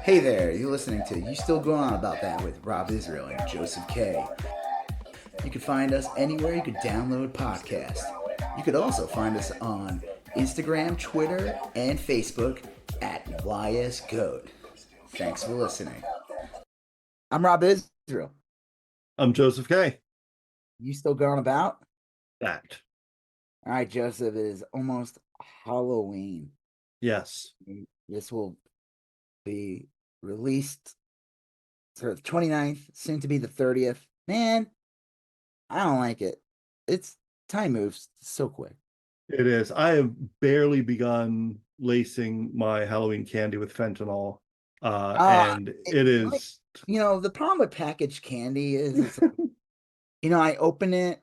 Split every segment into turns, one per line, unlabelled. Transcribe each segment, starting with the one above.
Hey there, you're listening to You Still Going On About That with Rob Israel and Joseph K. You can find us anywhere you could download podcasts. You could also find us on Instagram, Twitter, and Facebook at YSGOAT. Thanks for listening. I'm Rob Israel.
I'm Joseph K.
You still going about?
That.
All right, Joseph, it is almost Halloween.
Yes.
This will be released for the 29th, soon to be the 30th. Man, I don't like it. It's time moves so quick.
It is. I have barely begun lacing my Halloween candy with fentanyl. And it is.
The problem with packaged candy is, I open it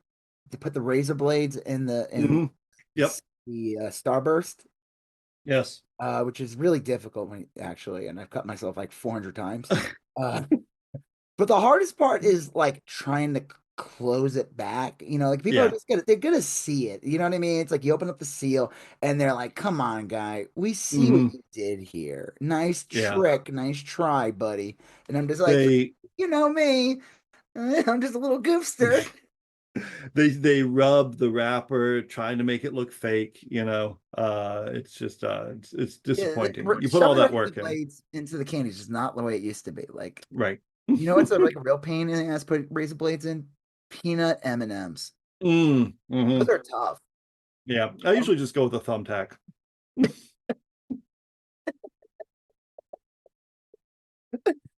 to put the razor blades in
Mhm. Yep.
the Starburst.
Yes.
Which is really difficult and I've cut myself like 400 times. But the hardest part is like trying to close it back. Like people are just they're gonna see it. You know what I mean? It's like you open up the seal and they're like, "Come on, guy, we see what you did here. Nice trick, nice try, buddy." And I'm just like, you know me, I'm just a little goofster.
They rub the wrapper trying to make it look fake. It's just it's disappointing. You put all that work in
into the candy is just not the way it used to be. Like,
right.
What's like a real pain in the ass put razor blades in? Peanut M&Ms. Those are tough.
Yeah, I usually just go with a thumbtack.
The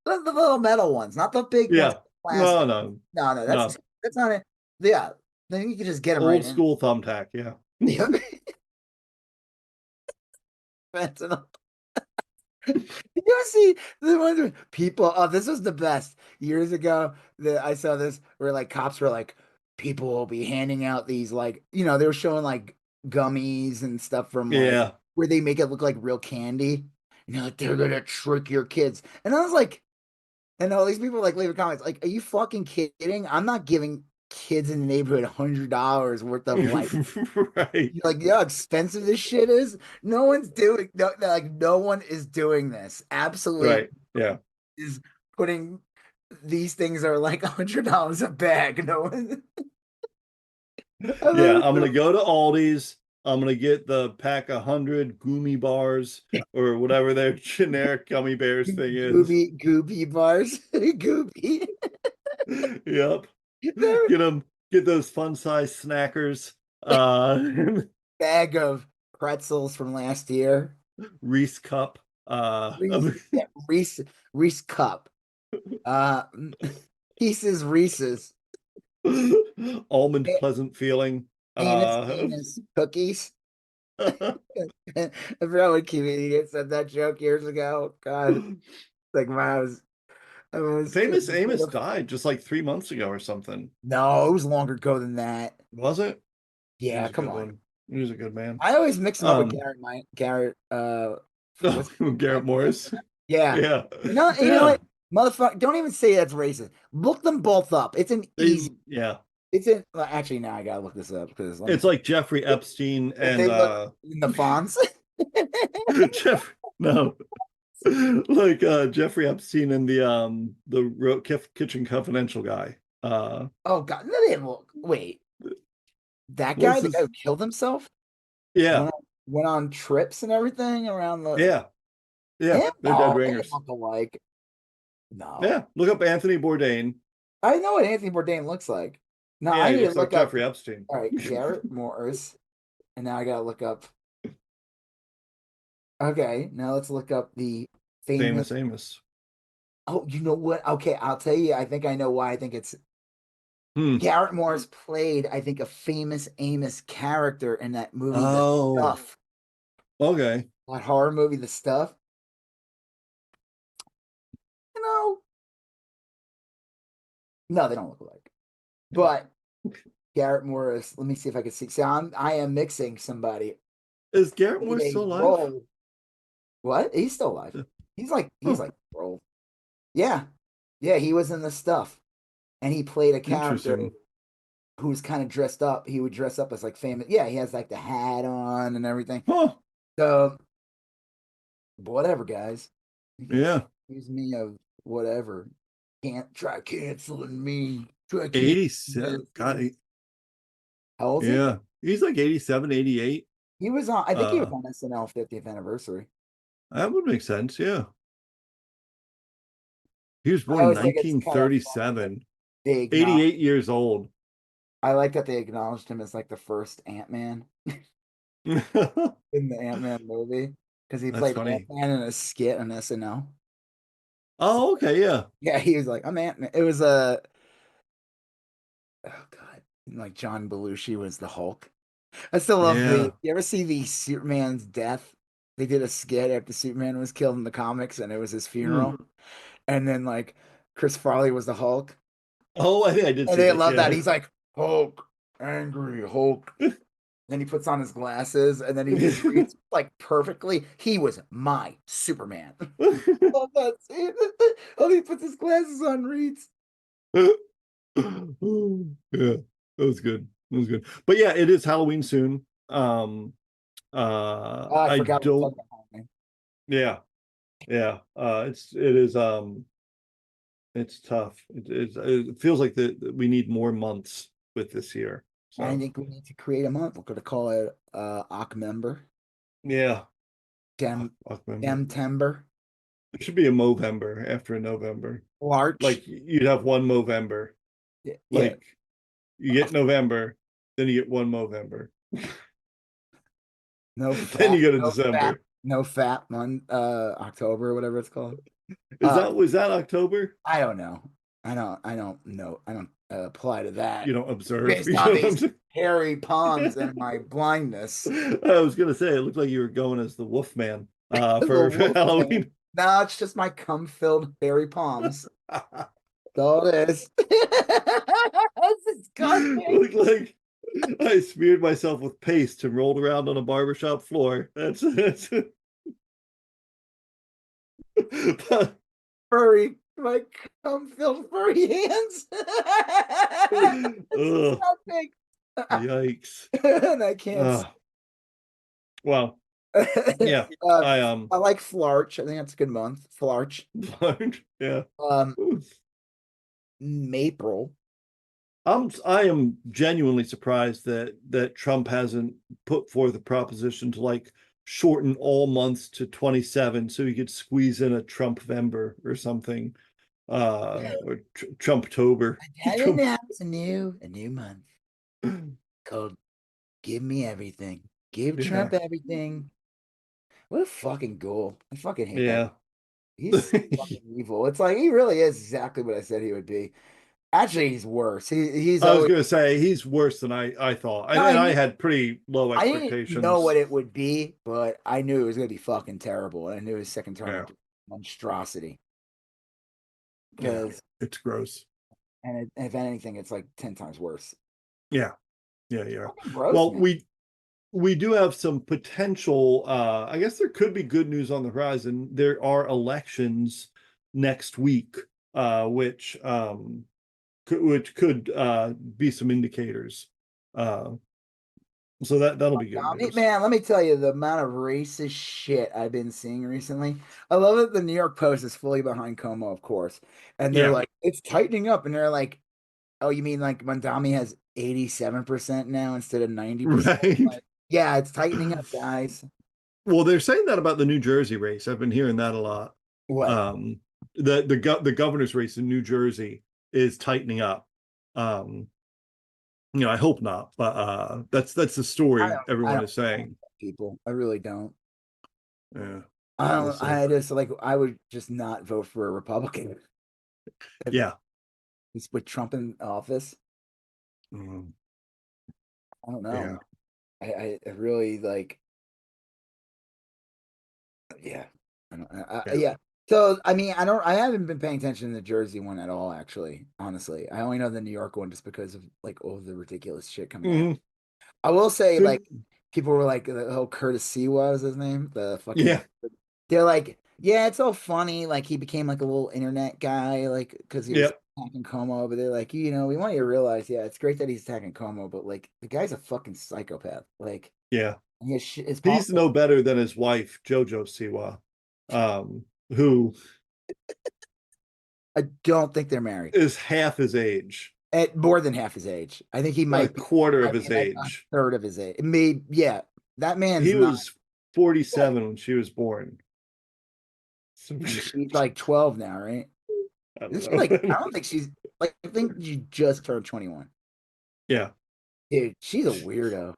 little metal ones, not the big ones.
No.
That's not it. Yeah, then you can just get them
old school thumbtack. Yeah.
Fentanyl. You ever see the ones people? Oh, this was the best. Years ago, I saw this where like cops were like, people will be handing out these they were showing like gummies and stuff from where they make it look like real candy. Like they're gonna trick your kids. And I was like, and all these people like leaving comments like, "Are you fucking kidding? I'm not giving kids in the neighborhood $100 worth of
right.
Like, how expensive this shit is. No one's doing no one is doing this. Absolutely,
right. Yeah,
is putting these things are like $100 a bag. No one.
Yeah, I'm gonna go to Aldi's. I'm gonna get the pack 100 Gummy bars or whatever their generic gummy bears thing is.
Goopy bars. Goopy.
Yep. Get those fun size snackers.
Bag of pretzels from last year.
Reese cup.
Reese cup. Pieces Reese's.
Almond pleasant feeling.
Anus cookies. I forgot what comedian said that joke years ago. God, like when I was
Famous Amos died just like 3 months ago or something.
No, it was longer ago than that.
Was it?
Yeah, come on.
He was a good man.
I always mix him up with Garrett.
Garrett Morris.
Yeah.
Yeah.
You know what, motherfucker? Don't even say that's racist. Look them both up. It's an easy.
Yeah.
It's in. Well, actually, now I gotta look this up because
it's like Jeffrey Epstein and
they look in the fonts.
No, like Jeffrey Epstein and the Kitchen Confidential guy.
Oh God, no, they didn't look. Wait, that guy, the guy who killed himself.
Yeah,
went on trips and everything around the.
Yeah, they're dead ringers.
Look alike. No.
Yeah, look up Anthony Bourdain.
I know what Anthony Bourdain looks like. No,
yeah,
I
he
need to
looks
look
like
up
Jeffrey Epstein.
All right, Garrett Morris, and now I gotta look up. Okay, now let's look up the famous
Amos.
Oh, you know what? Okay, I'll tell you. I think I know why. I think it's Garrett Morris played, I think, a famous Amos character in that movie, The Stuff.
Okay.
That horror movie, The Stuff. No, they don't look alike. But Garrett Morris, let me see if I can see. So I am mixing somebody.
Is Garrett Morris still alive?
What? He's still alive. He's like bro. Yeah. Yeah, he was in The Stuff. And he played a character who's kind of dressed up. He would dress up as like famous. Yeah, he has like the hat on and everything. So whatever, guys.
Yeah.
Accuse me of whatever. Can't try canceling me. Try canceling
87. God,
this. How old is he?
yeah. He's like 87, 88.
He was on. I think he was on SNL 50th anniversary.
That would make sense, yeah. He was
I
born in
always think it's kind of funny that
1937.
they acknowledge.
88 years old.
I like that they acknowledged him as like the first Ant-Man in the Ant-Man movie because he
That's
played
funny.
Ant-Man in a skit on SNL. So,
Oh, okay, yeah.
yeah, he was like, "I'm Ant-Man." It was a oh god, like John Belushi was the Hulk. I still love the.
Yeah.
You ever see the Superman's death? They did a skit after Superman was killed in the comics, and it was his funeral.
Mm.
And then like Chris Farley was the Hulk,
Oh, I think I did
and
see
they
that,
love that.
yeah.
He's like Hulk, angry Hulk. Then he puts on his glasses, and then he just reads like perfectly. He was my Superman. Love that scene. Oh, he puts his glasses on, reads.
Yeah, that was good. That was good. But yeah, it is Halloween soon.
Oh, I
I
forgot what
don't,
talking about Halloween.
yeah, yeah. It is it's tough. It feels like that we need more months with this year.
I
So
think we need to create a month. We're gonna call it October,
yeah.
Dem
Fuck, remember.
Demtember,
It should be a Movember after a November.
March.
Like you'd have one Movember.
Yeah,
Like you get November, then you get one Movember.
no
Then
fat,
you go to
no fat,
December.
no fat month, October, whatever it's called.
Is
Uh,
that was that October?
I don't know. I don't know. I don't apply to that
You don't observe.
based
You
on
know what I'm
these
saying?
hairy palms and my blindness.
I was gonna say it looked like you were going as the Wolfman
The
for
wolf man.
Halloween.
No, it's just my cum-filled hairy palms. That's all it is. It's disgusting.
Looked like I smeared myself with paste and rolled around on a barbershop floor. That's but,
Furry. My cum-filled furry hands. It's
ugh,
disgusting.
yikes.
And I can't.
Well, yeah.
uh,
I
I like Flarch. I think that's a good month. Flarch.
yeah.
Um, April.
I am genuinely surprised that Trump hasn't put forth a proposition to like shorten all months to 27 so he could squeeze in a Trumpvember or something. Or Trumptober.
I didn't
Trump.
have a new month called "Give Me Everything." Give
Yeah.
Trump everything. What a fucking ghoul! I fucking hate that.
Yeah.
He's fucking evil. It's like he really is exactly what I said he would be. Actually, he's worse. He's
I was
always
gonna say he's worse than I thought.
no.
And I had pretty low
I didn't know what
expectations.
it would be, but I knew it was gonna be fucking terrible. And I knew his second term
Yeah.
would be monstrosity.
Yeah.
Because
It's gross.
if anything, it's like 10 times worse.
Yeah. Yeah, yeah.
Fucking gross,
Well,
man.
we do have some potential I guess there could be good news on the horizon. There are elections next week, which could be some indicators. Uh so that'll be good news.
Man, let me tell you the amount of racist shit I've been seeing recently. I love that the New York Post is fully behind Como, of course. And they're
Yeah.
like, it's tightening up. And they're like, oh, you mean like Mondami has 87% now instead of 90%?
Right.
Like, yeah, it's tightening up, guys.
Well, they're saying that about the New Jersey race. I've been hearing that a lot.
What?
Um, the governor's race in New Jersey is tightening up. Um, I hope not, but that's the story
I
everyone
don't
is saying.
people. I really don't.
Yeah,
I
we'll
don't,
see.
I just like, I would just not vote for a Republican if
Yeah.
it's with Trump in office.
Mm,
I don't know, man.
yeah.
I really like, yeah. I don't,
Yeah.
yeah. So, I mean, I haven't been paying attention to the Jersey one at all, actually, honestly. I only know the New York one just because of like all the ridiculous shit coming out.
Mhm.
I will say,
Good.
like, people were like, the whole Curtis Sewa was his name, the fucking,
Yeah.
they're like, yeah, it's all funny. Like, he became like a little internet guy, like, because he was
Yep.
attacking Como, but they're like, we want you to realize, yeah, it's great that he's attacking Como, but like, the guy's a fucking psychopath. Like,
Yeah.
his
He's
politics.
no better than his wife, JoJo Siwa, who
I don't think they're married.
is half his age,
At more than half his age. I think he
a quarter of
might
his
be like a
age.
third of his age. Maybe, yeah. That man's
He
not.
was 47 when she was born. So,
And she's like 12 now, right?
I
Isn't
don't
she like, I
know.
don't think she's like, I think she just turned 21.
Yeah.
Dude, she's a weirdo.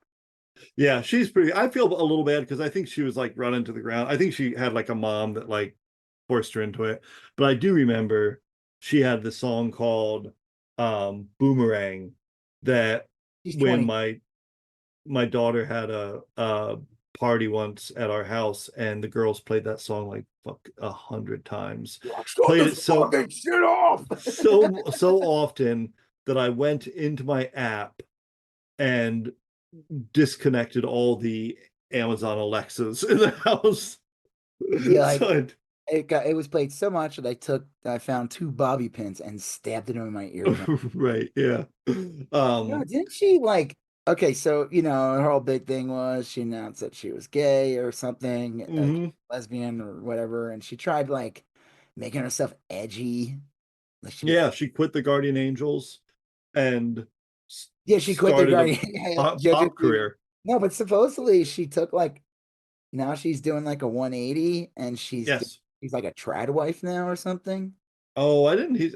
Yeah, she's pretty. I feel a little bad because I think she was like run into the ground. I think she had like a mom that like forced her into it. But I do remember she had this song called Boomerang that
She's
when
20.
my daughter had a party once at our house and the girls played that song like fuck 100 times.
Shut
Played
this
it so
fucking shit off.
so often that I went into my app and disconnected all the Amazon Alexas in the house.
Yeah, like
So
it was played so much that I found two bobby pins and stabbed it in my eardrum.
right, yeah.
No,
Um,
didn't she like okay, so her whole big thing was she announced that she was gay or something, like
mhm.
lesbian or whatever, and she tried like making herself edgy. Like she was
Yeah, she quit the Guardian Angels and
yeah, she quit the
started a
Guardian JoJo
pop
Siwa.
career.
No, but supposedly she took like now she's doing like a 180 and
Yes.
she's like a trad wife now or something.
Oh, I didn't.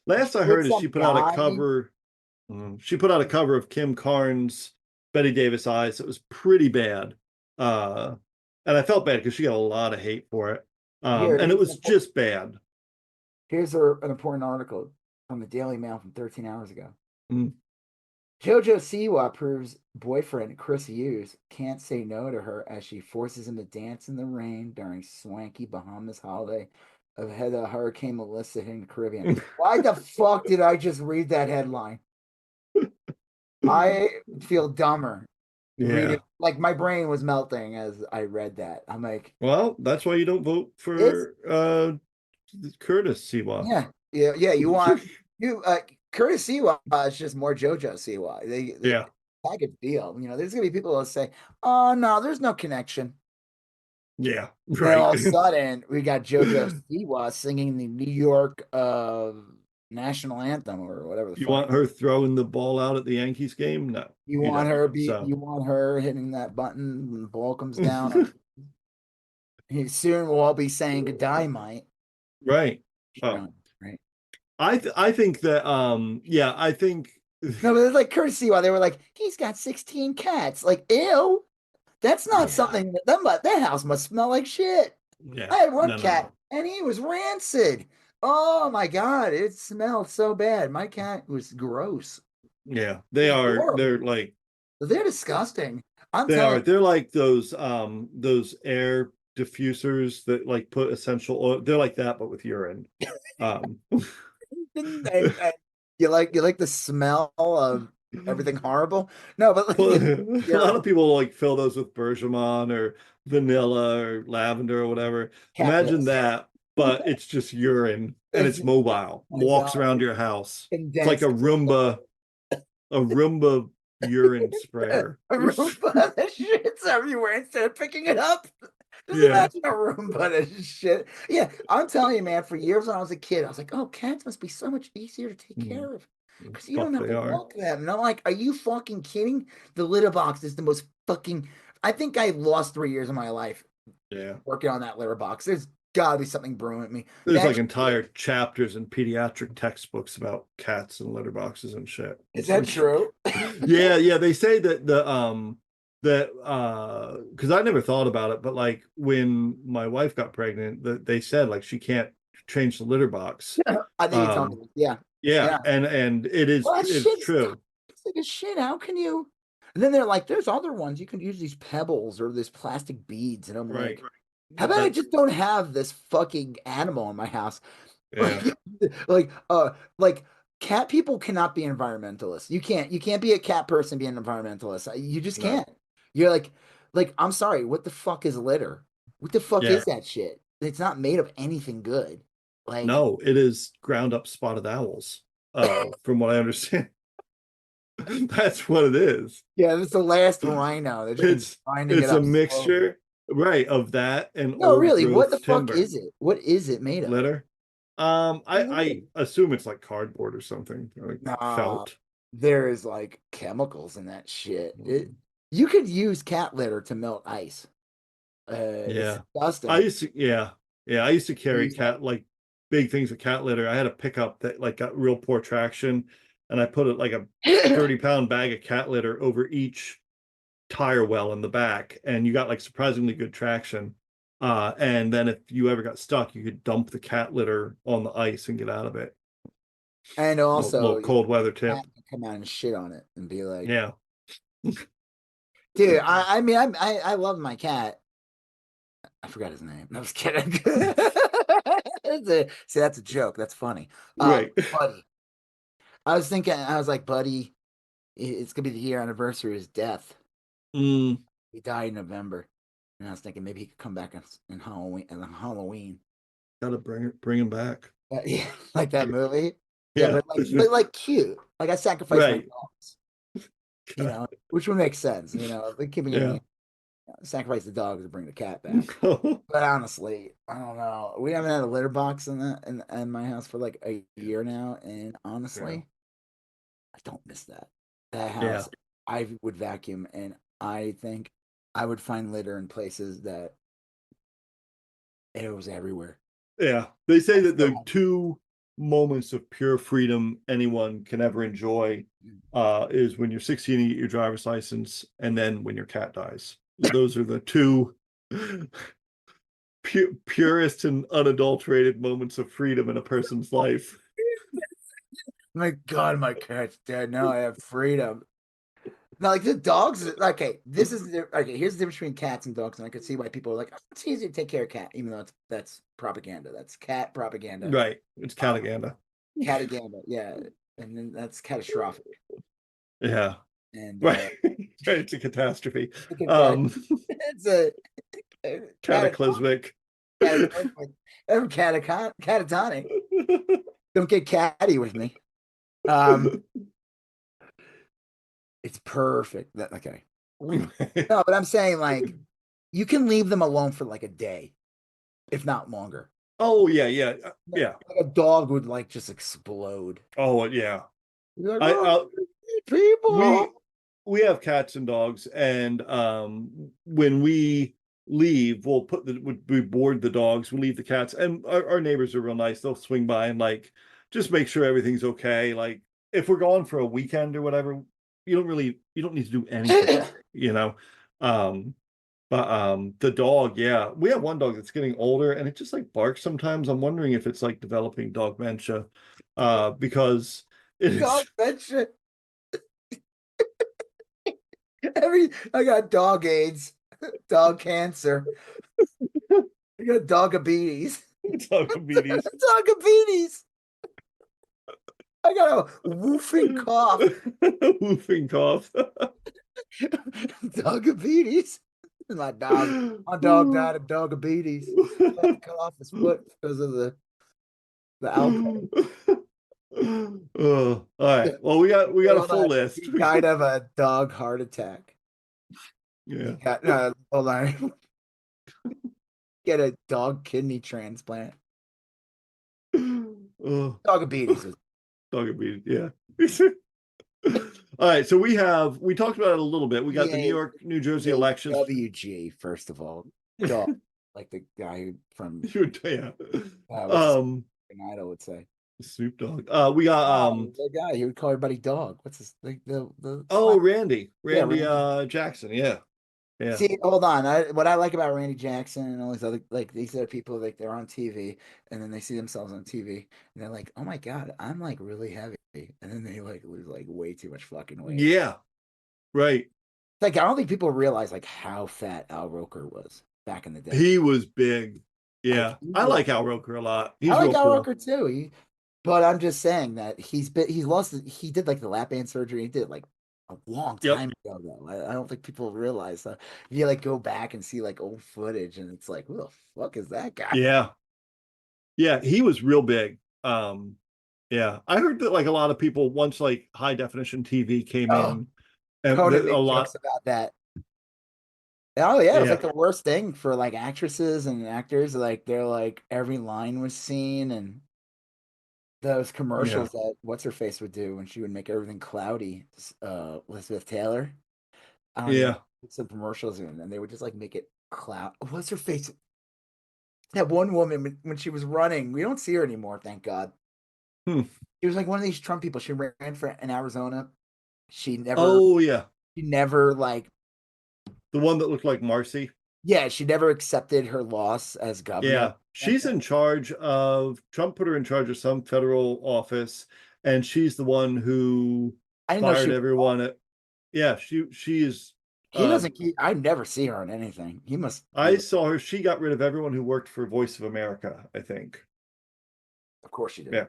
Last I
With
heard is she
some
put out a
guy.
cover. She put out a cover of Kim Carnes' Betty Davis Eyes. It was pretty bad. Uh, and I felt bad because she got a lot of hate for it.
Here,
And it was just bad.
here's an important article from the Daily Mail from 13 hours ago.
Mm.
JoJo Siwa proves boyfriend Chris Hughes can't say no to her as she forces him to dance in the rain during swanky Bahamas holiday ahead of Hurricane Melissa hitting the Caribbean. Why the fuck did I just read that headline? I feel dumber reading.
Yeah.
Like my brain was melting as I read that. I'm like,
Well, that's why you don't vote
it's
for Curtis Siwa.
yeah. You want Curtis Siwa is just more JoJo Siwa. They
Yeah.
package deal. There's gonna be people who say, "Oh no, there's no connection."
Yeah.
Then
Right.
all of a sudden, we got JoJo Siwa singing the New York national anthem or whatever the
You
fuck.
want her throwing the ball out at the Yankees game? No, you don't. So
You want her hitting that button and the ball comes down. Soon we'll all be saying goodbye, Mike.
right.
Right.
Oh,
Right.
I think that yeah, I think
No, but it's like courtesy while they were like, he's got 16 cats. Like, ew. That's not
yeah.
something that house must smell like shit.
Yeah.
I had one
No, no,
cat
no.
and he was rancid. Oh my God, it smelled so bad. My cat was gross.
Yeah.
It
They
was
are they're
horrible.
like
They're disgusting. I'm telling
they're like those air diffusers that like put essential oil. They're like that but with urine. Um
you, and you like the smell of everything horrible. No, but like
well, a lot
your
of people like fill those with bergamot or vanilla or lavender or whatever.
cat
Imagine
piss.
that, but it's just urine and
It's
it's mobile,
my
walks
God,
around your house. It's like
condensed.
A Roomba urine sprayer.
A Roomba that shit's everywhere instead of picking it up. Just
Yeah.
imagine a Roomba that shit. Yeah, I'm telling you, man, for years when I was a kid, I was like, oh, cats must be so much easier to take
Mm,
care of because you don't
fuck
have
they
to
are.
walk them. And I'm like, are you fucking kidding? The litter box is the most fucking. I think I lost 3 years of my life
Yeah.
working on that litter box. There's got to be something brewing with me.
There's
That
like entire chapters in pediatric textbooks about cats and litter boxes and shit.
is that true?
Yeah, yeah. They say that because I never thought about it, but like when my wife got pregnant, that they said like she can't change the litter box.
I think you told
Um,
me. Yeah,
yeah,
yeah.
and
Well, that
it's
shit's
true.
toxic as shit. How can you? And then they're like, there's other ones. You can use these pebbles or this plastic beads. And I'm
Right.
like, how about I
That's
just don't have this fucking animal in my house?
yeah.
Like, like cat people cannot be environmentalists. You can't be a cat person, be an environmentalist. You just
No.
can't. You're like, I'm sorry, what the fuck is litter? What the fuck
Yeah.
is that shit? It's not made of anything good. Like,
No, it is ground up spotted owls. From what I understand. That's what it is.
yeah, this is the last rhino. They've just been
It's
grinding it
it's a
up slowly.
mixture. right, of that and
No,
old
really, what the
growth
fuck
timber
is it? What is it made of?
litter. I assume it's like cardboard or something, like
Nah,
felt.
there is like chemicals in that shit. You could use cat litter to melt ice. It's
Yeah. I
disgusting.
used to, yeah. Yeah, I used to carry
Use like
cat like big things of cat litter. I had a pickup that like got real poor traction, and I put it like a 30-pound bag of cat litter over each tire well in the back, and you got like surprisingly good traction. And then if you ever got stuck, you could dump the cat litter on the ice and get out of it.
and
Little
also
cold weather
cat
tip.
can come out and shit on it and be like,
Yeah.
dude, I mean I love my cat. I forgot his name. No, I was kidding. See, that's a joke. That's funny.
Right.
Buddy. I was thinking, I was like, Buddy, it's gonna be the year anniversary of his death.
Mm,
He died in November. And I was thinking maybe he could come back in Halloween and Halloween.
gotta bring him back.
Yeah, like that movie. Yeah,
Yeah.
but like cute. Like I sacrificed my
Right.
dogs, which would make sense, like keeping it
Yeah.
in, sacrifice the dog to bring the cat back. But honestly, I don't know. We haven't had a litter box in my house for like a year now, and
Yeah.
honestly, I don't miss that. That
Yeah.
house, I would vacuum, and I think I would find litter in places that it was everywhere.
Yeah. They say
I
that
still
the two moments of pure freedom anyone can ever enjoy is when you're 16 and you get your driver's license, and then when your cat dies. Those are the two purest and unadulterated moments of freedom in a person's life.
My God, my cat's dead. Now I have freedom. Now, like the dogs, okay, okay. Here's the difference between cats and dogs, and I could see why people are like, oh, it's easy to take care of cat, even though that's propaganda. That's cat propaganda.
Right. It's
Um,
cataganda.
Cataganda, yeah, and then that's catastrophic.
Yeah.
And
Right. It's a catastrophe.
look at that.
Um,
It's a catatonic,
cataclysmic.
cataclysmic, catatonic. Don't get catty with me. Um, it's perfect. Okay. No, but I'm saying like you can leave them alone for like a day, if not longer.
Oh yeah, yeah, yeah.
Like a dog would like just explode.
Oh yeah.
You're like,
I
oh,
we
people.
we have cats and dogs, and when we leave, we board the dogs, we leave the cats, and our neighbors are real nice. They'll swing by and like just make sure everything's okay. Like if we're gone for a weekend or whatever, you don't need to do anything, you know. Um, but the dog, yeah, we have one dog that's getting older, and it just like barks sometimes. I'm wondering if it's like developing dog dementia, because it
Dog
is.
mention I got dog AIDS, dog cancer, I got dogabetes.
Diabetes.
Dogabetes. I got a woofing cough.
Woofing cough.
Dogabetes. My dog died of dogabetes. Had to cut off his foot because of the alcohol.
Oh, all right. Well, we got a
Hold
full
on.
list.
He died of a dog heart attack.
Yeah.
Hold on. Get a dog kidney transplant.
Oh,
Dogabetes was
diabetes. Yeah. All right. So we talked about it a little bit. We got the New York, New Jersey elections.
WG, first of all. Dog. Like the guy from
Yeah.
what's his Idol would say.
Snoop Dogg. We got
Oh, the guy he would call everybody dog. What's his the
oh,
slap?
Randy.
Yeah,
Randy
Randy.
Jackson. Yeah. Yeah.
See, hold on. What I like about Randy Jackson and all these other like these other people like they're on TV and then they see themselves on TV and they're like, oh my God, I'm like really heavy. And then they like lose like way too much fucking weight.
Yeah. Right.
Like I don't think people realize like how fat Al Roker was back in the day.
He was big.
Like
Yeah.
he
I
was
like Al Roker a lot.
I
He's
like
real
Al
cool.
Roker too. But I'm just saying that he's lost he did like the lap band surgery. He did it like a long
Yep.
time ago though. I don't think people realize that. If you like go back and see like old footage and it's like, who the fuck is that guy?
Yeah. Yeah. He was real big. Yeah. I heard that like a lot of people once like high definition TV came
Oh,
in and
Conan
a
made
lot.
jokes about that. Oh yeah, it was
Yeah,
like the worst thing for like actresses and actors. Like they're like every line was seen, and those
yeah,
commercials that what's her face would do when she would make everything cloudy. Elizabeth Taylor. I don't even
yeah.
put some commercials in, and they would just like make it cloud. What's her face? That one woman when she was running, we don't see her anymore, thank God.
Hmm.
She was like one of these Trump people. She ran for in Arizona. She never,
Oh yeah,
she never like,
the one that looked like Marcy.
yeah, she never accepted her loss as governor.
Yeah, she's in charge of, Trump put her in charge of some federal office, and she's the one who
I didn't know she
fired
was.
everyone at, yeah, she is,
He doesn't keep. I never see her on anything. He must be.
I saw her, she got rid of everyone who worked for Voice of America, I think.
Of course she did.
Yeah.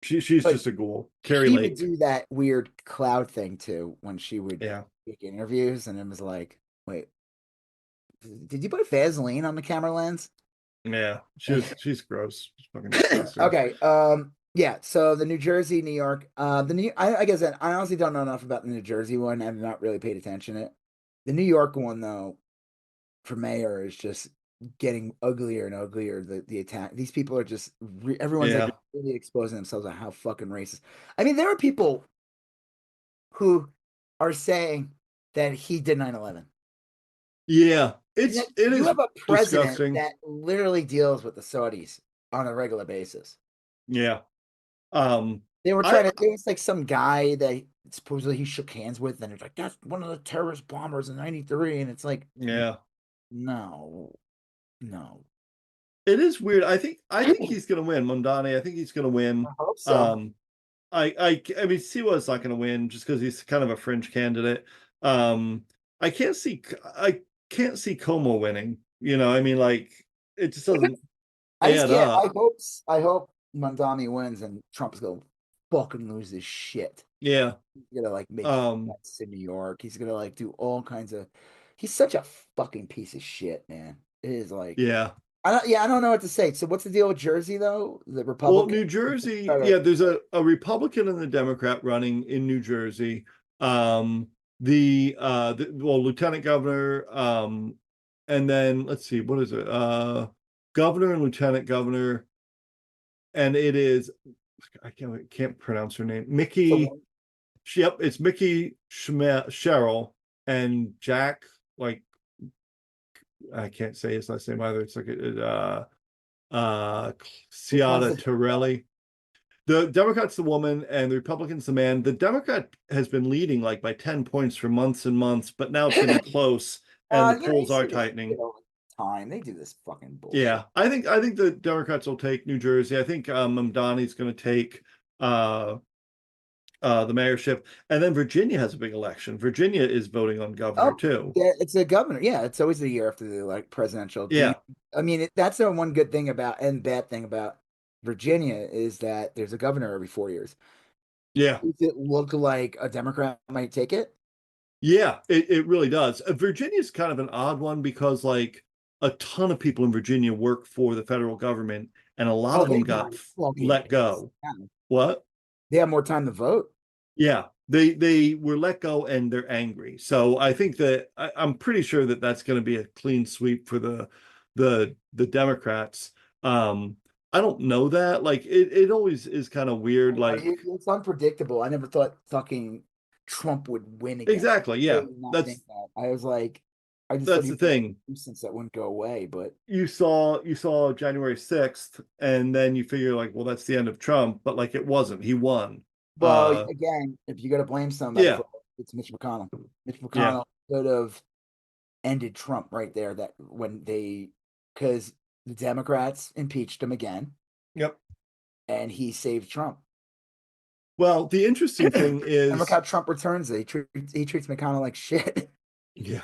She's
But
just a ghoul. Carrie
she would
Lake.
do that weird cloud thing too when she would
Yeah.
take interviews, and it was like, wait, did you put Vaseline on the camera lens?
Yeah. She's gross. She's fucking disgusting.
Okay. Yeah. So the New Jersey, New York. I guess I honestly don't know enough about the New Jersey one. I've not really paid attention to it. The New York one, though, for mayor is just getting uglier and uglier. The attack. These people are just everyone's like
Yeah.
really exposing themselves on how fucking racist. I mean, there are people who are saying that he did 9/11.
Yeah.
And yet
It
you
is
have a president
disgusting.
that literally deals with the Saudis on a regular basis.
Yeah. Um,
They were trying
I,
to. There was like some guy that supposedly he shook hands with, and it's like that's one of the terrorist bombers in '93, and it's like,
yeah.
no, no.
It is weird. I think he's gonna win. Mondani, I think he's gonna win.
I hope so.
Um, I mean, Siwa's not gonna win just because he's kind of a fringe candidate. Um, I can't see Como winning. You know, I mean, like it just doesn't add
Yeah,
up.
I hope Mandami wins and Trump's gonna fucking lose his shit.
Yeah.
He's gonna like make
Um,
threats in New York. He's gonna like do all kinds of. He's such a fucking piece of shit, man. It is like
yeah.
I don't know what to say. So what's the deal with Jersey though? The
Well,
Republican
New Jersey,
try to
yeah, there's a Republican and a Democrat running in New Jersey. Well, Lieutenant Governor, and then let's see, what is it? Governor and Lieutenant Governor, and it is, I can't pronounce her name. Mickey,
so
yep, it's Mickey Sherrill and Jack, like I can't say his last name either. It's like
which one's
Ciata
the
Torelli. The Democrat's the woman and the Republican's the man. The Democrat has been leading like by 10 points for months and months, but now it's getting close and the
You
polls are
see this shit
tightening.
all the time. They do this fucking bullshit.
Yeah, I think the Democrats will take New Jersey. I think Mamdani's going to take uh the mayorship, and then Virginia has a big election. Virginia is voting on governor
Oh,
too.
yeah, it's a governor. Yeah, it's always the year after the like presidential. Do you?
Yeah,
I mean, that's the one good thing about and bad thing about Virginia is that there's a governor every 4 years.
yeah,
Does it look like a Democrat might take it?
yeah. It really does. Virginia's kind of an odd one because like a ton of people in Virginia work for the federal government, and a lot
Oh,
of them
they
got
got fucking
let
pissed.
go.
Yeah.
What?
They have more time to vote.
Yeah, they were let go and they're angry. So I think that I'm pretty sure that that's going to be a clean sweep for the Democrats. I don't know that. Like it always is kind of weird. Like
It's unpredictable. I never thought fucking Trump would win again.
exactly,
I
yeah.
did not think that. I was like, I just thought
That's
he
the
would be like
thing.
a nuisance that wouldn't go away. But
You saw January 6th, and then you figure like, well, that's the end of Trump, but like it wasn't. He won.
well,
Uh,
again, if you got to blame somebody
yeah,
for it, it's Mitch McConnell. Mitch
yeah,
McConnell could have ended Trump right there. That when they, because the Democrats impeached him again,
yep.
and he saved Trump.
Well, the interesting thing
And look
is,
how Trump returns it. He treats McConnell like shit.
yeah,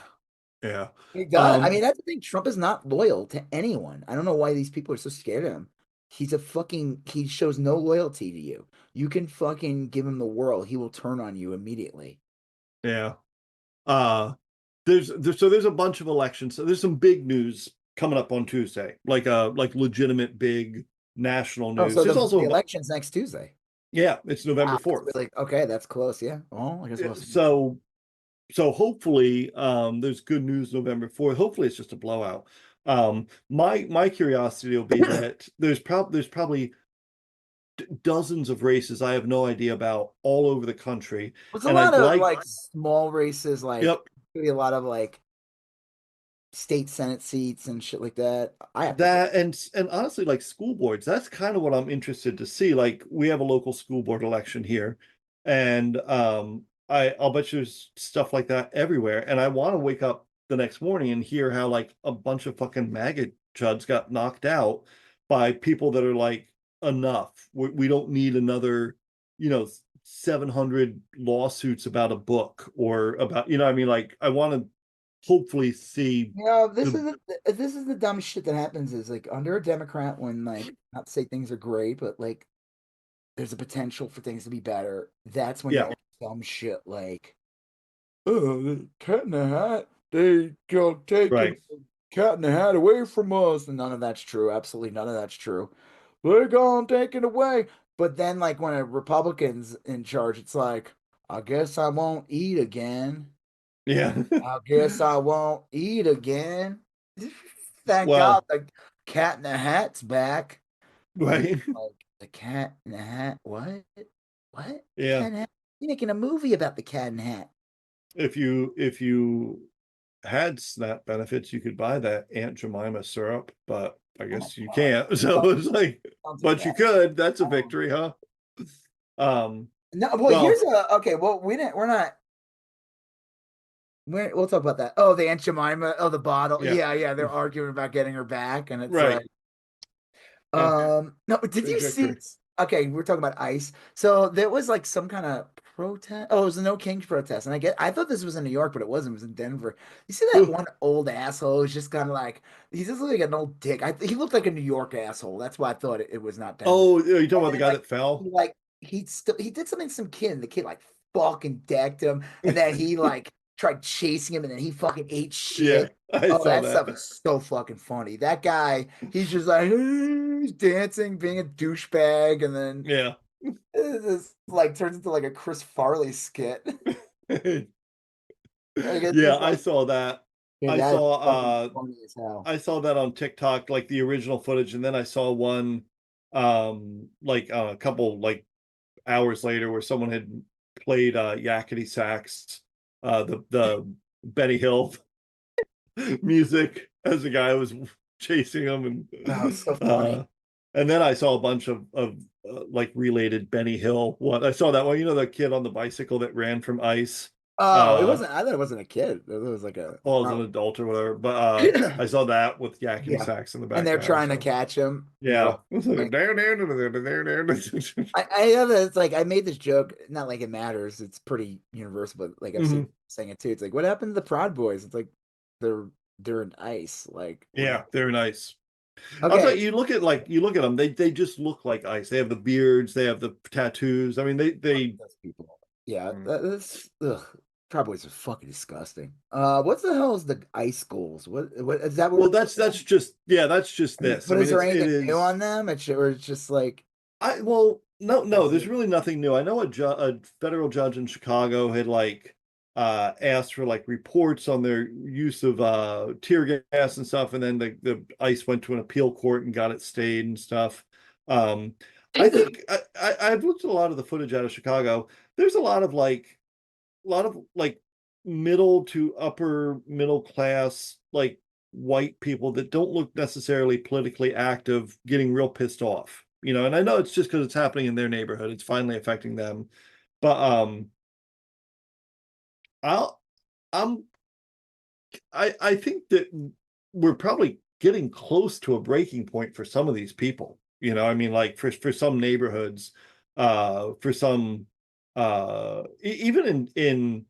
yeah.
He does. I mean,
Um,
that's the thing. Trump is not loyal to anyone. I don't know why these people are so scared of him. He's a fucking, he shows no loyalty to you. You can fucking give him the world. He will turn on you immediately.
yeah. Uh there's a bunch of elections. So there's some big news coming up on Tuesday, like legitimate big national
Oh,
news.
so
There's
the
also
election's next Tuesday.
yeah, it's November
Wow, that's
4th.
really, okay, that's close. Yeah. Oh, I guess we'll see.
So so hopefully there's good news November 4th. Hopefully it's just a blowout. My curiosity will be that there's probably dozens of races I have no idea about all over the country.
There's a
And
lot
I'd
of
like,
like small races, like
yep,
maybe a lot of like state senate seats and shit like that. I have to go.
that and honestly, like school boards, that's kind of what I'm interested to see. Like we have a local school board election here, and I'll bet you there's stuff like that everywhere. And I want to wake up the next morning and hear how like a bunch of fucking maggot chuds got knocked out by people that are like, enough. We don't need another, 700 lawsuits about a book or about, I mean, like I want to hopefully see
You know,
the
this is the dumb shit that happens is like under a Democrat when like not to say things are great, but like there's a potential for things to be better. That's when you
yeah,
have dumb shit like, oh, the cat in the hat. They go taking
right.
the cat in the hat away from us. And none of that's true. Absolutely none of that's true. They're gonna take it away. But then like when a Republican's in charge, it's like, I guess I won't eat again.
Yeah.
I guess I won't eat again. Thank God
Well,
the cat in the hat's back. And
right.
like the cat in the hat, what? What? The cat
Yeah.
in the hat? You're making a movie about the cat in the hat.
If you had SNAP benefits, you could buy that Aunt Jemima syrup, but I
Oh my
guess you
God.
can't. So it's like,
Sounds
but you
bad.
could. That's a
Um,
victory, huh? Um,
no, well, here's
well,
a okay. Well, we're not. We'll talk about that. Oh, the Aunt Jemima. Oh, the bottle.
yeah,
Yeah, yeah. They're arguing about getting her back, and it's
right.
like,
Eh,
no, but did
big
you see?
victory.
Okay, we're talking about ICE. So there was like some kind of protest. Oh, it was a No Kings protest, and I thought this was in New York, but it wasn't. It was in Denver. You see that
Ugh.
one old asshole who's just kind of like he's just like an old dick. He looked like a New York asshole. That's why I thought it was not Denver.
Oh, are you talking
And
about the
then
guy that fell?
like he did something to some kid, and the kid like fucking decked him, and then he like tried chasing him, and then he fucking ate
Yeah,
shit.
I
Oh,
saw
that
that.
stuff is so fucking funny. That guy, he's just like he's dancing, being a douchebag, and then
Yeah.
this like turns into like a Chris Farley skit. Like it's
Yeah,
just
I
like,
saw that.
dude,
I
that is
saw
fucking funny as hell.
I saw that on TikTok, like the original footage, and then I saw one like a couple like hours later where someone had played yakety sax, the Benny Hill music as the guy was chasing him,
Oh, it's so
uh
funny.
and then I saw a bunch of like related Benny Hill one. I saw that one, the kid on the bicycle that ran from ice.
Oh, it
Uh
wasn't. I thought it wasn't a kid. It was like a
well, as an
grown.
adult or whatever. But I saw that with yakety
Yeah,
sax in the
and they're
background.
trying to
So
catch him.
yeah.
Yep. Like,
Mhm.
I know that it's like I made this joke, not like it matters. It's pretty universal, but like I've seen saying it too. It's like, what happened to the Proud Boys? It's like they're they're in ice. Like what
Yeah,
happened?
they're nice. I'll tell
Okay,
you, you look at them, they just look like ice. They have the beards, they have the tattoos. I mean,
fuck
they
those people. Yeah,
mm.
that's ugh. Proud Boys are fucking disgusting. What the hell is the ice goals? What is that? What we're
Well,
talking
that's just yeah, that's just
about?
this. I
But
mean,
is there
it
anything new
is
on them? Or it's just like
no,
that's
there's
it.
really nothing new. I know a federal judge in Chicago had like asked for like reports on their use of tear gas and stuff, and then the ICE went to an appeal court and got it stayed and stuff. Um, I think I've looked at a lot of the footage out of Chicago. There's a lot of like middle to upper middle class like white people that don't look necessarily politically active getting real pissed off, and I know it's just because it's happening in their neighborhood, it's finally affecting them. But I'll I'm I think that we're probably getting close to a breaking point for some of these people. I mean, like for some neighborhoods, for some even in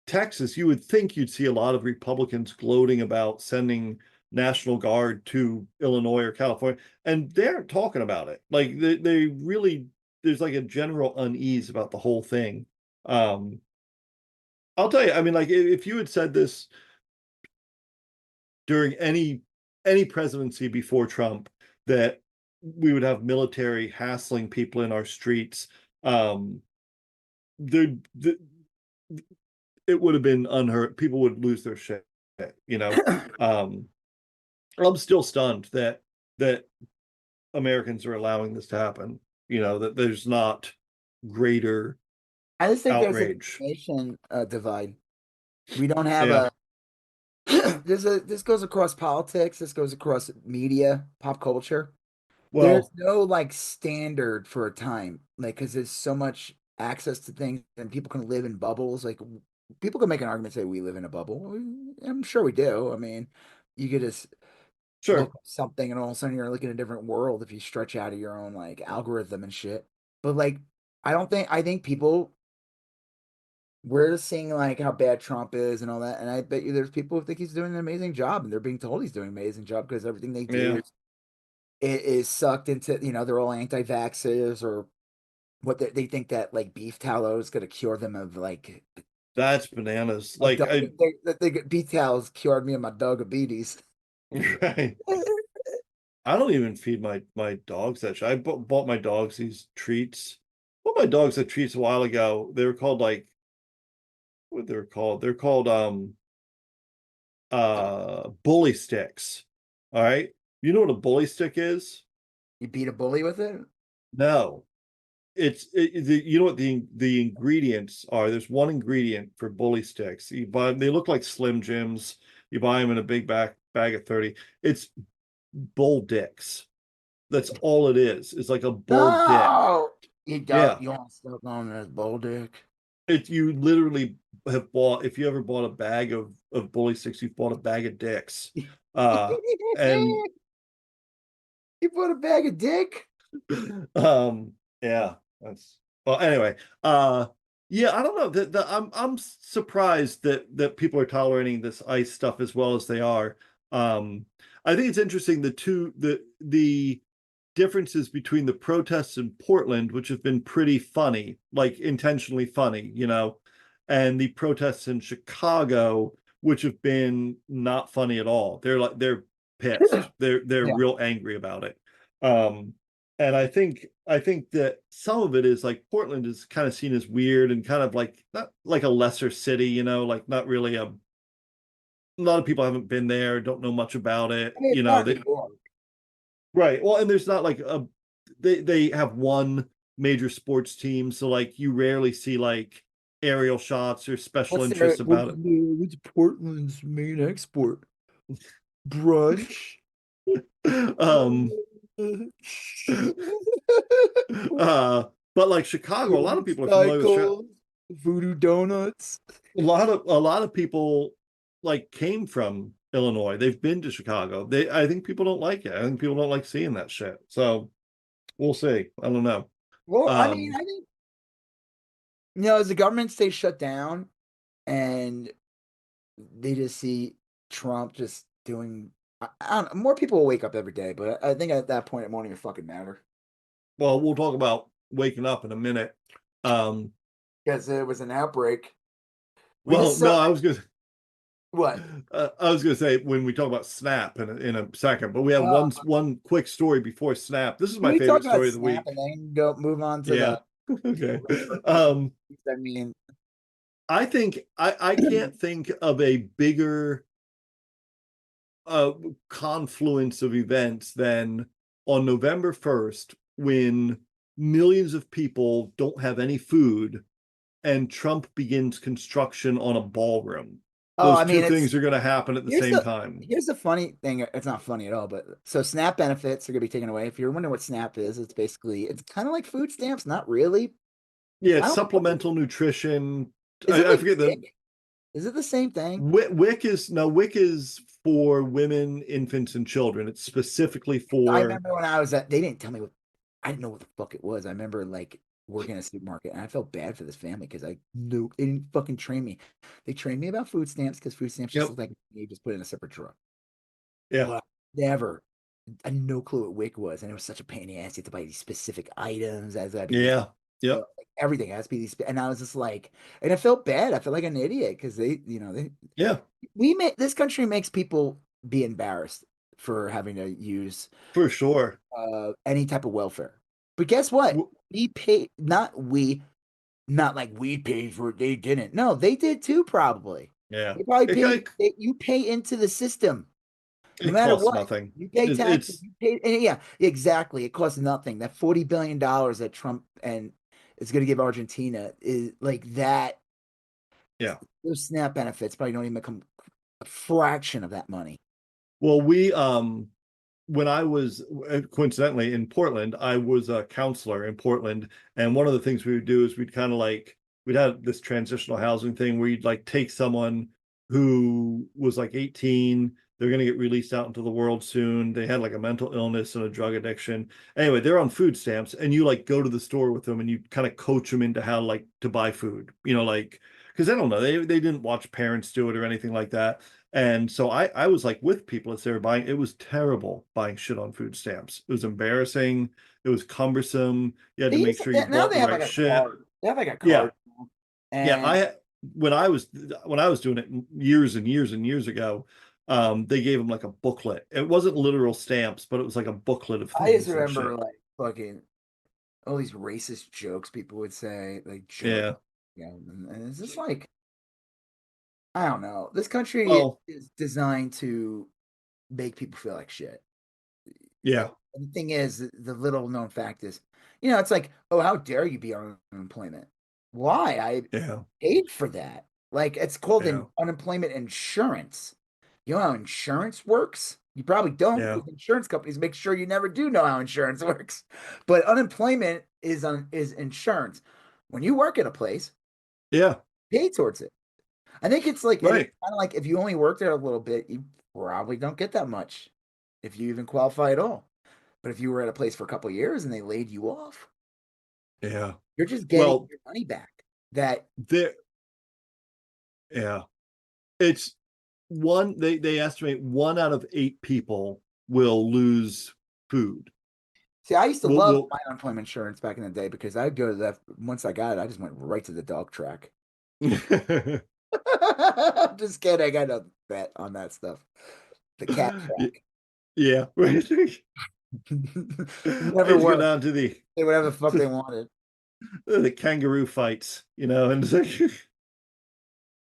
Texas, you would think you'd see a lot of Republicans gloating about sending National Guard to Illinois or California, and they aren't talking about it. Like they really, there's like a general unease about the whole thing. Um, I'll tell you, I mean, like if you had said this during any presidency before Trump, that we would have military hassling people in our streets, um, the it would have been unheard. People would lose their shit, you know. Um, I'm still stunned that Americans are allowing this to happen. You know, that there's not greater
I just think there's an
outrage.
information divide. We don't have
Yeah.
a this goes across politics, this goes across media, pop culture. There's
Well,
no like standard for a time, like because there's so much access to things and people can live in bubbles. Like people can make an argument say we live in a bubble. I'm sure we do. I mean, you could just look
sure.
up something and all of a sudden you're looking at a different world if you stretch out of your own like algorithm and shit. But like I think people we're just seeing like how bad Trump is and all that, and I bet you there's people who think he's doing an amazing job and they're being told he's doing an amazing job because everything they do
Yeah.
is sucked into, they're all anti-vaxxers or what they think that like beef tallow is going to cure them of like
That's bananas.
a
Like
dog.
I
They beef tallows cured me of my diabetes.
right. I don't even feed my dogs that shit. I bought my dogs these treats. Bought my dogs the treats a while ago. They were called like what they were called. They're called bully sticks. All right. You know what a bully stick is?
You beat a bully with it?
No. You know what the ingredients are. There's one ingredient for bully sticks. You buy them, they look like Slim Jims. You buy them in a big bag of 30. It's bull dicks. That's all it is. It's like a bull dick.
No, you don't.
Yeah.
You want to start calling it bull dick?
It you literally have bought if you ever bought a bag of bully sticks, you've bought a bag of dicks. Uh and
You bought a bag of dick?
yeah, that's well anyway. Yeah, I don't know. I'm surprised that people are tolerating this ICE stuff as well as they are. I think it's interesting the differences between the protests in Portland, which have been pretty funny, like intentionally funny, you know, and the protests in Chicago, which have been not funny at all. They're pissed. They're
Yeah.
real angry about it. Um, and I think that some of it is like Portland is kind of seen as weird and kind of like not like a lesser city, you know, like not really a lot of people haven't been there, don't know much about it,
I mean,
you
it's
know,
not New York.
right. Well, and there's not like they have one major sports team, so like you rarely see like aerial shots or special interests about it.
What's Portland's main export? Brunch.
Um uh but like Chicago, a lot of people are familiar with
Motorcycles, voodoo donuts.
a lot of people like came from Illinois. They've been to Chicago. I think people don't like it. I think people don't like seeing that shit. So we'll see. I don't know.
Well, I mean,
Um
I think as the government stays shut down and they just see Trump just doing. I don't know, more people will wake up every day, but I think at that point it won't even fucking matter
well, we'll talk about waking up in a minute. Um
because there was an outbreak. We
well,
just
no,
saw what?
I was gonna say when we talk about Snap in a second, but we have
Uh,
one quick story before Snap. This is
can
my
we talk
favorite
about
story of the
Snap
week.
and then go move on to
Yeah.
the
Okay.
repercussions?
Um,
I mean,
I think I can't think of a bigger uh confluence of events than on November 1st when millions of people don't have any food and Trump begins construction on a ballroom.
oh,
Those
I
two
mean,
things are going to happen at the
here's
same
the
time.
here's the funny thing. It's not funny at all, but so SNAP benefits are gonna be taken away. If you're wondering what SNAP is, it's kind of like food stamps, not really.
Yeah,
I
it's
don't.
supplemental nutrition.
Is it
I
like
forget the
WIC? Is it the same thing?
WIC is for women, infants, and children. It's specifically
I
for
remember when I was at, they didn't tell me what, I didn't know what the fuck it was. I remember like working at a supermarket and I felt bad for this family because I knew they didn't fucking train me. They trained me about food stamps because food stamps just
yep,
look like you just put it in a separate drawer.
yeah,
But never, I had no clue what WIC was. And it was such a pain in the ass. You have to buy these specific items as I be these,
yeah, yep,
like everything has to be these. And I was just like, and I felt bad. I felt like an idiot because
yeah,
this country makes people be embarrassed for having to use
for sure.
any type of welfare. But guess what?
W-
We pay, not we. Not like we paid for it, they didn't. No, they did too, probably.
Yeah.
They probably
It
paid.
kind
You pay into the system, no
it
matter
costs
what.
nothing.
You pay taxes.
It's
You pay. Yeah, exactly. It costs nothing. That $40 billion that Trump and is going to give Argentina is like that.
yeah.
Those SNAP benefits probably don't even become a fraction of that money.
Well, we when I was coincidentally in Portland, I was a counselor in Portland, and one of the things we would do is we'd kind of like we'd have this transitional housing thing where you'd like take someone who was like 18, they're going to get released out into the world soon. They had like a mental illness and a drug addiction. Anyway, they're on food stamps, and you like go to the store with them and you kind of coach them into how like to buy food, like because I don't know, they didn't watch parents do it or anything like that. And so I was like with people as they were buying. It was terrible buying shit on food stamps. It was embarrassing. It was cumbersome. You had
They
to make
used
sure you
to, now
bought
they
the
have
right
like a
shit.
card. They have like a
Yeah,
card,
yeah.
and
I when I was doing it years and years and years ago, they gave them like a booklet. It wasn't literal stamps, but it was like a booklet of
I just
things and
remember
shit.
like fucking all these racist jokes people would say, like jerk.
Yeah.
And it's just like I don't know. This country
Well,
is designed to make people feel like shit.
yeah,
And the thing is, the little known fact is, it's like, oh, how dare you be on unemployment? Why? I
yeah,
paid for that. Like it's called
yeah,
unemployment insurance. You know how insurance works? You probably don't,
yeah,
because insurance companies make sure you never do know how insurance works. But unemployment is insurance. When you work at a place,
yeah.
pay towards it. I think it's like it's
Right.
kind of like if you only work there a little bit, you probably don't get that much if you even qualify at all. But if you were at a place for a couple of years and they laid you off,
Yeah.
you're just getting
Well,
your money back. That
there. Yeah. It's they estimate 1 out of 8 people will lose food.
See, I used to
Will
love
will
my unemployment insurance back in the day because I'd go to that once I got it, I just went right to the dog track. Just kidding. I got a bet on that stuff. The cat track.
yeah. Right. I
Never
used to go
worked.
down to the
They whatever the fuck they wanted.
the kangaroo fights, and it's like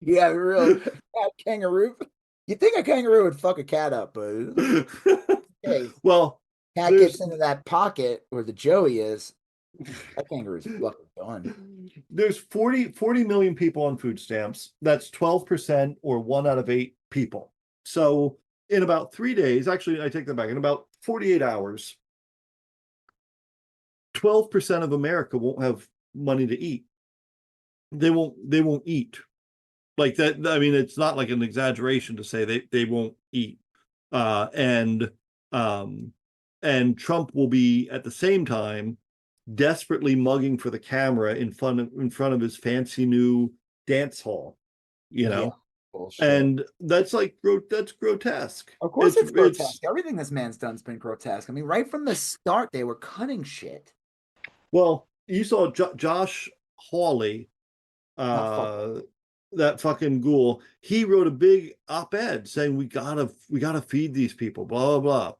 Yeah, real cat kangaroo. You think a kangaroo would fuck a cat up, but hey,
well,
cat gets
there's
into that pocket where the Joey is. That kangaroo's fucking done.
there's 40 million people on food stamps. That's 12% or 1 out of 8 people. So in about 3 days, actually, I take that back, in about 48 hours, 12% of America won't have money to eat. They won't eat. Like that, I mean, it's not like an exaggeration to say they won't eat. Uh and um and Trump will be at the same time desperately mugging for the camera in front of his fancy new dance hall, you
Yeah,
know.
bullshit.
And that's like that's grotesque.
Of course,
It's
it's grotesque.
it's
Everything this man's done's been grotesque. I mean, right from the start, they were cutting shit.
well, you saw Josh Hawley,
Oh, fuck.
uh that fucking ghoul. He wrote a big op-ed saying we gotta feed these people, blah blah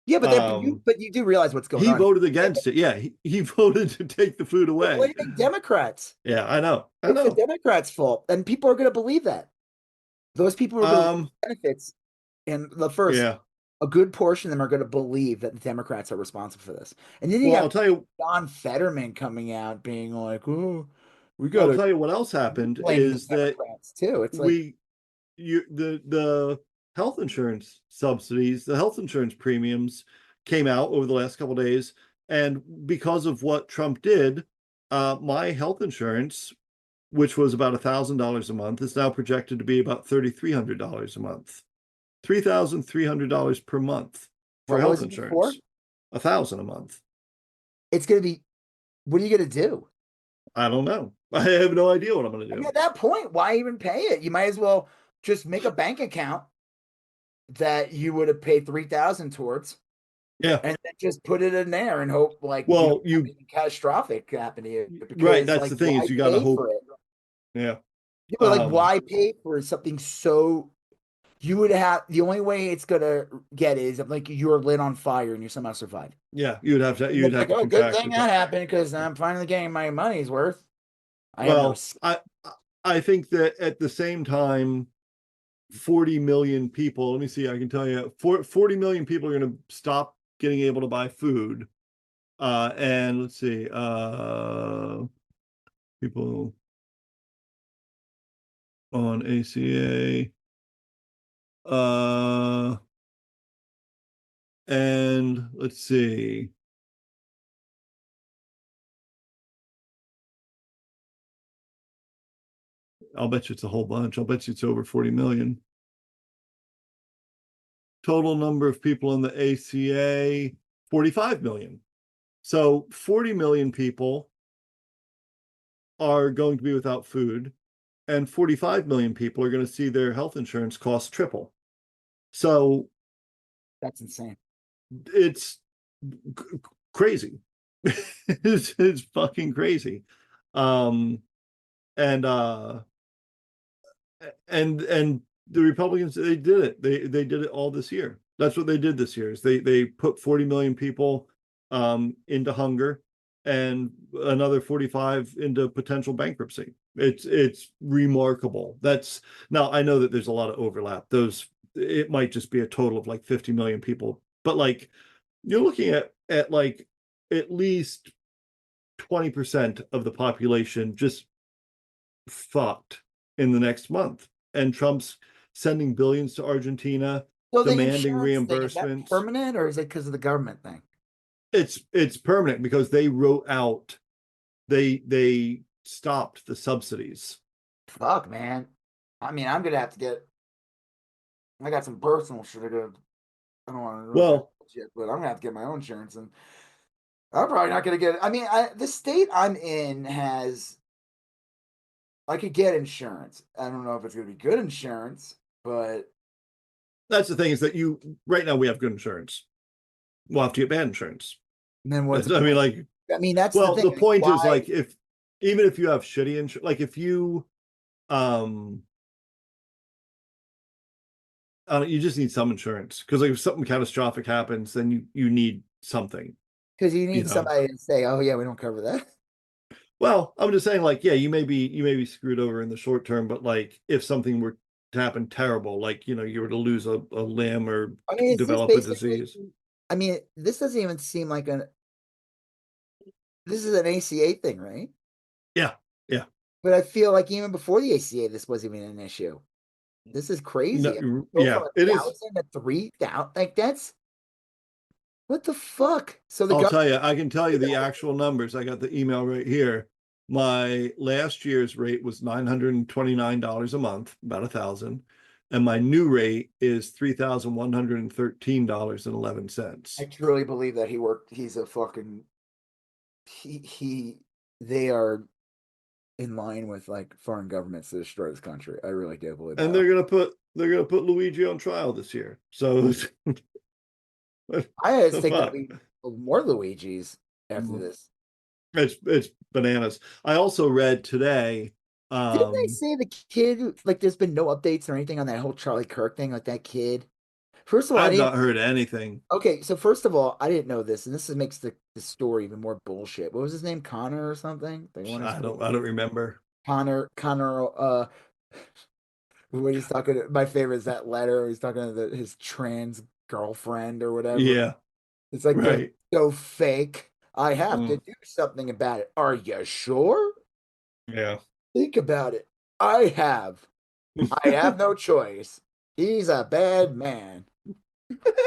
Yeah, but
blah.
but you do realize what's going
He
on.
voted against it. Yeah, he voted to take the food
They're
away.
blaming Democrats.
Yeah, I know. I
It's the
know.
Democrats' fault, and people are going to believe that. Those people are going to
Um,
benefits, and the first
yeah.
a good portion of them are going to believe that the Democrats are responsible for this. And then you
Well,
got
I'll tell you
John Fetterman coming out being like, "Oh, we got
I'll
to
tell you what else happened
blaming the
is that
Democrats too." It's like,
we the health insurance subsidies, the health insurance premiums came out over the last couple of days, and because of what Trump did, my health insurance, which was about $1,000 a month, is now projected to be about $3,300 a month. $3,300 per month for
what
health
was it before?
insurance. 1,000 a month.
It's going to be. What are you going to do?
I don't know. I have no idea what I'm going to
I mean,
do.
at that point, why even pay it? You might as well just make a bank account that you would have paid 3,000 towards,
Yeah.
and then just put it in there and hope like you don't
Well,
have anything catastrophic happen to you.
right.
Because
That's
like,
the thing
why
is you got to
pay
hope.
for it?
Yeah.
Yeah, but like,
Um,
why pay for something so you would have the only way it's gonna get is if like you're lit on fire and you somehow survive.
yeah. You'd have to,
And
you'd
it's
have
like,
to
oh, good
contract
thing
the,
that happened because I'm finally getting my money's worth. I have no.
Well, I think that at the same time, 40 million people, let me see, I can tell you, 40 million people are going to stop getting able to buy food. And let's see, people on ACA. And let's see. I'll bet you it's a whole bunch. I'll bet you it's over 40 million. Total number of people in the ACA, 45 million. So 40 million people are going to be without food, and 45 million people are going to see their health insurance costs triple. So
That's insane.
it's crazy. It's fucking crazy. And and the Republicans, they did it. They did it all this year. That's what they did this year. Is they put 40 million people into hunger and another 45 into potential bankruptcy. It's remarkable. That's now I know that there's a lot of overlap. Those it might just be a total of like 50 million people, but like you're looking at like at least 20% of the population just fucked in the next month. And Trump's sending billions to Argentina,
So the
demanding
insurance thing, is that
reimbursements.
permanent or is it because of the government thing?
It's permanent because they wrote out they stopped the subsidies.
Fuck, man. I mean, I'm gonna have to get. I got some personal shit. I don't want to know
Well,
shit, but I'm gonna have to get my own insurance, and I'm probably not gonna get it. I mean, the state I'm in has. I could get insurance. I don't know if it's gonna be good insurance, but
that's the thing is that you right now we have good insurance. We'll have to get bad insurance.
then what's the
I mean,
point?
like,
I mean, that's the
well,
thing.
the
Like,
point is
why?
like if even if you have shitty insurance, like if you um you just need some insurance because like if something catastrophic happens, then you need something,
Because you
you
need
know.
somebody to say, "Oh yeah, we don't cover that."
Well, I'm just saying, like, yeah, you may be screwed over in the short term, but like if something were to happen terrible, like you were to lose a limb or
I mean, is this
develop a
basically?
disease.
I mean, this doesn't even seem like an. This is an ACA thing, right?
Yeah, yeah,
But I feel like even before the ACA, this wasn't even an issue. This is crazy. Go from
yeah, it is.
1,000 to 3,000. Like that's what the fuck. So the
I'll
government.
tell you, I can tell you the actual numbers. I got the email right here. My last year's rate was $929 a month, about 1,000, and my new rate is $3,113.11.
I truly believe that he worked. He's a fucking. He. They are in line with like foreign governments to destroy this country. I really do believe
And
that.
they're gonna put Luigi on trial this year. So
I just
the
think there'll
fuck.
be more Luigi's after this.
It's bananas. I also read today.
Didn't they
Um,
say the kid like there's been no updates or anything on that whole Charlie Kirk thing? Like that kid. First of all, I
I've
didn't.
not heard anything.
Okay, so first of all, I didn't know this, and makes the story even more bullshit. What was his name? Connor or something? They want his
I don't remember.
Connor. When he's talking, my favorite is that letter. He's talking to his trans girlfriend or whatever.
Yeah,
It's like they're
right.
so fake. I have to
Mm,
do something about it. Are you sure?
yeah.
Think about it. I have. I have no choice. He's a bad man.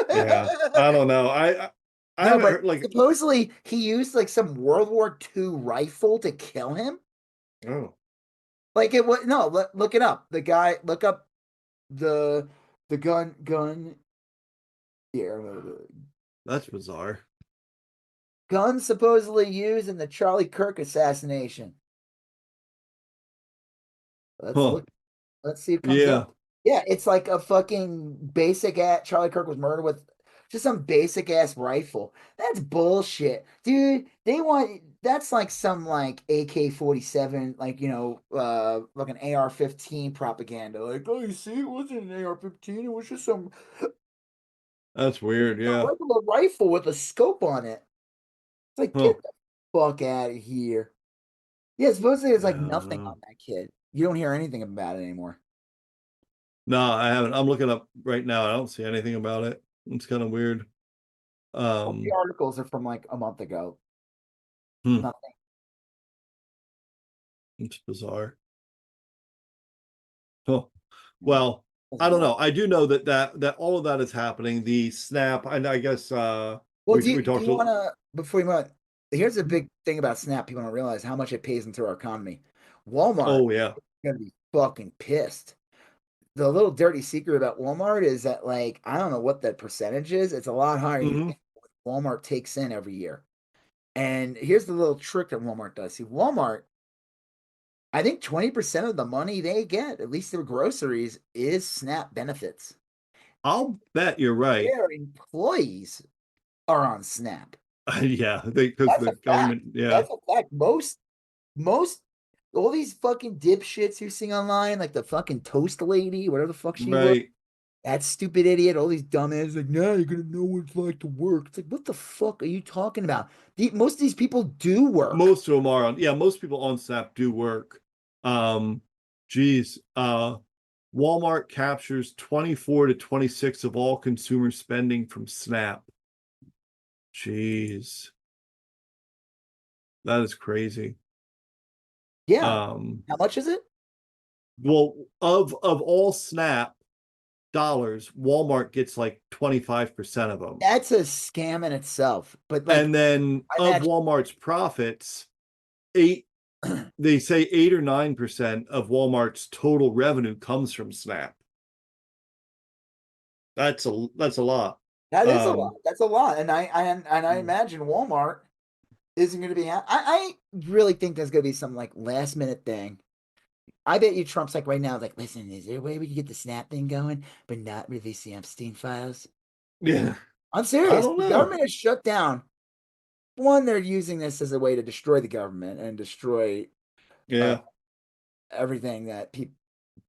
Yeah. I don't know. I
No,
haven't
but
heard like
supposedly he used like some World War II rifle to kill him.
oh,
Like it was no, look it up. The guy, look up the gun. Yeah,
that's bizarre.
gun supposedly used in the Charlie Kirk assassination. Let's
Huh.
look. Let's see. It comes
Yeah.
up. Yeah, it's like a fucking basic ass. Charlie Kirk was murdered with just some basic ass rifle. That's bullshit, dude. They want that's like some like AK-47, like like an AR-15 propaganda. Like, oh, you see, it wasn't an AR-15. It was just
That's weird.
a
Yeah.
regular rifle with a scope on it. It's like, get
Huh.
the fuck out of here. Yeah, supposedly there's like nothing
Uh,
on that kid. You don't hear anything about it anymore.
no, I haven't. I'm looking up right now. I don't see anything about it. It's kind of weird.
All the
Um,
articles are from like a month ago.
hmm,
Nothing.
it's bizarre. Huh.
Yeah,
Well, I
doesn't
don't
matter.
know. I do know that all of that is happening. The snap, and I guess
Well,
we
do
talked
you want
to.
to before you move on? Here's a big thing about Snap. People don't realize how much it pays into our economy. Walmart
Oh yeah.
is gonna be fucking pissed. The little dirty secret about Walmart is that like I don't know what that percentage is. It's a lot higher than you
Hmm.
think what Walmart takes in every year. And here's the little trick that Walmart does. See, Walmart, I think 20% of the money they get, at least their groceries, is SNAP benefits.
I'll bet you're right.
Their employees are on SNAP.
Yeah, because
That's
the
a fact.
government. Yeah,
That's a fact. Most all these fucking dipshits who sing online, like the fucking toast lady, whatever the fuck she was,
right.
that stupid idiot, all these dumbasses, like, now you're gonna know what it's like to work. It's like, what the fuck are you talking about? Most of these people do work.
Most of them are on. Yeah, most people on Snap do work. Um, geez, Walmart captures 24 to 26 of all consumer spending from Snap. Jeez, that is crazy.
Yeah.
Um,
How much is it?
well, of all Snap dollars, Walmart gets like 25% of them.
That's a scam in itself. But like,
And then
I
of
imagine,
Walmart's profits, eight they say 8 or 9% of Walmart's total revenue comes from Snap. That's a lot.
that is a lot.
Um,
That's a lot. And I imagine Walmart isn't going to be. I really think there's going to be some like last minute thing. I bet you Trump's like right now, like, listen, is there a way we can get the Snap thing going, but not release the Epstein files?
yeah,
I'm
I
serious.
don't
The
know.
government is shut down. One, they're using this as a way to destroy the government and destroy uh,
Yeah,
everything that people.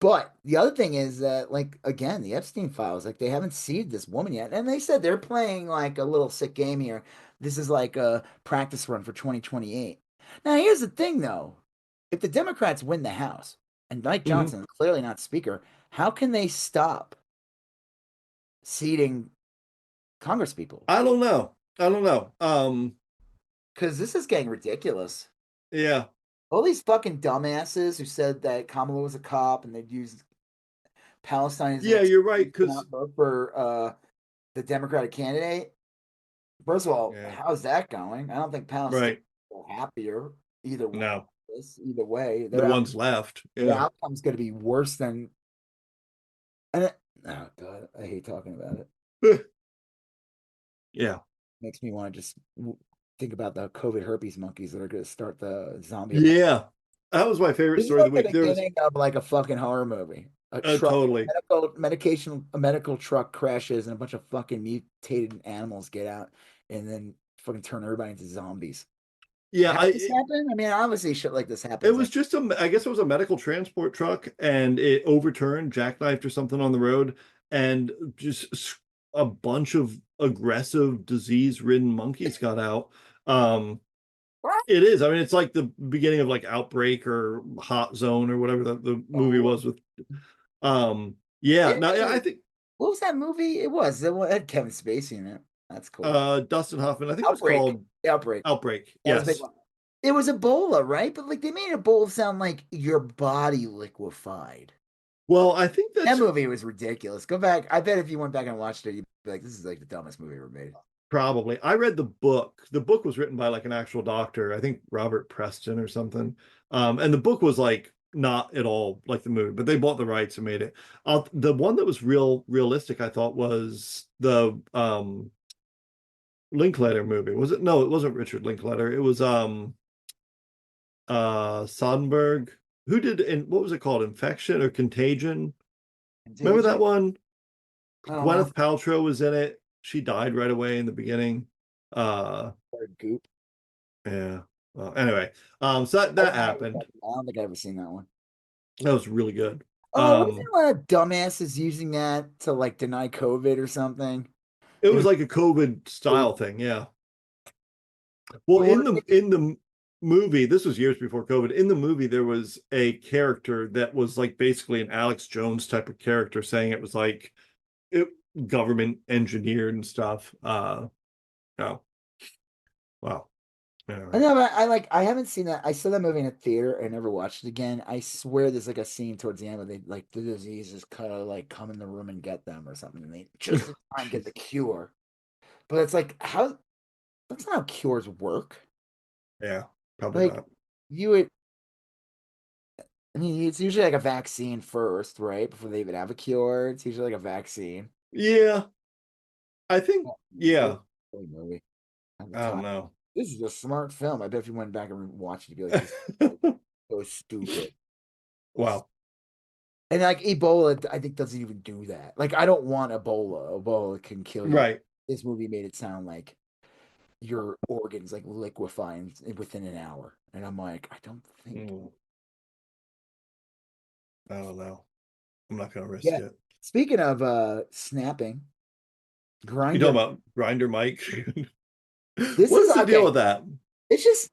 But the other thing is that, like, again, the Epstein files, like, they haven't seed this woman yet. And they said they're playing like a little sick game here. This is like a practice run for 2028. Now, here's the thing, though. If the Democrats win the House and Mike
hmm,
Johnson is clearly not Speaker, how can they stop seating Congress people?
I don't know. I don't know.
Because this is getting ridiculous.
Yeah,
All these fucking dumbasses who said that Kamala was a cop and they'd use Palestine as an
yeah, you're
excuse
right.
to not
Because
vote for the Democratic candidate. First of all,
yeah,
how's that going? I don't think Palestinians
right.
are happier either one
No,
of this, either way.
the ones left.
Their
Yeah,
outcome's going to be worse than. And oh god, I hate talking about it.
yeah,
Makes me want to just think about the COVID herpes monkeys that are going to start the zombie apocalypse.
yeah. That was my favorite
This is
story of
like
the
the
week. There was
beginning of like a fucking horror movie.
totally.
A medical truck crashes, and a bunch of fucking mutated animals get out, and then fucking turn everybody into zombies.
Yeah,
How did this happen? I mean, obviously, shit like this
it
happens.
was just I guess it was a medical transport truck, and it overturned, jackknifed or something on the road, and just a bunch of aggressive, disease-ridden monkeys got out. Um, it is. I mean, it's like the beginning of like Outbreak or Hot Zone or whatever the movie was with. Yeah.
It
Now, yeah, I
actually,
think
what was that movie? It had Kevin Spacey in it. That's cool.
Dustin Hoffman. I think it was
Outbreak.
called
Outbreak.
Outbreak.
That was a big
Yes.
one. It was Ebola, right? But like they made Ebola sound like your body liquefied.
Well, I think
That
that's
movie was ridiculous. Go back. I bet if you went back and watched it, you'd be like, this is like the dumbest movie ever made.
probably. I read the book. The book was written by like an actual doctor, I think Robert Preston or something. And the book was like not at all like the movie, but they bought the rights and made it. The one that was realistic, I thought, was the Linklater movie. Was it? No, it wasn't Richard Linklater. It was Soderbergh. Who did in what was it called? Infection or Contagion? Remember that
Contagion?
one?
I don't know.
Gwyneth Paltrow was in it. She died right away in the beginning. Uh
Or Goop.
Yeah. Well, anyway, so that
I
that
don't know what you're
happened.
talking about. I don't think I've ever seen that one.
That was really good.
Oh, wasn't
Um,
there a lot of dumbasses using that to like deny COVID or something?
it
It
was
was
like a COVID
really
style thing. Yeah. Well,
or
in the movie, this was years before COVID. In the movie, there was a character that was like basically an Alex Jones type of character, saying it was like it, government engineered and stuff. Oh, wow.
I
Anyway.
know, but I haven't seen that. I saw that movie in a theater. I never watched it again. I swear there's like a scene towards the end where they like the diseases kind of like come in the room and get them or something, and they just in time get the cure. But it's like how that's not how cures work.
Yeah, probably
Like
not.
you would, I mean, it's usually like a vaccine first, right? Before they even have a cure, it's usually like a vaccine.
Yeah, I think,
It was
yeah,
a silly movie at the
I don't
time.
know.
This is a smart film. I bet if you went back and watched it, you'd be like, this is so stupid.
Wow.
And like Ebola, I think doesn't even do that. Like I don't want Ebola. Ebola can kill you.
Right.
This movie made it sound like your organs like liquefying within an hour, and I'm like, I don't think.
Mm, I don't know. I'm not gonna risk
Yeah.
it.
Speaking of snapping,
You talking
Grinder.
about Grindr Mike?
This
What
is
is the deal
okay.
with that?
It's just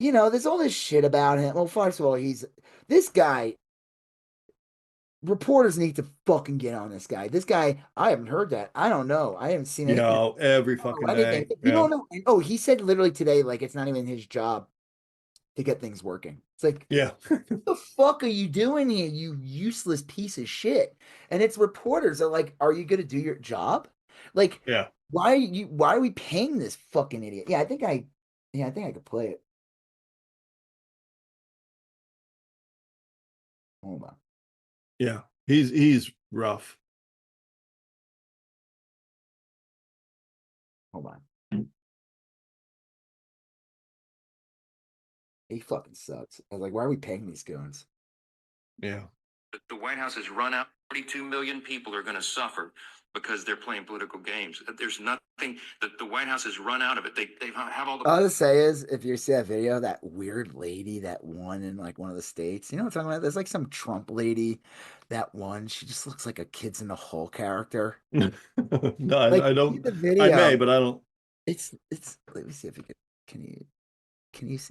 there's all this shit about him. Well, first of all, he's this guy. Reporters need to fucking get on this guy. This guy, I haven't heard that. I don't know. I haven't seen anything.
Yeah, every
I don't know
fucking
anything.
day.
If you
Yeah.
don't know, and, oh, he said literally today, like it's not even his job to get things working. It's like,
Yeah.
what the fuck are you doing here, you useless piece of shit? And it's reporters are like, are you gonna do your job? Like,
Yeah.
why are we paying this fucking idiot? I think I could play it. Hold on.
Yeah. He's rough.
Hold on. He fucking sucks. I was like, why are we paying these goons?
Yeah.
The White House has run out. 42 million people are going to suffer because they're playing political games. There's nothing that the White House has run out of it. They have all the.
All to say is, if you see that video, that weird lady that won in like one of the states, you know what I'm talking about? There's like some Trump lady that won. She just looks like a Kids in the Hall character.
No,
Like,
I
see
don't.
the
I may,
video.
but I don't.
It's. Let me see if you can you?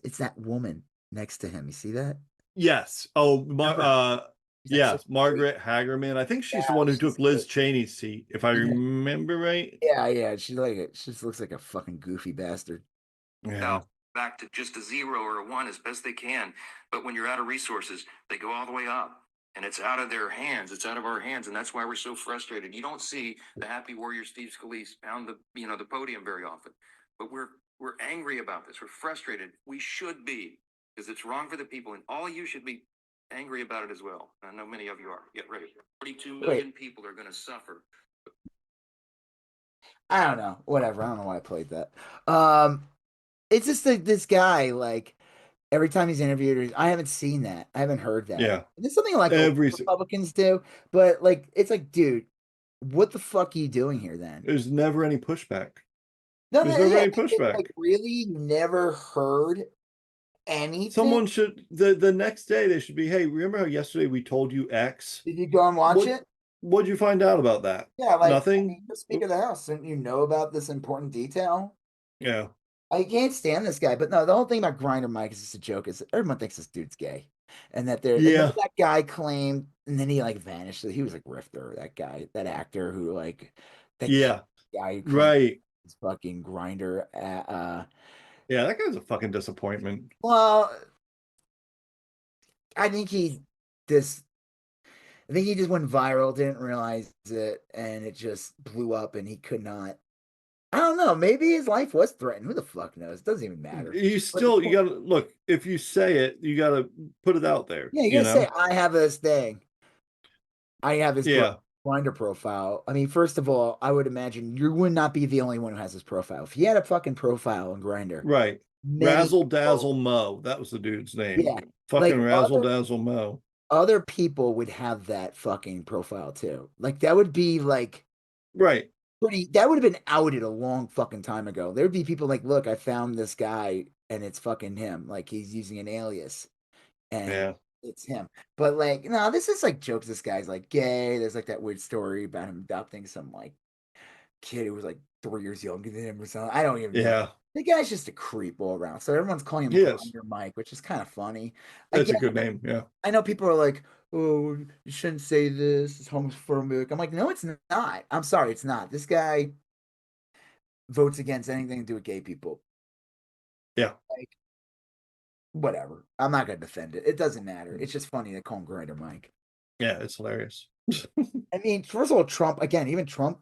It's that woman next to him. You see that?
Yes. Oh,
Remember her? She's like so
yes,
sweet.
Margaret Hagerman. I think
Yeah,
she's the one who
she's
took Liz
great.
Cheney's seat, if I
Yeah,
remember right.
yeah. She's like she just looks like a fucking goofy bastard.
Yeah.
Now back to just a zero or a one as best they can. But when you're out of resources, they go all the way up. And it's out of their hands. It's out of our hands, and that's why we're so frustrated. You don't see the happy warrior Steve Scalise pound the podium very often, but we're angry about this. We're frustrated. We should be, because it's wrong for the people, and all of you should be angry about it as well. I know many of you are. Get ready. 42
Wait,
million people are going to suffer.
I don't know. Whatever. I don't know why I played that. Um, it's just like this guy, like every time he's interviewed, I haven't seen that. I haven't heard that.
Yeah.
And it's something like a lot
Every
of Republicans do, but like it's like, dude, what the fuck are you doing here then?
there's never any pushback.
No,
There's
no,
never
yeah,
any
it's like
pushback.
really you never heard anything?
Someone should the next day they should be, hey, remember how yesterday we told you X?
Did you go and watch
What
it?
what'd you find out about that?
Yeah, like I
Nothing?
mean, the Speaker of the House, didn't you know about this important detail?
Yeah.
I can't stand this guy, but no, the whole thing about Grindr Mike is just a joke. Is everyone thinks this dude's gay, and that they're and then
Yeah.
that guy claimed, and then he like vanished. He was like Rifter, that guy, that actor who like that
Yeah.
guy who claimed
Right.
his fucking Grinder.
Yeah, that guy's a fucking disappointment.
Well, I think he this. I think he just went viral, didn't realize it, and it just blew up, and he could not. I don't know. Maybe his life was threatened. Who the fuck knows? It doesn't even matter.
You
But the
still you
point,
gotta look, if you say it, you gotta put it out there,
yeah, you
you
gotta say,
know?
I have this thing. I have his
Yeah.
Grindr profile. I mean, first of all, I would imagine you would not be the only one who has his profile. If he had a fucking profile on Grindr,
Right.
many
Razzle
people,
Dazzle Mo. That was the dude's name.
yeah,
Fucking
like
Razzle Dazzle Mo.
other people would have that fucking profile too. Like that would be like
Right.
pretty. That would have been outed a long fucking time ago. There would be people like, look, I found this guy and it's fucking him. Like he's using an alias and
Yeah.
it's him. But like, no, this is like jokes. This guy's like gay. There's like that weird story about him adopting some like kid who was like 3 years younger than him or something. I don't even know.
Yeah.
The guy's just a creep all around. So everyone's calling him
Yes,
Grindr Mike, which is kind of funny.
that's a
Again,
good name. Yeah.
I know people are like, "Oh, you shouldn't say this. It's homophobic." I'm like, "No, it's not. I'm sorry, it's not." This guy votes against anything to do with gay people.
Yeah.
Like, whatever. I'm not gonna defend it. It doesn't matter. It's just funny to call him Grindr Mike.
Yeah, it's hilarious.
I mean, first of all, Trump, again, even Trump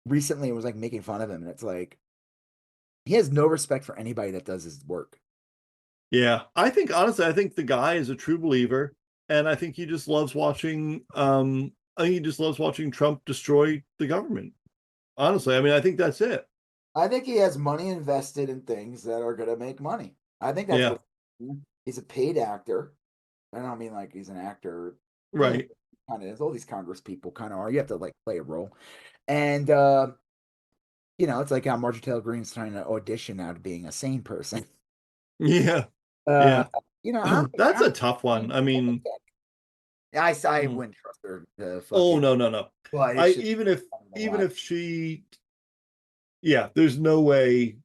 recently was like making fun of him, and it's like he has no respect for anybody that does his work.
Yeah, I think honestly, I think the guy is a true believer, and I think he just loves watching. I think he just loves watching Trump destroy the government. Honestly, I mean, I think that's it.
I think he has money invested in things that are gonna make money. I think that's
Yeah,
what he's a paid actor. I don't mean like he's an actor.
right.
Kind of is. All these Congress people kind of are. You have to like play a role. And it's like how Marjorie Taylor Greene's trying to audition now to being a sane person.
Yeah,
Uh,
yeah.
I'm
That's a tough one. I mean,
I
mm,
wouldn't trust her to
oh
fucking,
no, no, no.
but
I
it's just fun to
even
watch.
if she, yeah, there's no way.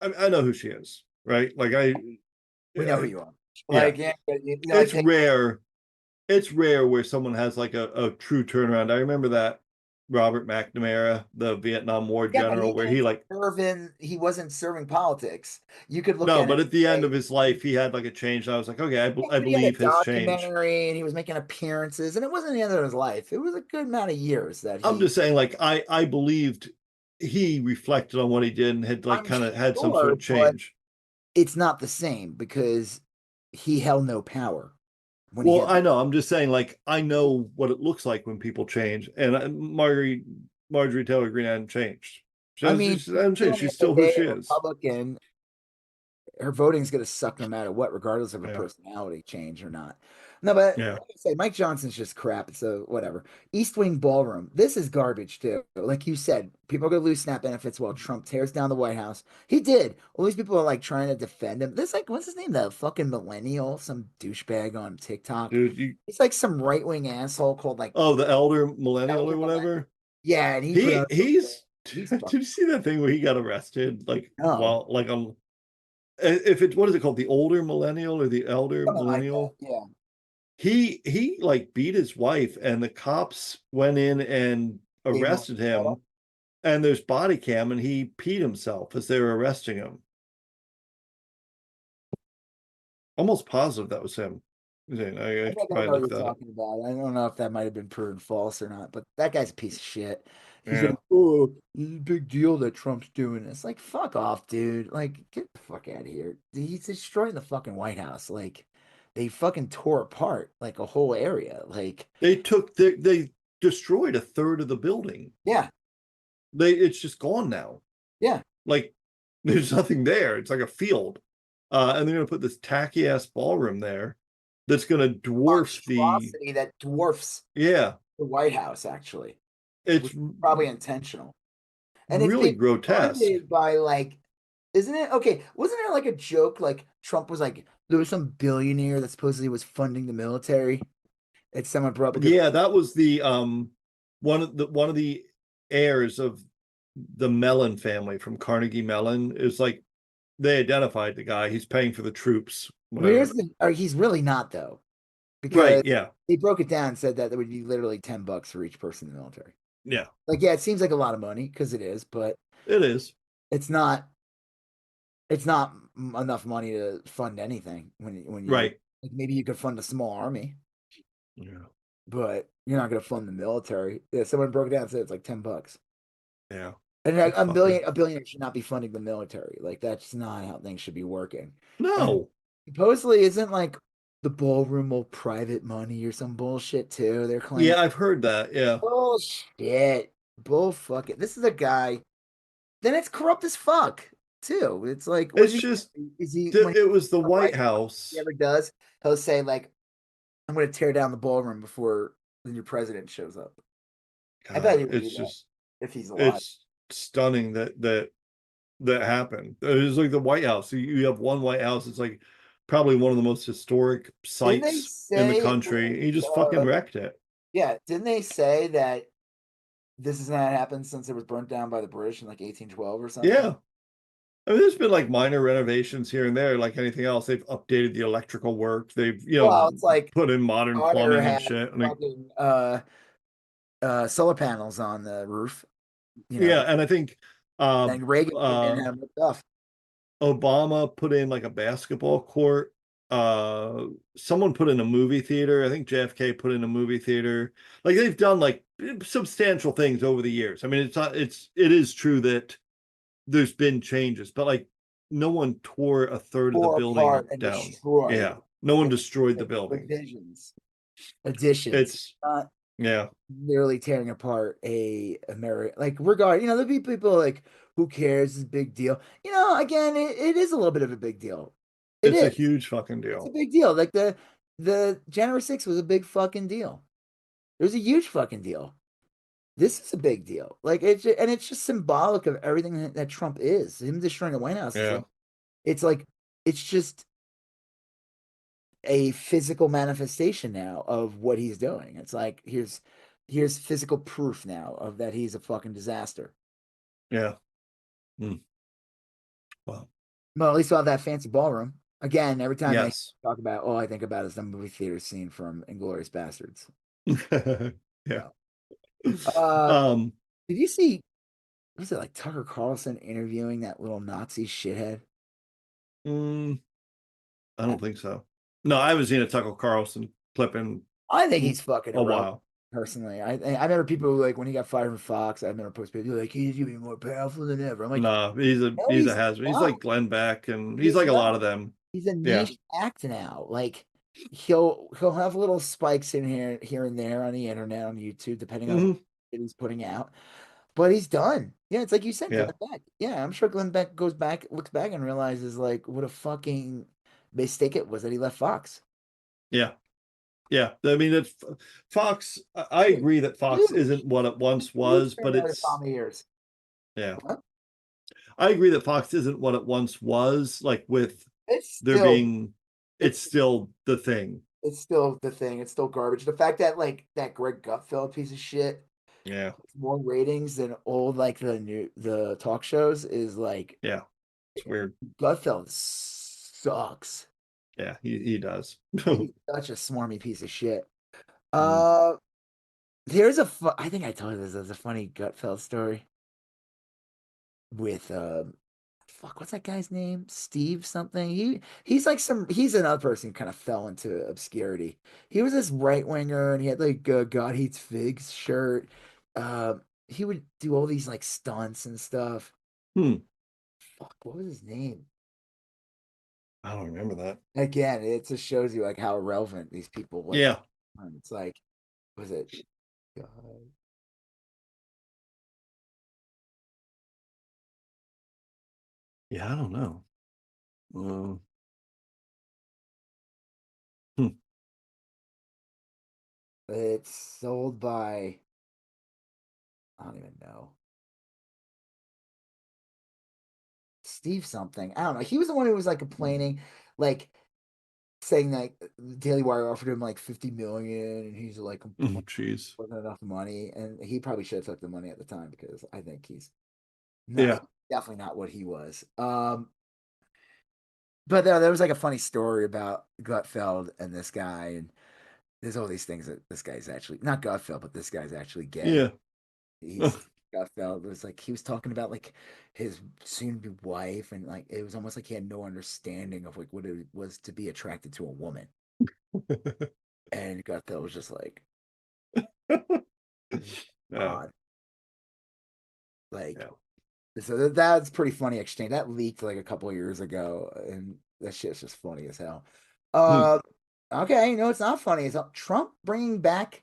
I know who she is, right? Like
We know who you are.
yeah,
Like, yeah, like
it's rare. It's rare where someone has like a true turnaround. I remember that Robert McNamara, the Vietnam War
yeah, but
general, where he like
he wasn't serving politics. You could look
no,
at
but
it
at the
and
end
say,
of his life, he had like a change. And I was like, okay,
yeah,
I
but he had a
believe his change.
documentary and he was making appearances, and it wasn't the end of his life. It was a good amount of years that
I'm
he.
just saying, like I believed he reflected on what he did and had like
I'm
kind of had some sort
sure,
of
but
change.
it's not the same because he held no power when he
Well,
had.
I know. I'm just saying, like, I know what it looks like when people change, and Marjorie Taylor Greene hadn't changed.
I mean,
She hasn't
still
changed.
at the
She's
end of
still
the
who
day,
she
a
is.
Republican, her voting's going to suck no matter what, regardless of her
Yeah,
personality change or not. No, but
yeah.
like I say, Mike Johnson's just crap. So whatever. East Wing Ballroom. This is garbage too. Like you said, people are going to lose SNAP benefits while Trump tears down the White House. He did. All these people are like trying to defend him. This like what's his name? The fucking millennial, some douchebag on TikTok.
Dude, you
He's like some right wing asshole called like
oh, the elder millennial
Elder
or
Millennial.
whatever.
Yeah, and he put out.
He's.
He's
Did you see that thing where he got arrested? Like,
no,
while like on if it what is it called, the older millennial or the elder
something like that.
millennial?
Yeah.
He like beat his wife, and the cops went in and
Gave him a
arrested
photo.
him. And there's body cam, and he peed himself as they were arresting him. Almost positive that was him. I
I
should
think I
probably
know what
look
you're
that up.
talking about. I don't know if that might have been proven false or not, but that guy's a piece of shit. He's
Yeah.
like, oh, it's a big deal that Trump's doing this. Like, fuck off, dude. Like, get the fuck out of here. He's destroying the fucking White House. Like, they fucking tore apart like a whole area. Like,
They destroyed a third of the building.
yeah,
It's just gone now.
yeah.
Like there's nothing there. It's like a field. And they're gonna put this tacky ass ballroom there that's gonna dwarf the
Monstrosity that dwarfs
yeah.
the White House, actually,
It's
which is probably intentional. And it's
really
being
grotesque.
funded by like, isn't it? Okay, wasn't there like a joke like Trump was like there was some billionaire that supposedly was funding the military that someone brought up a good
Yeah, that was the one of the heirs of the Mellon family from Carnegie Mellon. Is like they identified the guy. He's paying for the troops,
Where's
whatever.
the or he's really not though,
Right,
because
yeah.
they broke it down and said that there would be literally $10 for each person in the military.
Yeah,
Like, yeah, it seems like a lot of money because it is, but
it is.
it's not it's not enough money to fund anything when you
Right.
like maybe you could fund a small army,
Yeah.
but you're not going to fund the military. Yeah, someone broke it down and said it's like $10.
Yeah.
And
It's fucking
a billionaire should not be funding the military. Like that's not how things should be working. And
no.
supposedly isn't like the ballroom all private money or some bullshit too. They're claiming
Yeah, I've heard that. Yeah.
bullshit. Bull fuck it. This is a guy. Then it's corrupt as fuck too. It's like, what is
It's
he?
just
Is he when
it was the
the White
White
House, he
House.
ever does? He'll say like, "I'm going to tear down the ballroom before the new president shows up." I bet
God,
he would do
it's
that
just
if he's alive.
it's stunning that happened. It's like the White House. You have one White House. It's like probably one of the most historic
Didn't they
sites in the
say it
country. He
was?
just fucking wrecked it.
Yeah, didn't they say that this has not happened since it was burnt down by the British in like 1812 or something?
Yeah. I mean, there's been like minor renovations here and there, like anything else. They've updated the electrical work. They've,
Well, it's like
put in modern
daughter
plumbing and
had
shit. I mean,
fucking solar panels on the roof,
yeah, and I think
and Reagan came in and
uh
had them ripped off.
Obama put in like a basketball court. Someone put in a movie theater. I think JFK put in a movie theater. Like they've done like substantial things over the years. I mean, it is true that there's been changes, but like no one tore a third of the
Tore
building
apart and
down.
destroyed.
Yeah. No one
It's
destroyed the
like
building.
additions,
It's
not
yeah.
literally tearing apart a American. Like regard, there'll be people like, who cares? It's a big deal. Again, it is a little bit of a big deal. It
It's a
is.
huge fucking
It's a
deal.
big deal. Like the January 6th was a big fucking deal. It was a huge fucking deal. This is a big deal. Like it's just symbolic of everything that Trump is. Him destroying the White House is
Yeah.
like it's just a physical manifestation now of what he's doing. It's like here's physical proof now of that he's a fucking disaster.
Yeah. Mm. Well,
Well, at least we'll have that fancy ballroom. Again, every time I
yes.
talk about all I think about is the movie theater scene from Inglourious Bastards.
Yeah.
Uh
Um,
did you see, was it like Tucker Carlson interviewing that little Nazi shithead?
mm, I don't think so. No, I haven't seen a Tucker Carlson clip in
I think he's fucking
a
irrelevant.
while.
Personally, I remember people who, like, when he got fired from Fox. I remember posting people like, he's even more powerful than ever. I'm like,
No,
no,
he's a
he's
has-been. He's
not.
like Glenn Beck, and he's
He's
like a lot
not.
of them.
He's a
Yeah.
niche act now. Like he'll have little spikes in here and there on the internet, on YouTube, depending on what
Hmm.
he's putting out. But he's done. Yeah, it's like you said,
Yeah.
Glenn Beck. Yeah, I'm sure Glenn Beck goes back, looks back, and realizes like what a fucking mistake it was that he left Fox.
Yeah. Yeah. I mean, it's Fox. I agree that Fox
Huge,
isn't what it once
huge
was,
during
but
those
it's
Obama years.
yeah.
What?
I agree that Fox isn't what it once was. Like with
It's
there
still
being, it's
it's
still the thing.
it's still the thing. It's still garbage. The fact that like that Greg Gutfeld piece of shit
Yeah.
more ratings than old like the talk shows is like
Yeah. It's weird.
Gutfeld sucks.
Yeah. He does.
He's such a smarmy piece of shit.
Mm.
Uh, I think I told you this. There's a funny Gutfeld story with fuck, what's that guy's name? Steve something. He's another person who kind of fell into obscurity. He was this right winger and he had like God Hates Figs shirt. He would do all these like stunts and stuff.
Hmm.
Fuck, what was his name?
I don't remember that.
Again, it just shows you like how irrelevant these people like.
Yeah.
It's like, was it? God.
Yeah. I don't know. Uh, hmm.
It's sold by, I don't even know. Steve something. I don't know. He was the one who was like complaining, like saying that the Daily Wire offered him like 50 million and he's like
Oh, jeez.
wasn't enough money. And he probably should have took the money at the time because I think he's
Yeah.
definitely not what he was. But there was like a funny story about Gutfeld and this guy, and there's all these things that this guy's actually not Gutfeld, but this guy's actually gay.
Yeah.
He's Gutfeld was like he was talking about like his soon-to-be wife, and like it was almost like he had no understanding of like what it was to be attracted to a woman. And Gutfeld was just like,
Yeah.
God, like
Yeah.
so that's pretty funny exchange. That leaked like a couple of years ago, and that shit's just funny as hell.
Hmm.
Uh, okay, no, it's not funny. It's Trump bringing back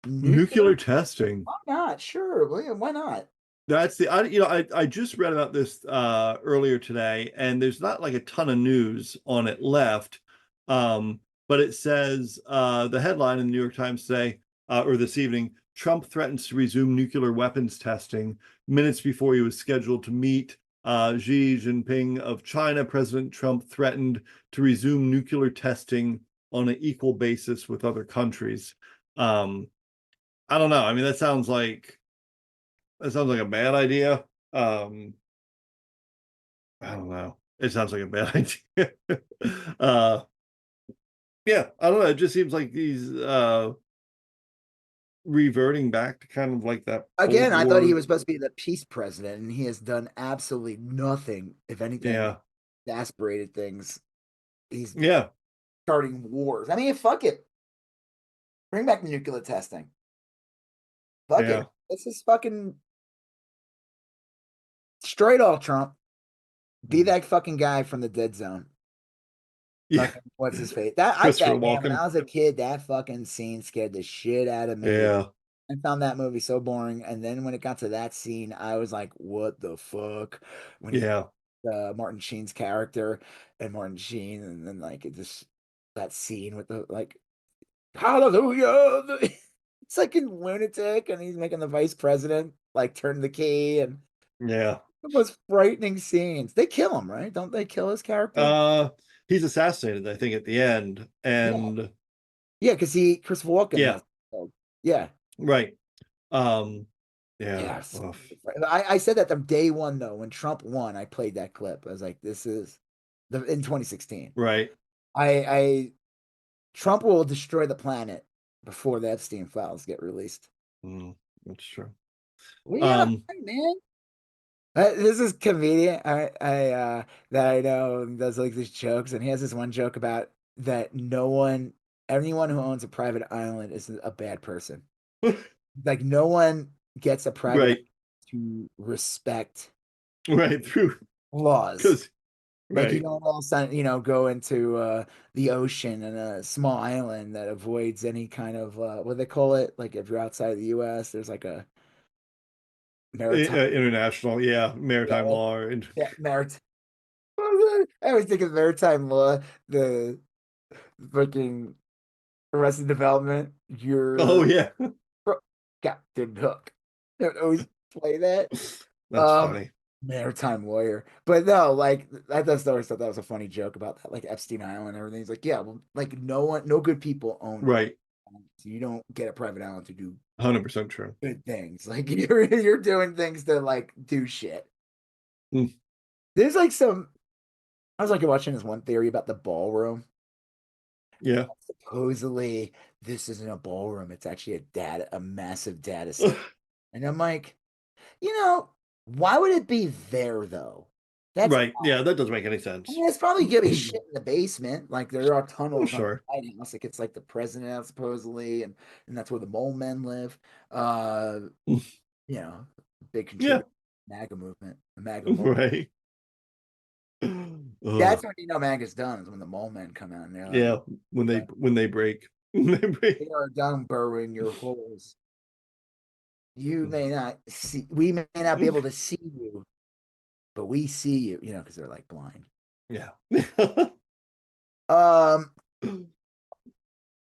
nuclear.
Nuclear testing.
Why not? Sure, William, why not?
That's I just read about this earlier today, and there's not like a ton of news on it left. But it says the headline in the New York Times today or this evening, Trump threatens to resume nuclear weapons testing minutes before he was scheduled to meet Xi Jinping of China. President Trump threatened to resume nuclear testing on an equal basis with other countries. I don't know. I mean, that sounds like a bad idea. I don't know. It sounds like a bad idea. uh, yeah, I don't know. It just seems like he's reverting back to kind of like that Cold
Again, I thought he
War.
was supposed to be the peace president, and he has done absolutely nothing. If anything,
Yeah,
exasperated things. He's
yeah,
starting wars. I mean, fuck it. Bring back nuclear testing. Fuck
yeah,
it. This is fucking straight all Trump. Be that fucking guy from the Dead Zone.
yeah.
Fucking what's his face?
Christopher
Man, when
Walken.
I was a kid, that fucking scene scared the shit out of me.
Yeah,
I found that movie so boring. And then when it got to that scene, I was like, what the fuck? When he
yeah,
Martin Sheen's character and Martin Sheen, and then like it just that scene with the like hallelujah. It's like a lunatic, and he's making the vice president like turn the key, and
yeah.
the most frightening scenes. They kill him, right? Don't they kill his character?
Uh, he's assassinated, I think, at the end,
Yeah.
and
Yeah, because Christopher Walken
yeah,
has killed. Yeah.
right. Um, yeah.
Yes.
Ugh.
I said that from day one though. When Trump won, I played that clip. I was like, this is the in 2016.
Right.
I Trump will destroy the planet before the Epstein files get released.
That's true.
We got
Um,
man. This is comedian that I know does like these jokes, and he has this one joke about that anyone who owns a private island is a bad person. Like no one gets a private island
right,
to respect
right, through
laws.
because
Like you
right.
don't all of a sudden, go into the ocean in a small island that avoids any kind of what do they call it? Like if you're outside of the US, there's like a maritime,
International, yeah, maritime
yeah,
law and
yeah, maritime. I always think of maritime law, the fucking Arrested Development.
oh
You're
yeah.
Captain Hook. They would always play that.
That's
Um,
funny.
Maritime lawyer. But no, like I just always thought that was a funny joke about that, like Epstein Island and everything. He's like, yeah, well, like no good people own private
Right.
islands. So you don't get a private island to do
100% true.
good things. Like you're doing things to like do shit.
Mm,
There's like some I was like watching this one theory about the ballroom.
yeah.
Supposedly this isn't a ballroom, it's actually a massive data center. And I'm like, why would it be there though? That's
Right. Yeah, that doesn't make any
I
sense.
mean, it's probably gonna be shit in the basement. Like there are
Oh,
tunnels on the
sure.
White House. Like it's like the president house, supposedly, and that's where the mole men live. Uh, you know, big
Yeah.
contributor MAGA movement, the MAGA mole.
Right.
That's
Ugh.
when MAGA's done is when the mole men come out and they're like,
Yeah, when they break. When they break.
"We are done burrowing your holes. You may not see. We may not be able to see you, but we see you." Because they're like blind.
Yeah.
Um,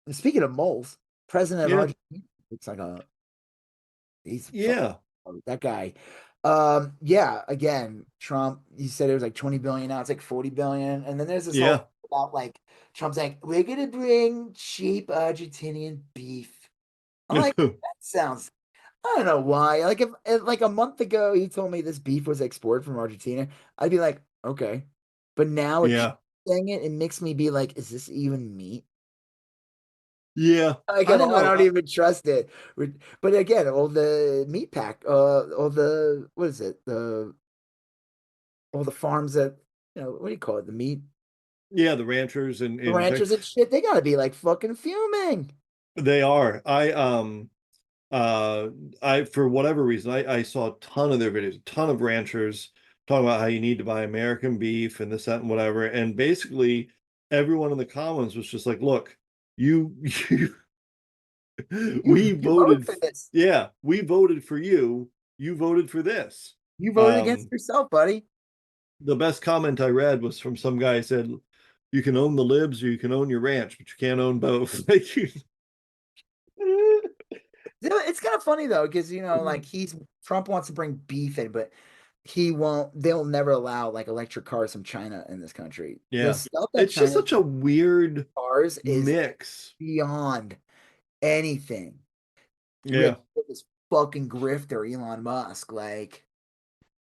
Speaking of moles, president of
Yeah.
Argentina looks like he's
Yeah.
that guy. Yeah, again, Trump, you said it was like 20 billion, now it's like 40 billion. And then there's this whole
Yeah.
about like Trump's like, we're gonna bring cheap Argentinian beef. I'm like, that sounds I don't know why. Like if like a month ago he told me this beef was exported from Argentina, I'd be like, okay. But now it's
Yeah.
saying it makes me be like, is this even meat?
Yeah.
Like
I
I
don't
don't, I
know.
don't even trust it. But again, all the meat pack, all the what is it? All the farms that what do you call it? The meat
Yeah, the ranchers
the
in Texas,
ranchers and shit. They gotta be like fucking fuming.
they are. Uh I for whatever reason I saw a ton of their videos, a ton of ranchers talking about how you need to buy American beef and this, that, and whatever. And basically everyone in the comments was just like, look, you, we
You voted
voted,
for this.
yeah, we voted for you. You voted for this.
You voted against
Um,
yourself, buddy.
the best comment I read was from some guy who said, you can own the libs or you can own your ranch, but you can't own both. Like
It's kind of funny though, because like Trump wants to bring beef in, but he won't. They'll never allow like electric cars from China in this country. The
yeah.
stuff that
It's just
China
such a weird
cars is
mix.
beyond anything.
Yeah.
This fucking grifter, Elon Musk, like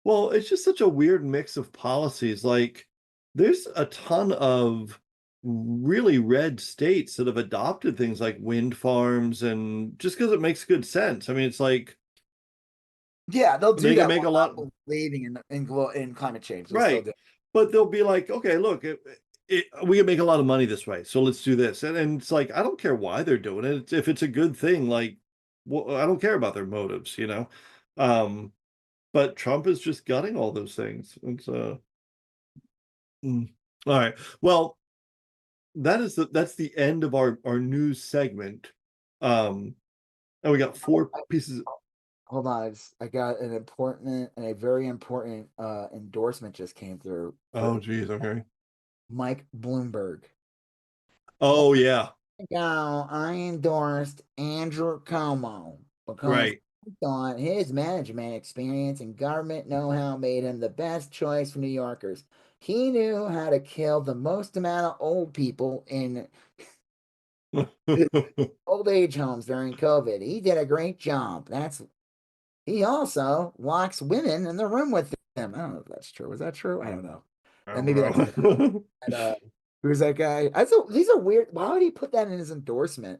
Well, it's just such a weird mix of policies. Like, there's a ton of really red states that have adopted things like wind farms, and just because it makes good sense. I mean, it's like
Yeah, they'll do
they can
that
make a
while
lot,
not believing in climate change. They'll still
right?
do it.
But they'll be like, okay, look, we can make a lot of money this way, so let's do this. And it's like, I don't care why they're doing it. If it's a good thing, like, well, I don't care about their motives, you know. But Trump is just gutting all those things. It's all right. Well, that's the end of our news segment. And we got four pieces.
Hold on, I got a very important endorsement just came through
Oh,
for
geez. Okay.
Mike Bloomberg.
Oh, yeah.
Now, I endorsed Andrew Cuomo because
Right.
I thought his management experience and government know-how made him the best choice for New Yorkers. He knew how to kill the most amount of old people in old age homes during COVID. He did a great job. He also locks women in the room with him. I don't know if that's true. Was that true? I don't know.
I
And
don't
maybe that's
know.
who's that guy? These are weird. Why would he put that in his endorsement?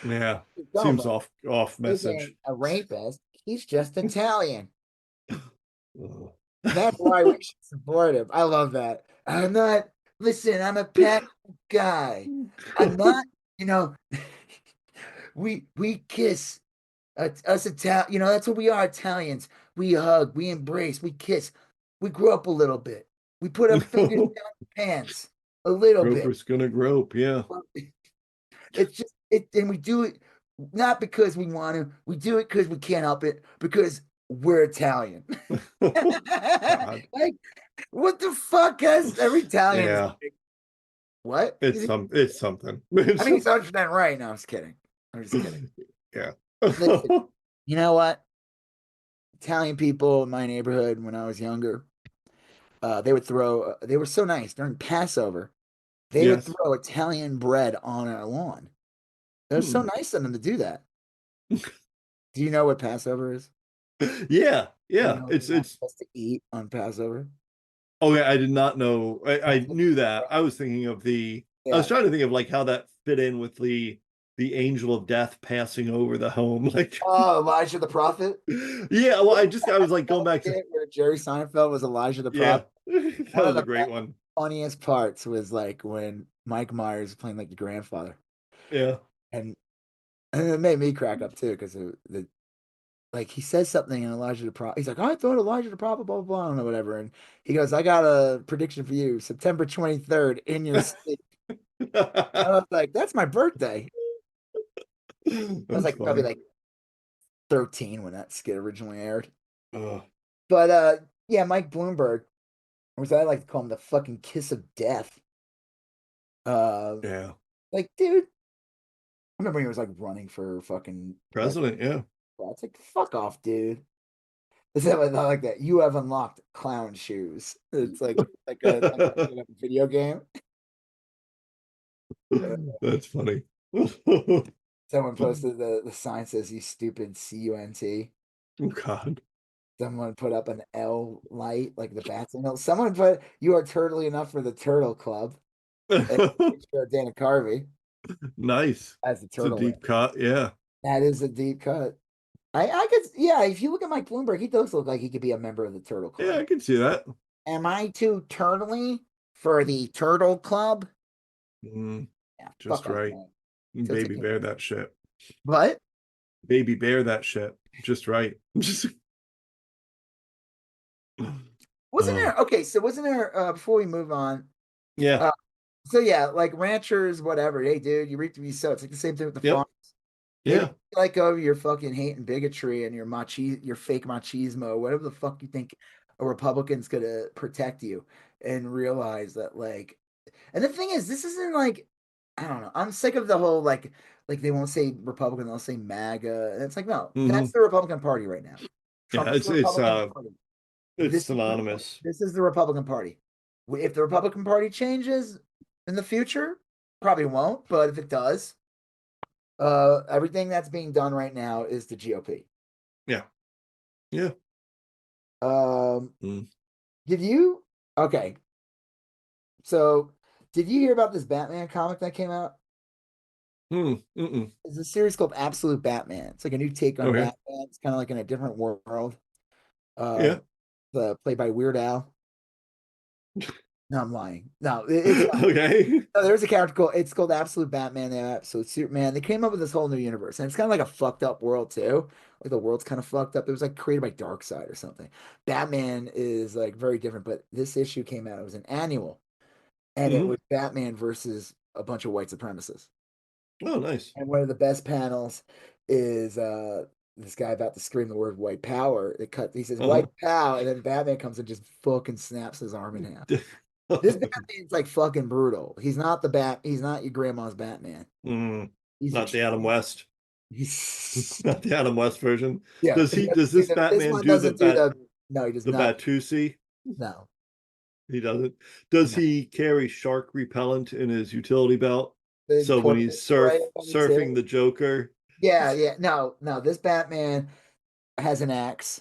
Yeah. Seems
Cuomo
off
isn't
message.
a rapist. He's just Italian.
Ugh.
That's why we should support him. I love that. Listen, I'm a pack guy. I'm not, you know, we kiss. Us Italian, that's what we are, Italians. We hug, we embrace, we kiss. We grow up a little bit. We put our fingers down the pants a little bit.
Groper's gonna grope. Yeah.
It's just and we do it not because we want to. We do it because we can't help it because we're Italian.
God.
Like, what the fuck has every Italian is
Yeah.
like, what?
It's something.
I mean, he's 100% right. No, I'm just kidding. I'm just kidding.
Yeah.
Listen, you know what? Italian people in my neighborhood when I was younger, they would throw. They were so nice during Passover. They would
Yes.
throw Italian bread on our lawn. It was so
Hmm.
nice of them to do that. Do you know what Passover is?
Yeah.
Do you
Yeah.
know what
It's
you're not
it's
supposed to eat on Passover?
okay. I did not know. I knew that. I was thinking of I was
Yeah.
trying to think of like how that fit in with the angel of death passing over the home. Like,
Oh, Elijah the prophet.
yeah. Well, I was like going back to,
Where Jerry Seinfeld was Elijah the
yeah.
prophet.
That
One of
was a
the
great one.
funniest parts was like when Mike Myers playing like the grandfather,
Yeah.
and, and it made me crack up too because the like he says something in Elijah the Prophet. He's like, I thought Elijah the Prophet, blah, blah, blah, I don't know, whatever. And he goes, I got a prediction for you, September 23rd in your sleep. I was like, that's my birthday. I was
That's
like probably
funny.
like 13 when that skit originally aired.
Uh,
But yeah, Mike Bloomberg, or as I like to call him, the fucking kiss of death. Uh
yeah.
like, dude, I remember when he was like running for fucking
President. Yeah.
it's like fuck off, dude. Is that what I like that? You have unlocked clown shoes. It's like a video game.
That's funny.
Someone posted the sign says you stupid CUNT.
Oh God.
Someone put up an L light, like the bat signal. Someone put you are turtly enough for the Turtle Club. And a picture of Dana Carvey
Nice.
as the
It's a
turtle.
deep cut. Yeah.
That is a deep cut. I could, yeah, if you look at Mike Bloomberg, he does look like he could be a member of the Turtle
Yeah,
Club.
I can see that.
Am I too turtly for the Turtle Club?
Mm,
Yeah,
just
fuck off,
right.
man.
Baby bear that shit.
What?
Baby bear that shit. Just right. Just
Wasn't there? Okay, so wasn't there? Before we move on,
yeah.
so yeah, like ranchers, whatever. Hey, dude, you reap what you sow. It's like the same thing with the
Yep.
farms. Maybe
Yeah.
let go of your fucking hate and bigotry and your fake machismo, whatever the fuck you think a Republican's gonna protect you, and realize that like. And the thing is, this isn't like I don't know. I'm sick of the whole like they won't say Republican, they'll say MAGA, and it's like no,
Hmm.
that's the Republican Party right now. Trump
Yeah.
is the Republican Party.
It's
This is
synonymous.
this is the Republican Party. If the Republican Party changes in the future, probably won't, but if it does, everything that's being done right now is the GOP.
Yeah. Yeah. Mm.
Did you? Okay. So, did you hear about this Batman comic that came out?
Mm-mm.
It's a series called Absolute Batman. It's like a new take on
Okay.
Batman. It's kind of like in a different world.
Yeah.
Played by Weird Al. No, I'm lying. No, it's not.
Okay.
No, there's a character called it's called Absolute Batman. They have Absolute Superman. They came up with this whole new universe, and it's kind of like a fucked up world too. Like the world's kind of fucked up. It was like created by Darkseid or something. Batman is like very different, but this issue came out. It was an annual, and it
Hmm.
was Batman versus a bunch of white supremacists.
Oh, nice.
And one of the best panels is this guy about to scream the word white power. He says white
Uh-huh.
power, and then Batman comes and just fucking snaps his arm in half. This Batman's like fucking brutal. He's not your grandma's Batman.
Mm.
He's
Not the Adam
extreme.
West.
He's
Not the Adam West version.
yeah.
Does he? Does this
This
Batman
one
do
doesn't do the no, he does
the
not.
Batusi?
No.
He doesn't. Does
No.
he carry shark repellent in his utility belt?
The
So when
poison
he's
spray on it
surfing
too.
the Joker.
Yeah, yeah. No, this Batman has an axe.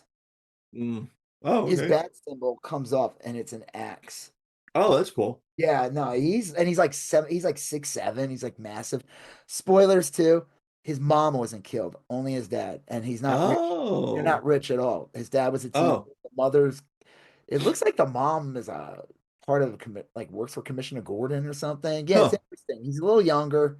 Mm. Oh,
His
okay.
bat symbol comes off and it's an axe.
Oh, that's cool.
Yeah, no, he's like he's like 6'7", he's like massive. Spoilers too. His mom wasn't killed, only his dad, and he's not rich. They're not
Oh.
rich at all. His dad was a teacher.
Oh.
The mother's it looks like the mom is a part of the like works for Commissioner Gordon or something. Yeah, it's
Huh.
interesting. He's a little younger.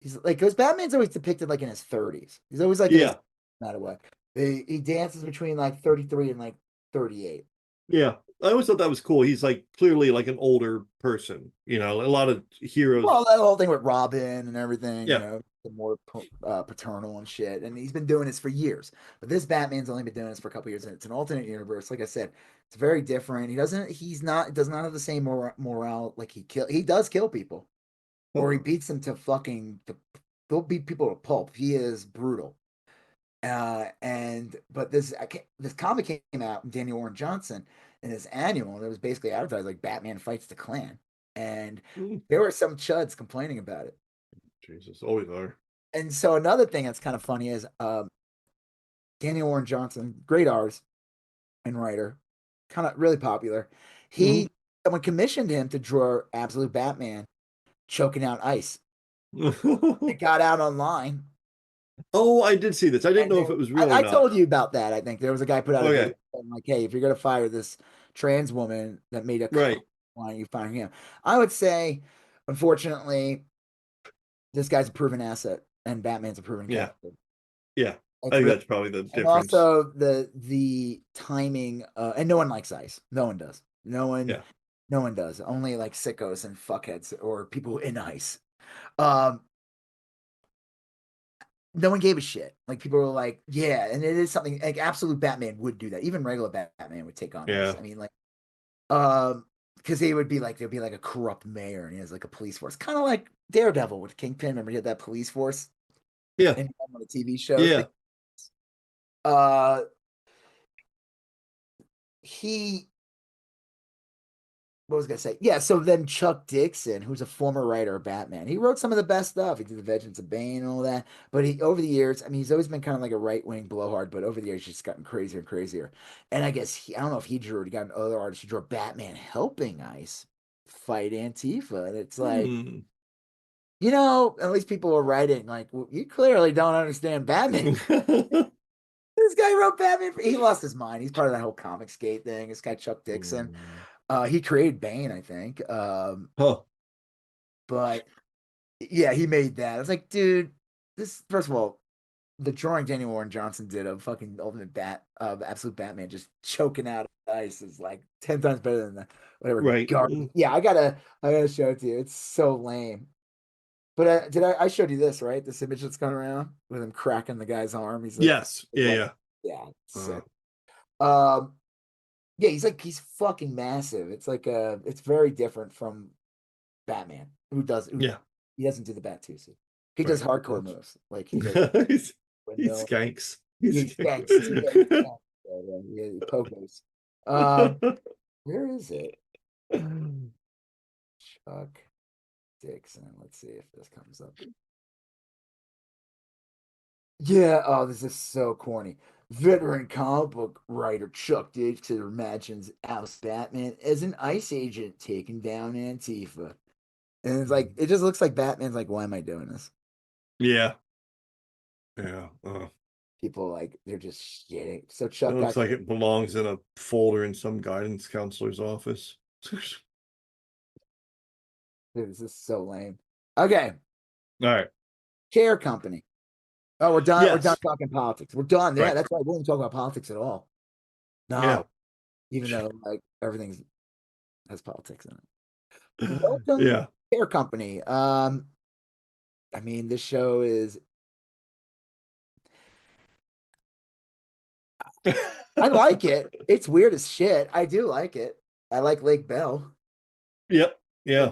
He's like because Batman's always depicted like in his 30s. He's always like in his
Yeah.
no matter what. He dances between like 33 and like 38.
Yeah. I always thought that was cool. He's like clearly like an older person. You know, a lot of heroes.
Well, that whole thing with Robin and everything,
Yeah.
the more paternal and shit. And he's been doing this for years. But this Batman's only been doing this for a couple years, and it's an alternate universe. Like I said, it's very different. Does not have the same morale. Like he does kill people, or he beats them to he'll beat people to pulp. He is brutal. But this comic came out, and Daniel Warren Johnson in this annual, and it was basically advertised like Batman fights the Klan, and
Mm.
there were some chuds complaining about it.
Jesus, always are.
And so another thing that's kind of funny is Daniel Warren Johnson, great artist and writer, kind of really popular.
Mhm.
Someone commissioned him to draw Absolute Batman choking out ice. It got out online.
Oh, I did see this. I didn't
And
know if it was real or
I
not.
told you about that. I think there was a guy put out a video
Okay.
saying like, "Hey, if you're gonna fire this trans woman that made a comment,
Right.
why don't you fire him?" I would say, unfortunately, this guy's a proven asset, and Batman's a proven
Yeah.
character.
Yeah. I
It's
think
really,
that's probably the
and
difference.
also the timing. And no one likes ice. No one does.
Yeah.
No one does. Only like sickos and fuckheads or people in ice. Um, no one gave a shit. Like people were like, yeah, and it is something like Absolute Batman would do that. Even regular Batman would take on ice.
Yeah.
I mean, like, because there'd be like a corrupt mayor and he has like a police force, kind of like Daredevil with Kingpin. Remember he had that police force
Yeah.
in one of the TV shows.
Yeah.
Uh, he what was I gonna say? Yeah, so then Chuck Dixon, who's a former writer of Batman, he wrote some of the best stuff. He did the Vengeance of Bane and all that. But he over the years, I mean, he's always been kind of like a right-wing blowhard, but over the years, he's just gotten crazier and crazier. And I guess I don't know if he drew it. He got an other artist who drew Batman helping Ice fight Antifa. And it's like,
Hmm.
at least people are writing like, well, you clearly don't understand Batman. This guy wrote Batman. He lost his mind. He's part of that whole comic skate thing. This guy Chuck Dixon. He created Bane, I think.
Huh.
But yeah, he made that. I was like, dude, this first of all, the drawing Daniel Warren Johnson did of fucking Ultimate Absolute Batman just choking out ice is like 10 times better than the whatever
Right.
garbage. Yeah, I gotta show it to you. It's so lame. But I showed you this, right? This image that's going around with him cracking the guy's arm.
Yes.
It's
Yeah.
like,
Yeah.
yeah, it's
Uh,
sick. Um, yeah, he's fucking massive. It's very different from Batman, who
yeah.
he doesn't do the Batusi. He does
Right.
hardcore moves. Like he does
he's, he
windmill.
skanks.
Yeah,
He's
he skanks too. Yeah, he skanks. Yeah, he pogos. Where is it? Chuck Dixon. Let's see if this comes up. Yeah, oh, this is so corny. Veteran comic book writer Chuck Dixon imagines Alice Batman as an ICE agent taking down Antifa. And it's like, it just looks like Batman's like, why am I doing this?
Yeah. Yeah.
People like, they're just shitting. So
It
Chuck got,
looks like it belongs in a folder in some guidance counselor's office.
this is so lame. Okay.
All right.
Chair company. Oh, we're done. We're done
Yes.
talking politics. We're done. Yeah,
Right.
that's why we won't talk about politics at all.
Yeah.
No, even though like everything has politics in it. Welcome,
Yeah.
Chair Company. I mean, this show is. I like it. It's weird as shit. I do like it. I like Lake Bell.
Yep. Yeah.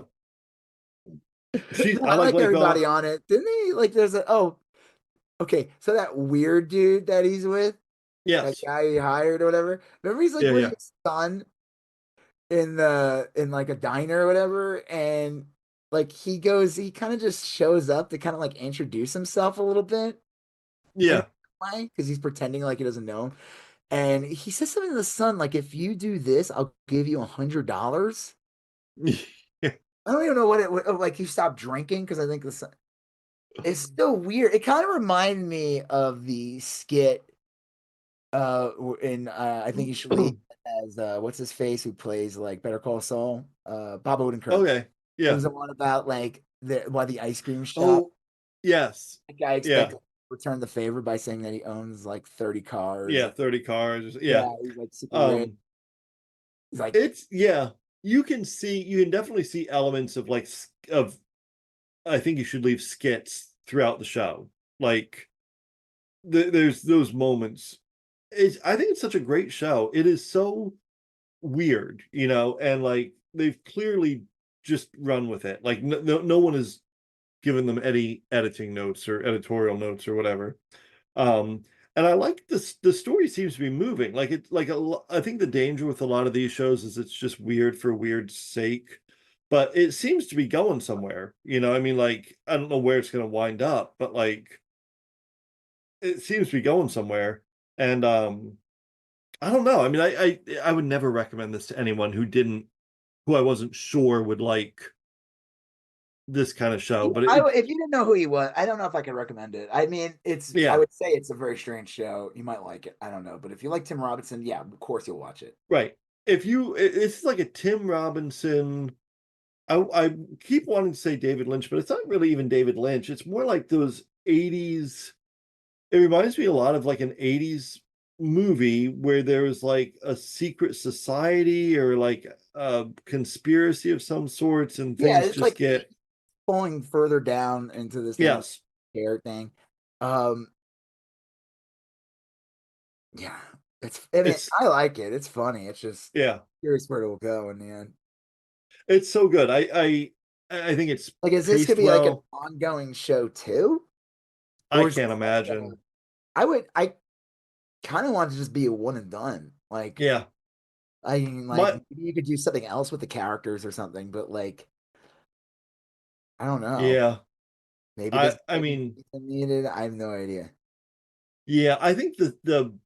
I
I
like
like
Lake
everybody
Bell.
on it. Didn't they? Like, there's a okay. So that weird dude that he's with, that
Yes.
guy he hired or whatever. Remember, he's like
Yeah.
with
Yeah.
his son in like a diner or whatever, and like he kind of just shows up to kind of like introduce himself a little bit in
Yeah.
a way because he's pretending like he doesn't know him. And he says something to the son like, "If you do this, I'll give you $100." I don't even know like you stop drinking because I think the son. It's still weird. It kind of reminded me of the skit in I think you should leave as what's his face who plays like Better Call Saul, Bob Odenkirk.
Okay.
It
Yeah.
was the one about like the ice cream shop.
Oh, yes.
The guy
Yeah.
expected to return the favor by saying that he owns like 30 cars.
Yeah. 30 cars. Yeah.
Yeah, he's like super rich.
Um,
He's like,
it's yeah. You can definitely see elements of of I think you should leave skits throughout the show. Like there's those moments. I think it's such a great show. It is so weird, and like they've clearly just run with it. Like no one has given them any editing notes or editorial notes or whatever. Um, and I like this. The story seems to be moving. Like I think the danger with a lot of these shows is it's just weird for weird's sake, but it seems to be going somewhere. I mean, like I don't know where it's going to wind up, but like it seems to be going somewhere. And I don't know. I mean, I would never recommend this to anyone who I wasn't sure would like this kind of show. But
if you didn't know who he was, I don't know if I could recommend it. I mean, I
yeah,
would say it's a very strange show. You might like it. I don't know. But if you like Tim Robinson, yeah, of course you'll watch it.
right. It's like a Tim Robinson. I keep wanting to say David Lynch, but it's not really even David Lynch. It's more like those 80s. It reminds me a lot of like an 80s movie where there was like a secret society or like a conspiracy of some sorts and
Yeah,
things
it's
just
like
get
pulling further down into this thing with
yes.
hair thing. Um, yeah, I mean,
It's
I like it. It's funny. It's just
yeah.
curious where it will go in the end.
It's so good. I think it's
Like, is this
paced
gonna be like an
well.
ongoing show too?
I
Or is
can't
this like
imagine.
I kind of want to just be a one and done. Like,
Yeah.
I mean, like
My
maybe you could do something else with the characters or something, but like, I don't know.
yeah.
Maybe there's
I mean,
needed. I have no idea.
yeah, I think the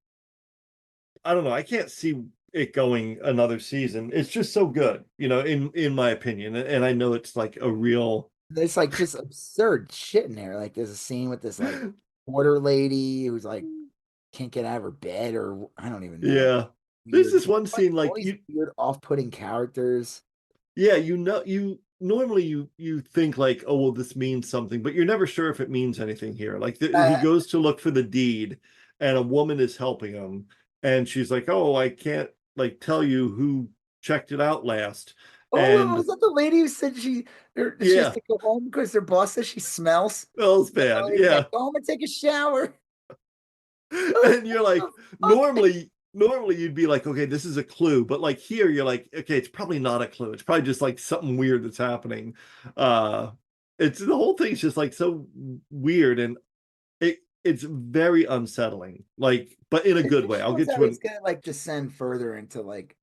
I don't know. I can't see it going another season. It's just so good, in my opinion. And I know it's like a real
There's like just absurd shit in there. Like, there's a scene with this like porter lady who's like can't get out of her bed, or I don't even know.
yeah. There's
Weird.
this one
Like
scene
all
like
these weird off-putting characters.
yeah, you normally you think like, oh well, this means something, but you're never sure if it means anything here. Like he
Uh,
goes to look for the deed, and a woman is helping him, and she's like, oh, I can't like tell you who checked it out last,
oh,
and
was that the lady who said she has
yeah,
to go home because her boss says she smells?
smells
And the
bad,
lady's like,
yeah,
go home and take a shower.
and you're
What
like,
the fuck?
normally you'd be like, okay, this is a clue, but like here you're like, okay, it's probably not a clue. It's probably just like something weird that's happening. Uh, it's the whole thing's just like so weird and it's very unsettling, like, but in a
It
good
just
way. I'll
shows
get
how
to
he's
an
gonna like descend further into like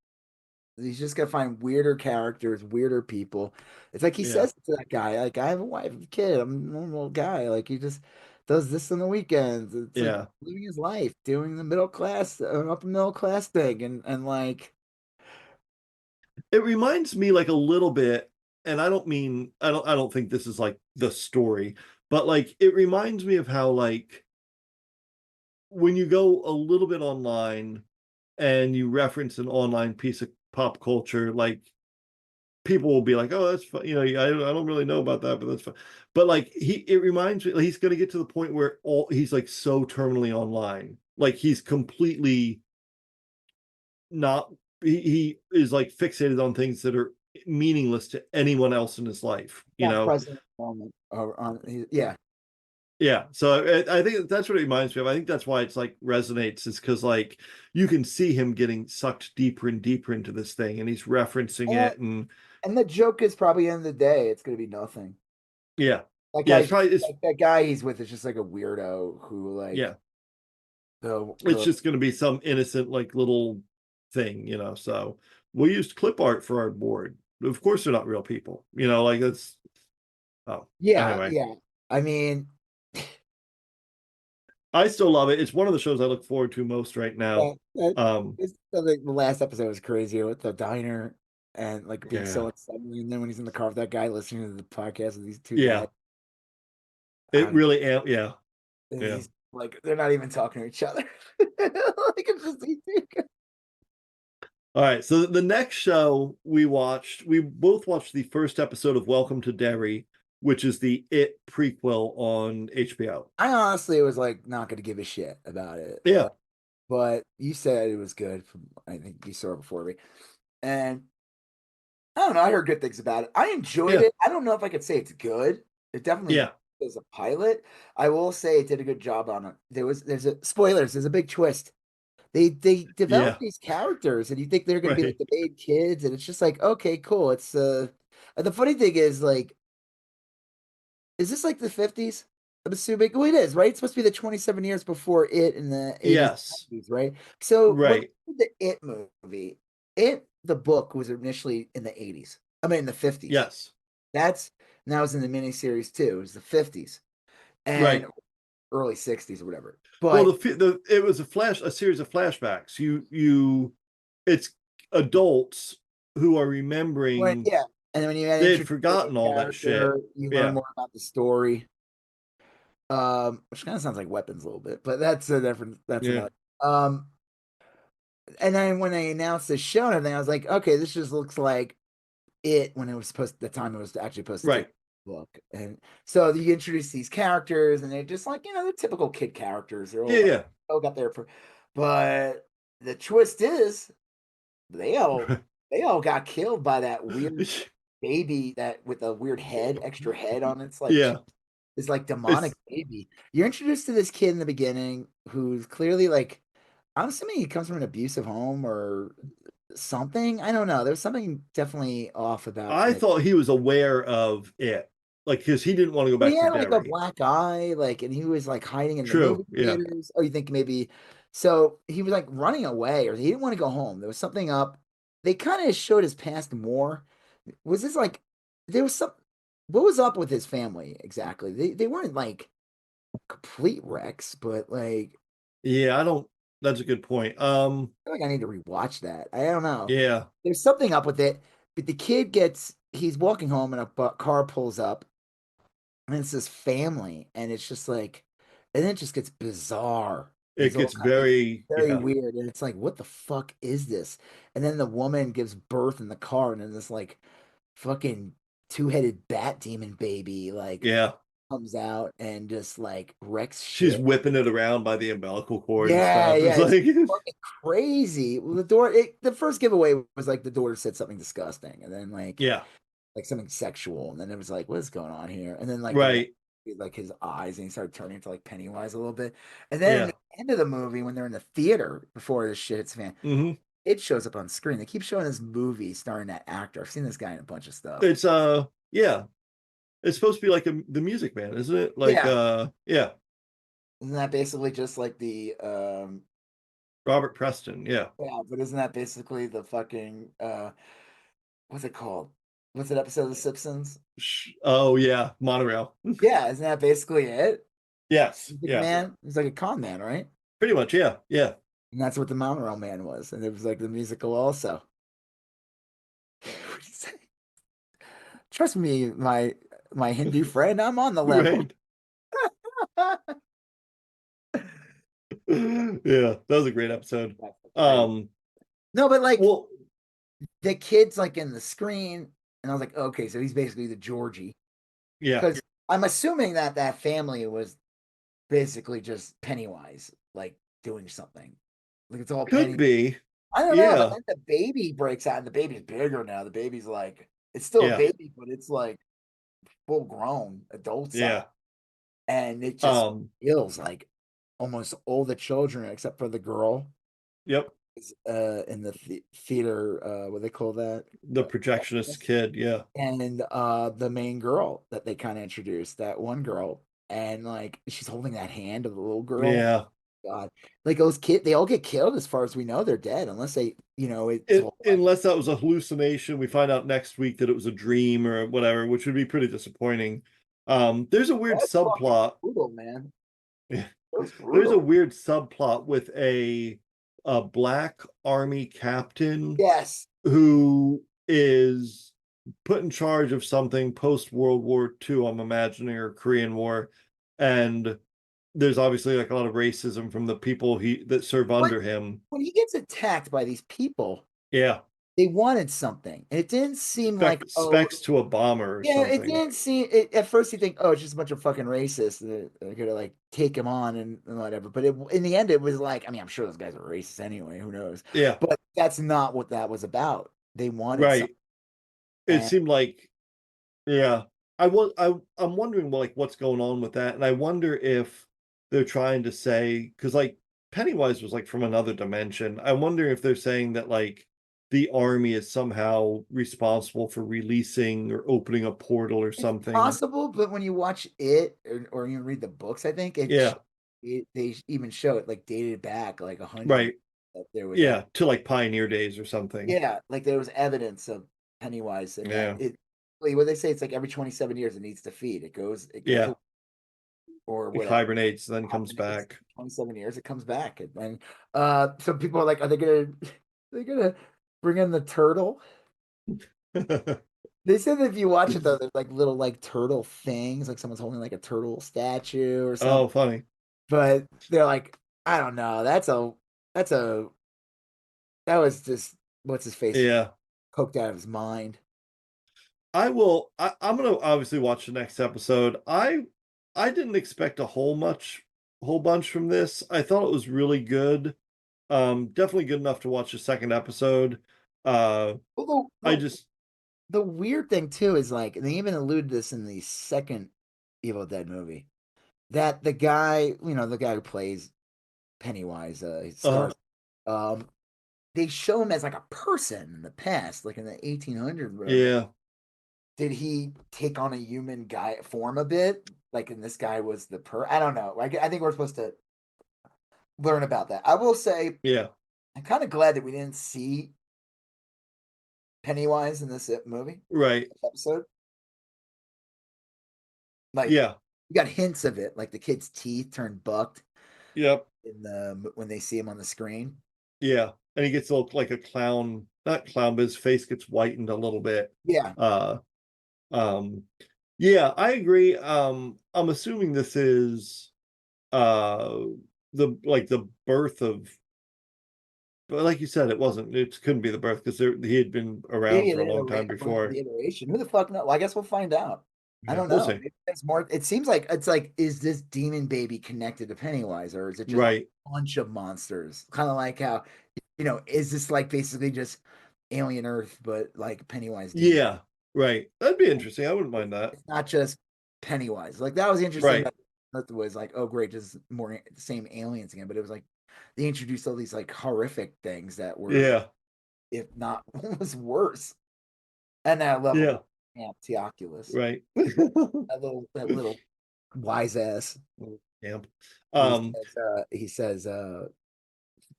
he's just gonna find weirder characters, weirder people. It's like he
yeah,
says to that guy, like, I have a wife and a kid, I'm a normal guy. Like he just does this on the weekends. It's like
Yeah.
living his life, doing the middle class, upper middle class thing, and like,
It reminds me like a little bit, and I don't think this is like the story, but like it reminds me of how like when you go a little bit online and you reference an online piece of pop culture, like people will be like, "Oh, that's fun." I don't really know about that, but that's fun. But like it reminds me, like, he's going to get to the point where he's like so terminally online, like he's completely not. He is like fixated on things that are meaningless to anyone else in his life.
not present moment or on. Yeah,
Yeah, so I think that's what it reminds me of. I think that's why it's like resonates, is because like you can see him getting sucked deeper and deeper into this thing, and he's referencing
and,
it, and
and the joke is probably end of the day, it's gonna be nothing.
yeah,
That
yeah,
guy's like, that guy he's with is just like a weirdo who like
yeah, it's
go
just going to be some innocent like little thing. So we used clip art for our board. Of course, they're not real people. Like that's. Oh,
yeah,
anyway,
yeah. I mean,
I still love it. It's one of the shows I look forward to most right now.
the last episode was crazy with the diner and like being so
Yeah,
excited, and then when he's in the car with that guy listening to the podcast with these two
yeah,
guys,
it really, yeah,
and
yeah.
he's like, they're not even talking to each other. Like it's just these two guys.
All right, so the next show we both watched the first episode of Welcome to Derry, which is the It prequel on HBO.
I honestly was like not going to give a shit about it,
Yeah,
but you said it was good. I think you saw it before me, and I don't know. I heard good things about it. I enjoyed
yeah,
it. I don't know if I could say it's good. It definitely
yeah,
is a pilot. I will say it did a good job on it. There's a spoilers. There's a big twist. They develop
yeah,
these characters, and you think they're going to be like
right.
the main kids, and it's just like, okay, cool. It's the funny thing is like, is this like the 50s? I'm assuming. Well, it is, right? It's supposed to be the 27 years before it in the 80s,
Yes,
90s, right? So when
right.
the It movie, the book was initially in the 80s. I mean, in the 50s.
Yes,
That's and that was in the miniseries too. It was the 50s and
right.
early 60s or whatever.
Well,
But
it was a series of flashbacks. It's adults who are
when
remembering
yeah, and then when you had
they had
introduced the main
forgotten all that shit.
character, you learn
Yeah,
more about the story. Which kind of sounds like Weapons a little bit, but that's a different. That's
yeah,
another. Um, and then when they announced the show and everything, I was like, okay, this just looks like it when it was supposed the time it was actually supposed to take
right.
the book. And so you introduce these characters, and they're just like the typical kid characters. They're
Yeah,
all got there for, but the twist is they all
yeah.
they all got killed by that weird baby that with a weird head, extra head on its like
Yeah,
this like demonic
it's
baby. You're introduced to this kid in the beginning who's clearly like, I'm assuming he comes from an abusive home or something. I don't know. There's something definitely off about
I
that.
thought he was aware of it, like because he didn't want to go
But he
back to
had like a
Derry.
black eye, like, and he was like hiding in the
True.
movie
Yeah.
theaters. Oh, you think maybe so he was like running away or he didn't want to go home. There was something up. They kind of showed his past more. Was this like there was some what was up with his family exactly? They weren't like complete wrecks, but like
Yeah, I don't. That's a good point.
I feel like I need to rewatch that. I don't know.
Yeah.
There's something up with it, but the kid he's walking home and a car pulls up and it's this family and it's just like, and then it just gets bizarre.
It gets
It's
very,
very
yeah,
weird. And it's like, what the fuck is this? And then the woman gives birth in the car and then this like fucking two-headed bat demon baby like
yeah.
comes out and just like wrecks
She's
shit.
whipping it around by the umbilical cord and
Yeah,
stuff. It's
yeah, it's
like,
fucking crazy. Well, the first giveaway was like the daughter said something disgusting, and then
yeah,
like something sexual, and then it was like, what is going on here? And then like
right.
like his eyes, and he started turning into like Pennywise a little bit. And then in
Yeah.
the end of the movie, when they're in the theater before this shit hits fan,
Hmm.
it shows up on screen. They keep showing this movie starring that actor. I've seen this guy in a bunch of stuff.
It's yeah. It's supposed to be like the Music Man, isn't it? Like
Yeah,
yeah.
isn't that basically just like the
Robert Preston. Yeah.
yeah, but isn't that basically the fucking what's it called? What's that episode of The Simpsons?
Oh yeah, monorail.
Yeah, isn't that basically it?
Yes.
He's like a
Yeah.
man. He's like a con man, right?
Pretty much. Yeah. Yeah.
And that's what the Mountain Realm Man was. And it was like the musical also. What do you say? Trust me, my Hindu friend, I'm on the level.
Right. Yeah, that was a great episode.
No, but like
Well,
the kid's like in the screen, and I was like, okay, so he's basically the Georgie.
yeah,
Because I'm assuming that that family was basically just Pennywise, like doing something. Like it's all
could
Penny.
be.
I don't know, but
Yeah.
then the baby breaks out, and the baby's bigger now. The baby's like, it's still a
Yeah.
baby, but it's like full grown adult size.
Yeah.
And it just
Um,
feels like almost all the children, except for the girl,
yep.
is in the theater, what do they call that?
The projectionist kid. Yeah.
And the main girl that they kind of introduced, that one girl, and like she's holding that hand of the little girl.
Yeah.
God, like those kids, they all get killed as far as we know. They're dead unless they, it's all like,
Unless that was a hallucination, we find out next week that it was a dream or whatever, which would be pretty disappointing. There's a weird
that's fucking
subplot.
brutal, man.
Yeah.
That's
There's a
brutal.
weird subplot with a black army captain
Yes.
who is put in charge of something post World War II, I'm imagining, or Korean War, and there's obviously like a lot of racism from the people that serve
But
under him.
when he gets attacked by these people,
Yeah,
they wanted something. And it didn't seem like, oh,
specs to a bomber or
yeah, it
something.
didn't seem it, at first you think, oh, it's just a bunch of fucking racists that are gonna like take him on and whatever. But in the end, it was like, I mean, I'm sure those guys are racist anyway. Who knows?
Yeah,
But that's not what that was about. They wanted something.
right. It
And
seemed like, yeah. I'm wondering like what's going on with that, and I wonder if they're trying to say, because like Pennywise was like from another dimension. I wonder if they're saying that like the army is somehow responsible for releasing or opening a portal or
it's
something.
possible, but when you watch it or you read the books, I think
Yeah,
they even show it like dated back like 100 years
right.
that there was
Yeah, to like Pioneer Days or something.
yeah, like there was evidence of Pennywise and that
Yeah,
it what they say it's like every 27 years it needs to feed. It goes
yeah.
away or
It
whatever.
hibernates, then comes
Hibernates,
back.
27 years it comes back. And some people are like, are they gonna bring in the turtle? They said that if you watch it though, there's like little like turtle things, like someone's holding like a turtle statue or
Oh,
something.
funny.
But they're like, I don't know. That's a that was just what's his face
Yeah.
coked out of his mind.
I'm gonna obviously watch the next episode. I didn't expect a whole bunch from this. I thought it was really good. Definitely good enough to watch the second episode.
Although
I just
the weird thing too is like they even alluded to this in the second Evil Dead movie that the guy, the guy who plays Pennywise, he
uh
stars. Um, they show him as like a person in the past, like in the 1800s, whatever.
yeah.
Did he take on a human guy form a bit? Like, and this guy was the I don't know. I think we're supposed to learn about that. I will say,
Yeah.
I'm kind of glad that we didn't see Pennywise in this movie
Right.
episode. Like,
Yeah.
you got hints of it, like the kid's teeth turn bucked
Yep.
in the when they see him on the screen.
Yeah. And he gets a little like a clown, not clown, but his face gets whitened a little bit.
Yeah,
Uh um yeah, I agree. I'm assuming this is uh the birth of, but like you said, it couldn't be the birth because he had been around
maybe
for a long time before.
the iteration. Who the fuck knows? Well, I guess we'll find out. I
Yeah,
don't
we'll
know.
see.
Maybe it's more. It seems like it's like, is this demon baby connected to Pennywise, or is it just a
Right.
bunch of monsters? Kind of like how, is this like basically just Alien Earth, but like Pennywise demon?
Yeah, right. That'd be interesting. I wouldn't mind that.
It's not just Pennywise. Like that was interesting.
Right.
That Earth was like, oh great, just more the same aliens again. But it was like they introduced all these like horrific things that were,
Yeah.
if not, was worse. And that level,
Yeah.
yeah, Teoculus.
Right.
That little wise ass.
Yeah.
He
Um
says,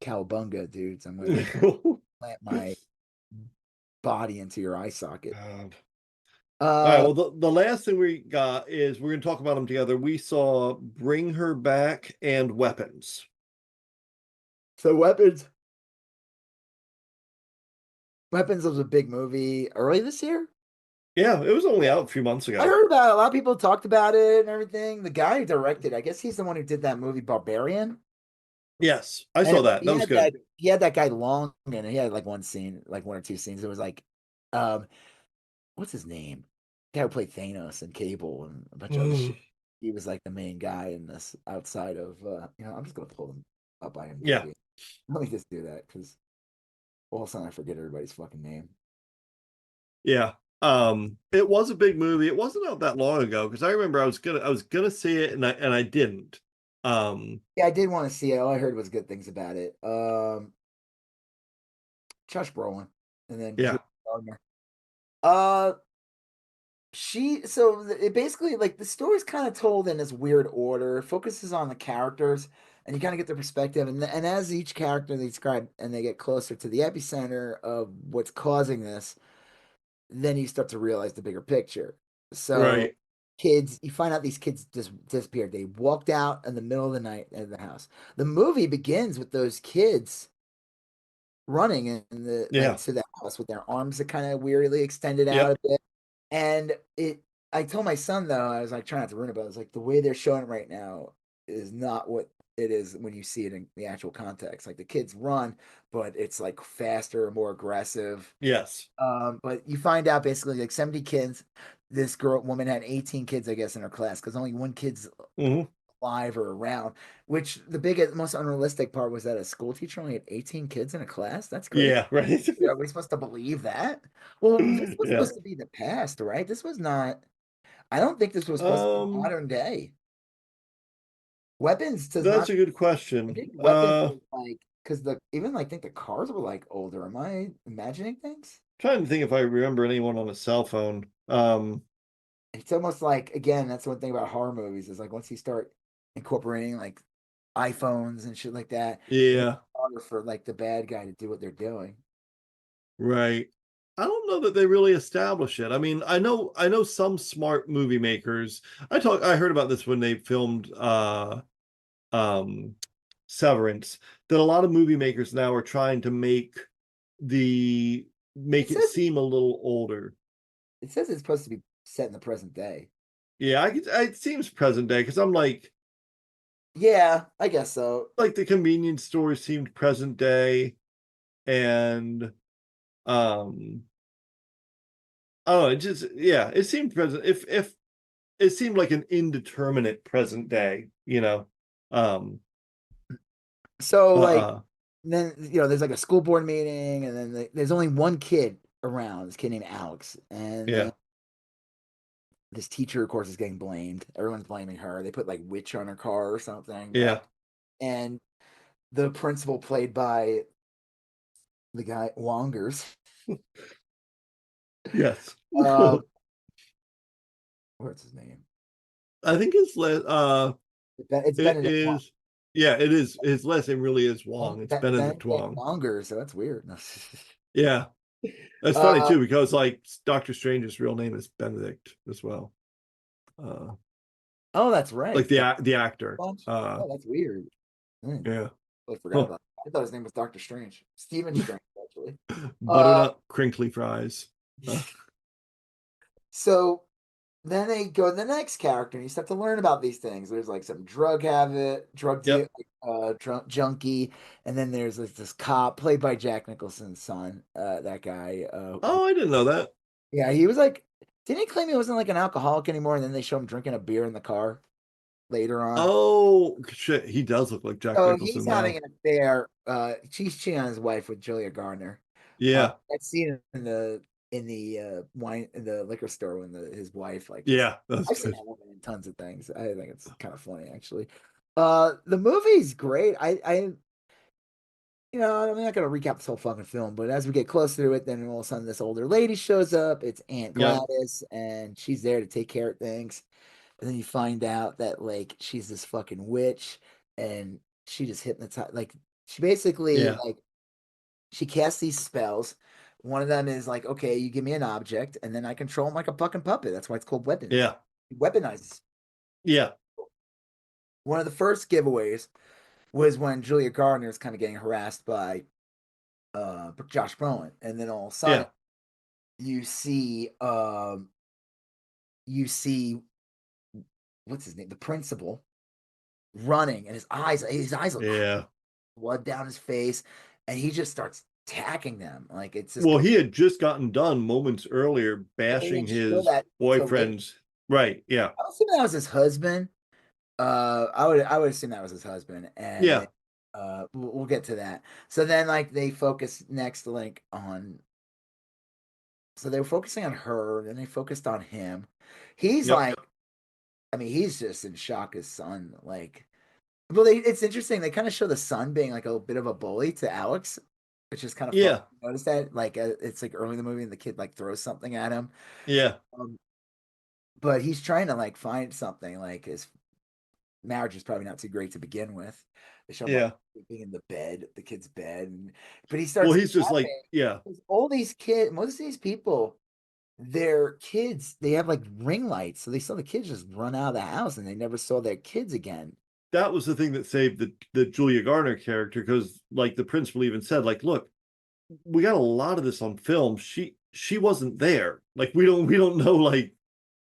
cowabunga, dudes. I'm gonna plant my body into your eye socket.
All right. Well, the last thing we got is we're going to talk about them together. We saw Bring Her Back and Weapons.
So Weapons was a big movie early this year.
Yeah, it was only out a few months
I
ago.
heard about it. A lot of people talked about it and everything. The guy who directed, I guess he's the one who did that movie Barbarian.
Yes, I
And
saw that. That was good.
he had that guy Long, and he had like one scene, like one or two scenes. It was like, um, what's his name? The guy who played Thanos and Cable and a bunch of other shit. He was like the main guy in this outside of I'm just gonna pull him up by him.
Yeah.
Let me just do that because all of a sudden I forget everybody's fucking name.
Yeah. It was a big movie. It wasn't out that long ago because I remember I was gonna see it and I didn't.
Yeah, I did want to see it. All I heard was good things about it. Josh Brolin and then
Yeah.
Julie Gardner. Uh, it basically like the story's kind of told in this weird order, focuses on the characters, and you kind of get their perspective. And as each character they describe and they get closer to the epicenter of what's causing this, then you start to realize the bigger picture. So
Right.
kids, you find out these kids just disappeared. They walked out in the middle of the night of the house. The movie begins with those kids running in the like
Yeah.
to the house with their arms that kind of weirdly extended out
Yep.
a bit. And I told my son though, I was like trying not to ruin it, but I was like, the way they're showing it right now is not what it is when you see it in the actual context. Like the kids run, but it's like faster, more aggressive.
Yes.
But you find out basically like 70 kids. This woman had 18 kids, I guess, in her class because only one kid's
Hmm.
alive or around. Which the biggest, most unrealistic part was that a school teacher only had 18 kids in a class. That's crazy.
Yeah. Right.
Are we supposed to believe that? Well, this was
Yeah.
supposed to be the past, right? This was not. I don't think this was supposed to be modern day. Weapons does
That's
not.
a good
I
question.
think weapons was like because the even like think the cars were like older. Am I imagining things?
Trying to think if I remember anyone on a cell phone.
It's almost like again, that's one thing about horror movies is like once you start incorporating like iPhones and shit like that, it makes
Yeah.
it harder for like the bad guy to do what they're doing.
Right. I don't know that they really establish it. I mean, I know some smart movie makers. I heard about this when they filmed um Severance, that a lot of movie makers now are trying to
It
make it
says
seem a little older.
it says it's supposed to be set in the present day.
Yeah, it seems present day because I'm
Yeah, I guess so.
like the convenience store seemed present day and um I don't know, it just yeah, it seemed present if it seemed like an indeterminate present day, you know. Um,
So
but
like then there's like a school board meeting, and then there's only one kid around. This kid named Alex, and
yeah,
then this teacher, of course, is getting blamed. Everyone's blaming her. They put like witch on her car or something.
yeah,
And the principal, played by the guy Wongers.
yes.
Um, what's his name?
I think
It's
it
Benedict Wong.
is yeah, it is his last name really is Wong. It's Benedict
Benedict
Wong.
Wongers, so that's weird.
Yeah. That's funny
uh,
too, because like Doctor Strange's real name is Benedict as well. Uh
oh, that's right.
like the actor.
Oh, that's weird.
Yeah.
I forgot
Huh.
about that. I thought his name was Doctor Strange. Stephen Strange, actually. Uh,
Butternut crinkly fries.
so then they go to the next character, and you start to learn about these things. There's like some drug habit, drug deal,
Yep.
junkie, and then there's this cop played by Jack Nicholson's son. That guy.
Oh, I didn't know that.
Yeah, he was like, didn't he claim he wasn't like an alcoholic anymore? And then they show him drinking a beer in the car later on.
Oh shit, he does look like Jack
So
Nicholson
he's having
now.
an affair. She's cheating on his wife with Julia Gardner.
Yeah.
That scene in the wine in the liquor store when his wife like is.
Yeah, that's
I've seen
good.
that woman in tons of things. I think it's kind of funny actually. The movie's great. I'm not gonna recap this whole fucking film, but as we get closer to it, then all of a sudden this older lady shows up. It's Aunt
Yep.
Gladys, and she's there to take care of things. And then you find out that like she's this fucking witch, and she just hypnotized. Like she basically
Yeah.
like she casts these spells, One of them is like, okay, you give me an object, and then I control him like a fucking puppet. That's why it's called weapons.
Yeah.
He weaponizes.
Yeah.
One of the first giveaways was when Julia Gardner is kind of getting harassed by Josh Brolin, and then all of a sudden
Yeah.
you see you see what's his name, the principal running, and his eyes look
Yeah.
blood down his face, and he just starts attacking them. Like it's just
Well, he had just gotten done moments earlier
they
bashing
didn't show
his
that until later.
boyfriend's. Right. Yeah.
I assume that was his husband. I would assume that was his husband, and
Yeah.
then, we'll get to that. So then, like, they focus next, like, on. So they were focusing on her, then they focused on him. He's
Yep.
like, I mean, he's just in shock. His son, like, well, it's interesting. They kind of show the son being like a bit of a bully to Alex, which is kind of fun.
Yeah.
Notice that, like, it's like early in the movie, and the kid like throws something at him.
Yeah.
Um, but he's trying to like find something. Like his marriage is probably not too great to begin with. They show him like
Yeah.
sleeping in the bed, the kid's bed, but he
Well,
starts
he's just like,
laughing.
yeah.
All these kids, most of these people, their kids, they have like ring lights, so they saw the kids just run out of the house, and they never saw their kids again.
That was the thing that saved the Julia Garner character, because like the principal even said, like, look, we got a lot of this on film. She wasn't there. Like we don't know,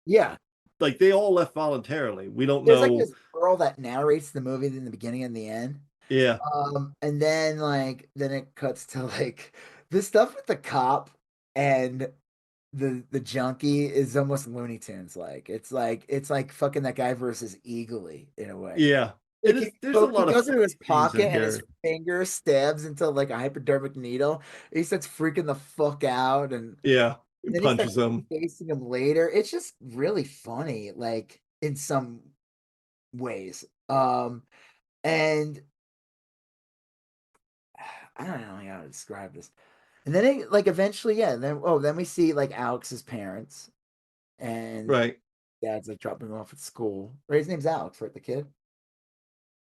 Yeah,
like they all left voluntarily. We don't
there's like
know.
this girl that narrates the movie in the beginning and the end.
Yeah.
And then like then it cuts to like the stuff with the cop and the junkie is almost Looney Tunes like. It's like fucking that guy versus Eagly in a way.
Yeah. It
Like
is. There's a
he
lot of
goes into his
scenes in
pocket and his
here.
finger stabs into like a hypodermic needle. He starts freaking the fuck out, and
Yeah. It
then he starts
punches him.
facing him later. It's just really funny, like in some ways. And I don't know how to describe this. And then it, like eventually, yeah. Then we see like Alex's parents, and
Right.
dad's like dropping him off at school. Right, his name's Alex, right? The kid.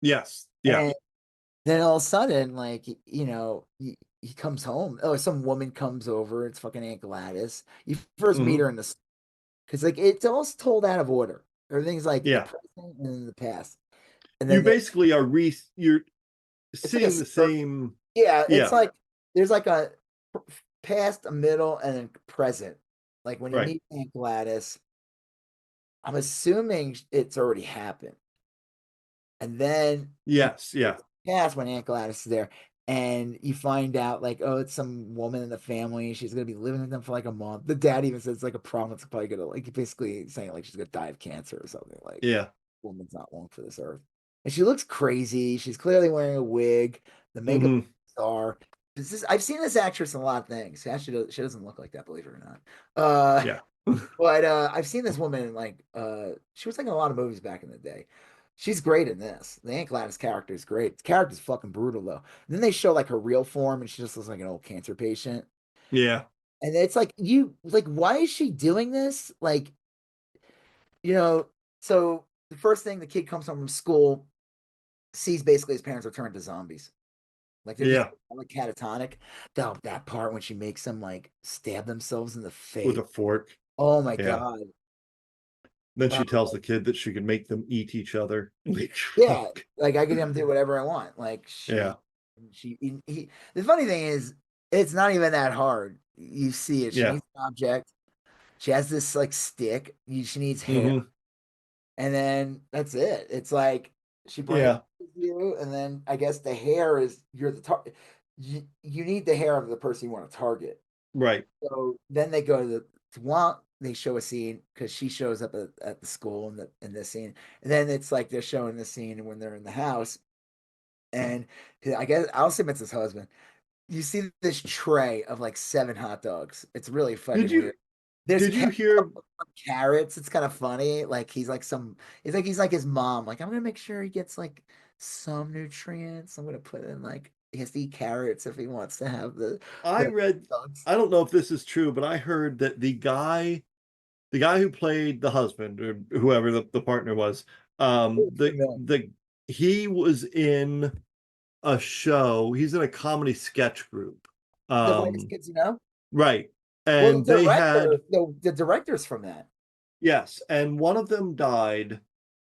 Yes. Yeah.
And then all of a sudden, like he comes home. Oh, some woman comes over. It's fucking Aunt Gladys. You first meet
Hmm.
her in the because like it's all told out of order. Everything's like in the
Yeah.
present and in the past, and
You
then
basically are you're
it's like a
seeing the same.
yeah. It's
Yeah.
like there's like a past, a middle, and a present. Like when you
Right.
meet Aunt Gladys, I'm assuming it's already happened, and then you
Yes.
get
Yeah.
to past when Aunt Gladys is there, and you find out like, oh, it's some woman in the family. She's gonna be living with them for like a month. The dad even says it's like a problem. It's probably gonna like basically saying like she's gonna die of cancer or something. Like
Yeah.
woman's not long for this earth, and she looks crazy. She's clearly wearing a wig. The makeup
Hmm.
is bizarre. I've seen this actress in a lot of things. She doesn't look like that, believe it or not.
Yeah.
But I've seen this woman in like she was like in a lot of movies back in the day. She's great in this. The Aunt Gladys character is great. The character's fucking brutal though. And then they show like her real form, and she just looks like an old cancer patient.
Yeah.
And it's like you like, why is she doing this? Like, you know, so the first thing, the kid comes home from school, sees basically his parents are turned to zombies. Like they're just
Yeah.
like catatonic. That part when she makes them like stab themselves in the
With
face.
a fork.
Oh my
Yeah.
God.
Then
Uh,
she tells the kid that she can make them eat each other. Like,
yeah,
fuck.
like I can do whatever I want. Like
Yeah.
the funny thing is, it's not even that hard. You see it. She
Yeah.
needs an object. She has this like stick. She needs hair,
Hmm.
and then that's it. It's like she brings
Yeah.
you, and then I guess the hair is you're the target. You need the hair of the person you want to target.
Right.
So then they go to they show a scene because she shows up at the school in this scene, and then it's like they're showing the scene when they're in the house, and I guess I'll assume it's his husband. You see this tray of like 7 hot dogs. It's really
Did
fucking
you
weird. There's
did you hear?
carrots. It's kind of funny. Like he's like his mom. Like I'm gonna make sure he gets like some nutrients. I'm gonna put in like he has to eat carrots if he wants to have
I
the
read.
dogs.
I don't know if this is true, but I heard that the guy who played the husband or whoever the partner was, the he was in a show. He's in a comedy sketch group.
The whitest
Um,
kids you know?
Right.
Well,
And they had,
the director's from that.
yes, and one of them died.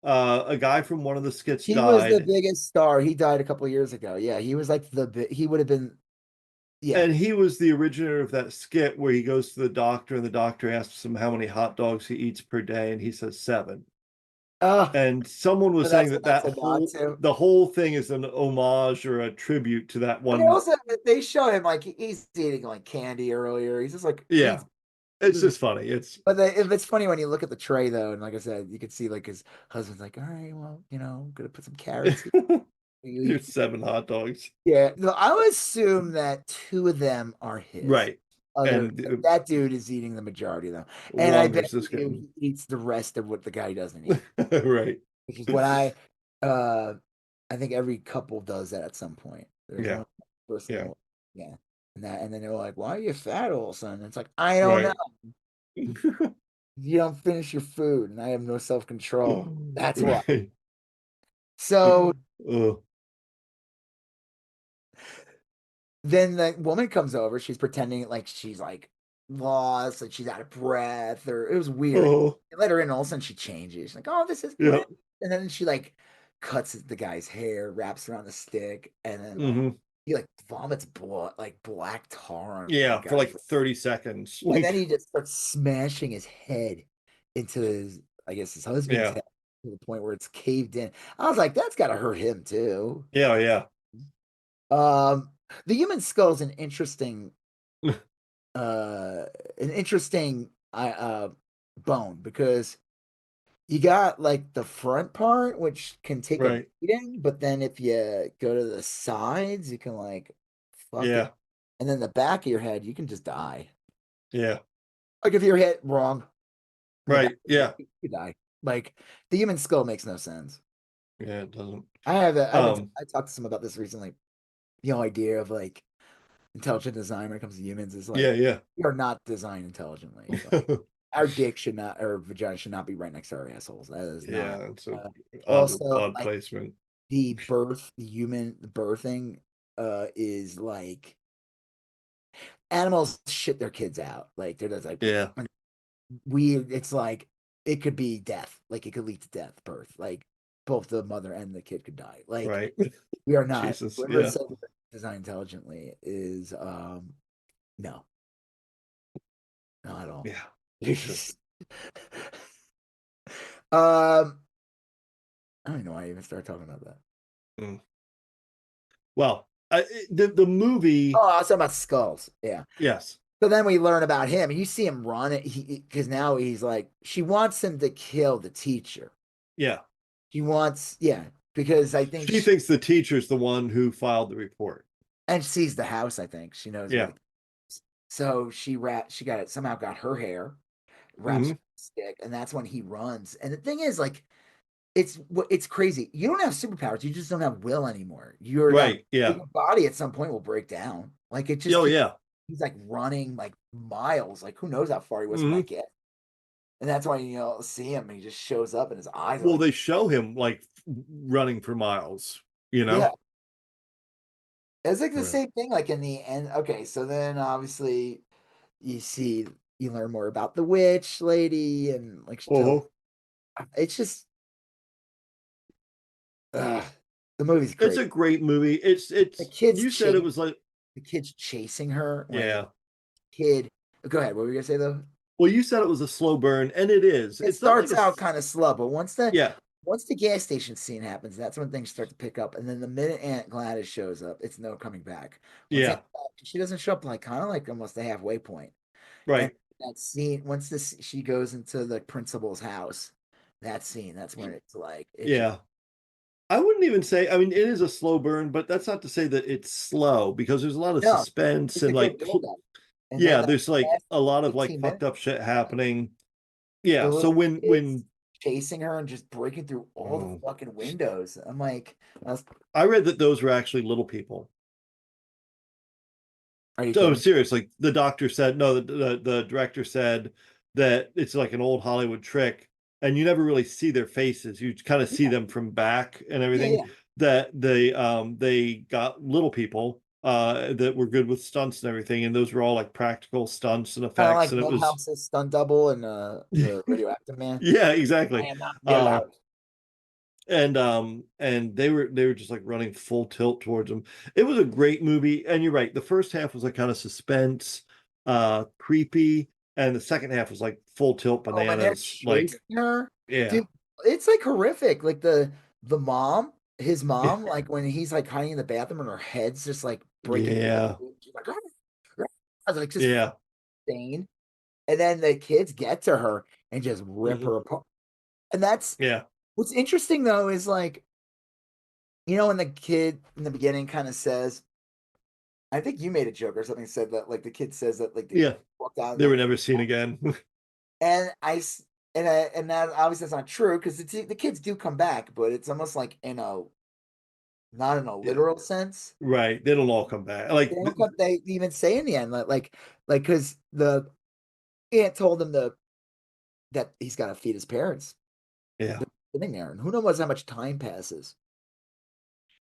A guy from one of the skits
He was the
died,
biggest star. He died a couple of years ago. Yeah, he was like he would have been. Yeah.
and he was the originator of that skit where he goes to the doctor and the doctor asks him how many hot dogs he eats per day, and he says 7.
Oh,
And someone was
so
saying
that's
that
what that's a nod to.
the whole thing is an homage or a tribute to that
And they
one.
also they show him like he's eating like candy earlier. He's just like he
Yeah,
eats.
it's just funny. It's
But if it's funny when you look at the tray though, and like I said, you can see like his husband's like, all right, well, I'm gonna put some carrots here.
here's 7 hot dogs.
Yeah, no, I would assume that 2 of them are his.
Right.
Other
And
that dude is eating the majority of them, and I
one
bet
there's this guy.
you he eats the rest of what the guy doesn't eat,
Right.
which is what I think every couple does that at some point. There's
Yeah.
one person,
Yeah.
yeah, and then they're like, "Why are you fat all of a sudden?" It's like I don't
Right.
know. You don't finish your food, and I have no self control. That's why.
Right.
So
Ugh.
then the woman comes over. She's pretending like she's like lost, like she's out of breath, or it was weird.
Oh,
They let her in, all of a sudden she changes. She's like, "Oh, this is
yeah.
great." And then she like cuts the guy's hair, wraps around the stick, and then like
Hmm.
he like vomits blood, like black tar on the
Yeah, for like
guy.
30 seconds.
And then
Like,
he just starts smashing his head into I guess his husband's
yeah.
head to the point where it's caved in. I was like, that's gotta hurt him too.
Yeah, yeah.
Um, the human skull is an interesting bone because you got like the front part which can take a
Right.
beating, but then if you go to the sides, you can like fuck it.
Yeah.
And then the back of your head, you can just die.
Yeah.
Like if you're hit wrong, in the back
Right.
of your
Yeah.
head, you die. Like the human skull makes no sense.
Yeah, it doesn't.
I talked to someone about this recently. The whole idea of like intelligent design when it comes to humans is like
Yeah, yeah.
we are not designed intelligently. Like, our dick should not, or vagina should not be right next to our assholes. That is
Yeah,
not.
it's a
Also,
odd
like
placement.
the human birthing, is like animals shit their kids out. Like they're just like
Yeah.
weird. It's like it could be death. Like it could lead to death, birth. Like both the mother and the kid could die. Like
Right.
we are not.
Jesus.
Whoever
Yeah.
said designed intelligently is no, not at all.
Yeah.
I don't know why I even started talking about that.
Mm. Well, the movie.
Oh, I was talking about skulls. Yeah.
Yes.
So then we learn about him, and you see him run it. Because now he's like, she wants him to kill the teacher.
Yeah.
She wants, yeah, because I think
She thinks the teacher's the one who filed the report.
and sees the house. I think she knows.
Yeah.
So she got it somehow. Got her hair wraps
Mhm.
stick, and that's when he runs. And the thing is, like, it's crazy. You don't have superpowers. You just don't have will anymore.
Right. Yeah.
Your body at some point will break down. Like it just.
Oh, yeah.
He's like running like miles. Like who knows how far he was from
Mhm.
that kid. And that's why see him. And he just shows up, and his eyes.
Well,
Are
they show him like running for miles.
yeah. It's like the
Right.
same thing. Like in the end. Okay, so then obviously you learn more about the witch lady, and like it's just the movie's great.
It's a great movie. It's
the kids.
You said it was like
the kid's chasing her.
yeah.
Kid, go ahead. What were you gonna say though?
Well, you said it was a slow burn, and it is.
It
It's not
starts
like
out kind of slow, but once the
yeah.
gas station scene happens, that's when things start to pick up. And then the minute Aunt Gladys shows up, it's no coming back.
Yeah.
She doesn't show up like kind of like almost the halfway point.
Right.
And that scene, once she goes into the principal's house, that's when it's like
Yeah. I wouldn't even say, I mean, it is a slow burn, but that's not to say that it's slow because there's a lot of suspense and like, yeah, there's like a lot of like fucked up shit happening. Yeah. So when
chasing her and just breaking through all the fucking windows, I'm like,
I read that those were actually little people.
So
serious. Like the doctor said, no, the director said that it's like an old Hollywood trick, and you never really see their faces. You kind of see them from back and everything.
Yeah.
That they got little people that were good with stunts and everything, and those were all like practical stunts and
Kind of
effects,
like
and it was
Milhouse's stunt double and the radioactive man.
yeah,
I
exactly.
am not
Uh,
Millhouse.
and they were just like running full tilt towards them. It was a great movie, and you're right. The first half was like kind of suspense, creepy, and the second half was like full tilt
Oh man, they're
bananas.
chasing
Like,
her,
yeah,
dude. It's like horrific. Like the mom, his mom, like when he's like hiding in the bathroom and her head's just like breaking.
yeah,
She's like, I was like just
yeah,
insane. And then the kids get to her and just rip
mhm,
her apart. And that's
yeah,
what's interesting though is like, when the kid in the beginning kind of says, I think you made a joke or something said that like the kid says that like the
yeah.
walked out and
They
they're
were
like,
never seen again.
and and that obviously that's not true because the kids do come back, but it's almost like in a not in a
Yeah,
literal sense.
right. They don't all come back. Like,
They even say in the end like because the aunt told him that he's got to feed his parents.
yeah,
They're sitting there, and who knows how much time passes.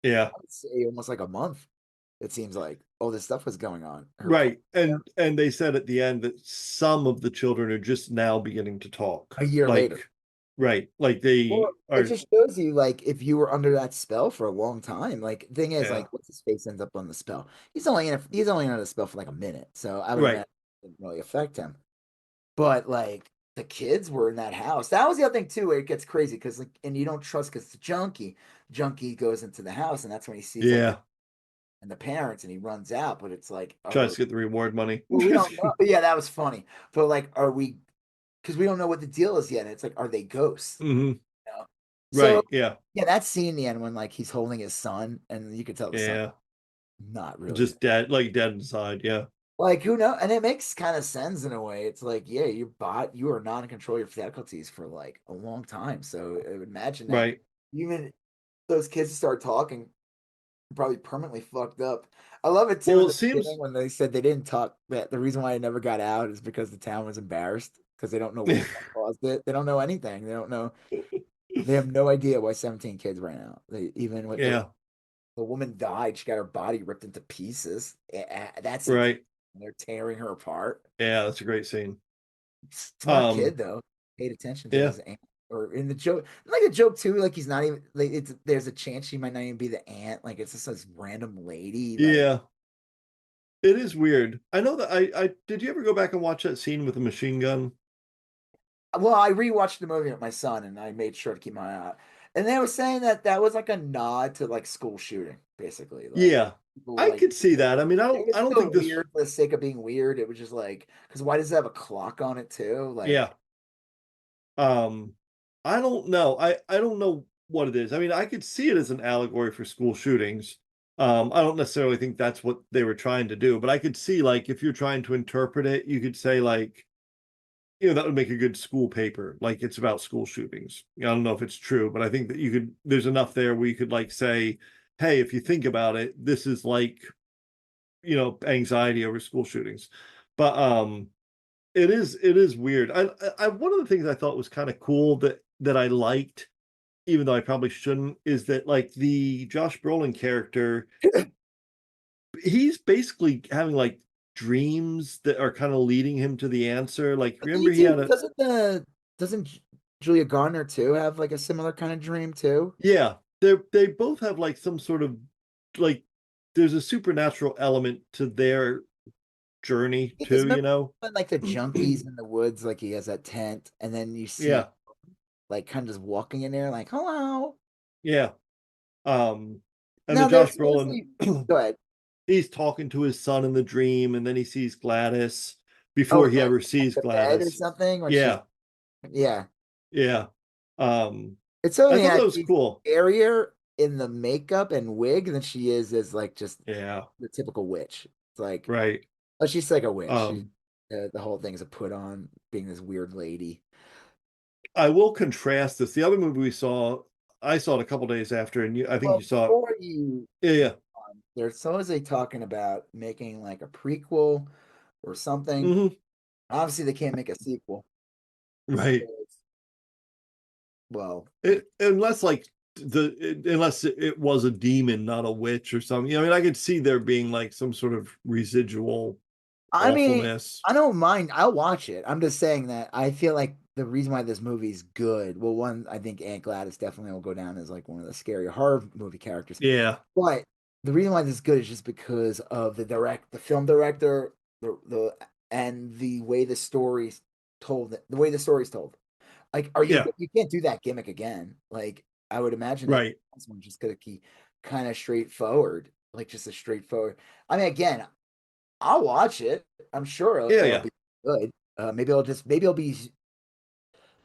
yeah.
I would say almost like a month. It seems like all this stuff was going on.
Right. And they said at the end that some of the children are just now beginning to talk.
A year later.
Like, right. Like they
Well, it
are,
just shows you like if you were under that spell for a long time. Like thing is,
yeah.
like what's his face ends up on the spell. He's only under the spell for like a minute, so I would
Right.
imagine it didn't really affect him. But like the kids were in that house. That was the other thing too, where it gets crazy because like, and you don't trust because the junkie. Junkie goes into the house, and that's when he sees like
Yeah.
and the parents, and he runs out. But it's like,
Tries to get the reward money.
well, we don't know. But yeah, that was funny. But like, are we? Because we don't know what the deal is yet. It's like, are they ghosts?
Hmm.
You know? So
Right. Yeah.
yeah, that scene in the end when like he's holding his son, and you could tell the son
Yeah.
not really
Just dead, like dead inside. Yeah.
like who knows, and it makes kind of sense in a way. It's like, yeah, you are not in control of your faculties for like a long time. So I would imagine that
Right.
even those kids start talking, probably permanently fucked up. I love it too in
Well, it
the beginning
seems,
when they said they didn't talk. That the reason why I never got out is because the town was embarrassed because they don't know what caused it. They don't know anything. They don't know. They have no idea why 17 kids ran out. They even with
yeah.
the woman died. She got her body ripped into pieces. That's
Right.
they're tearing her apart.
Yeah. That's a great scene.
Smart
Um,
kid though. Paid attention to
yeah.
his aunt. Or in the joke, like a joke too. Like he's not even like it's. There's a chance she might not even be the aunt. Like it's just this random lady. Like,
Yeah. It is weird. I know that I did you ever go back and watch that scene with the machine gun?
well, I rewatched the movie with my son, and I made sure to keep my eye out. And they were saying that that was like a nod to like school shooting, basically. Like
Yeah.
people were
I
like,
could see that. I mean,
it was
I don't
still
think this,
weird for the sake of being weird. It was just like, because why does it have a clock on it too?
yeah.
Like,
Um, I don't know. I don't know what it is. I mean, I could see it as an allegory for school shootings. I don't necessarily think that's what they were trying to do, but I could see like if you're trying to interpret it, you could say like, that would make a good school paper. Like it's about school shootings. I don't know if it's true, but I think that there's enough there where you could like say, hey, if you think about it, this is like, anxiety over school shootings. But it is weird. One of the things I thought was kind of cool that I liked, even though I probably shouldn't, is that like the Josh Brolin character, he's basically having like dreams that are kind of leading him to the answer. Like remember he had a
doesn't Julia Garner too have like a similar kind of dream too?
yeah, they both have like some sort of like there's a supernatural element to their journey
Because
too,
remember when, like the junkies in the woods, like he has that tent, and then you see
Yeah,
like kind of just walking in there, like hello.
yeah. Um and the
Now
Josh
there's
Brolin
supposedly go ahead.
he's talking to his son in the dream, and then he sees Gladys
Oh,
before he ever sees
the bed or
Gladys.
something when she's
Yeah,
yeah.
yeah. Um,
It's so
I thought
yeah,
that was
she's
cool.
scarier in the makeup and wig than she is as like just
Yeah,
the typical witch. It's like,
right.
oh, she's like a witch.
Um,
The whole thing's a put on, being this weird lady.
I will contrast this. The other movie I saw it a couple days after, and I think
Well,
you saw it.
before you,
Yeah, yeah.
they're supposedly talking about making like a prequel or something.
Hmm.
Obviously, they can't make a sequel.
Right.
Well,
Unless like unless it was a demon, not a witch or something. I mean, I could see there being like some sort of residual
I mean,
awfulness.
I don't mind. I'll watch it. I'm just saying that I feel like the reason why this movie's good, well, one, I think Aunt Gladys definitely will go down as like one of the scary horror movie characters.
Yeah,
But the reason why this is good is just because of the film director, and the way the story's told, the way the story's told. Like,
yeah,
you can't do that gimmick again. Like, I would imagine that
right.
this one's just gonna keep kind of straightforward, like just a straightforward. I mean, again, I'll watch it. I'm sure
Yeah,
it'll
yeah,
be good. Maybe it'll be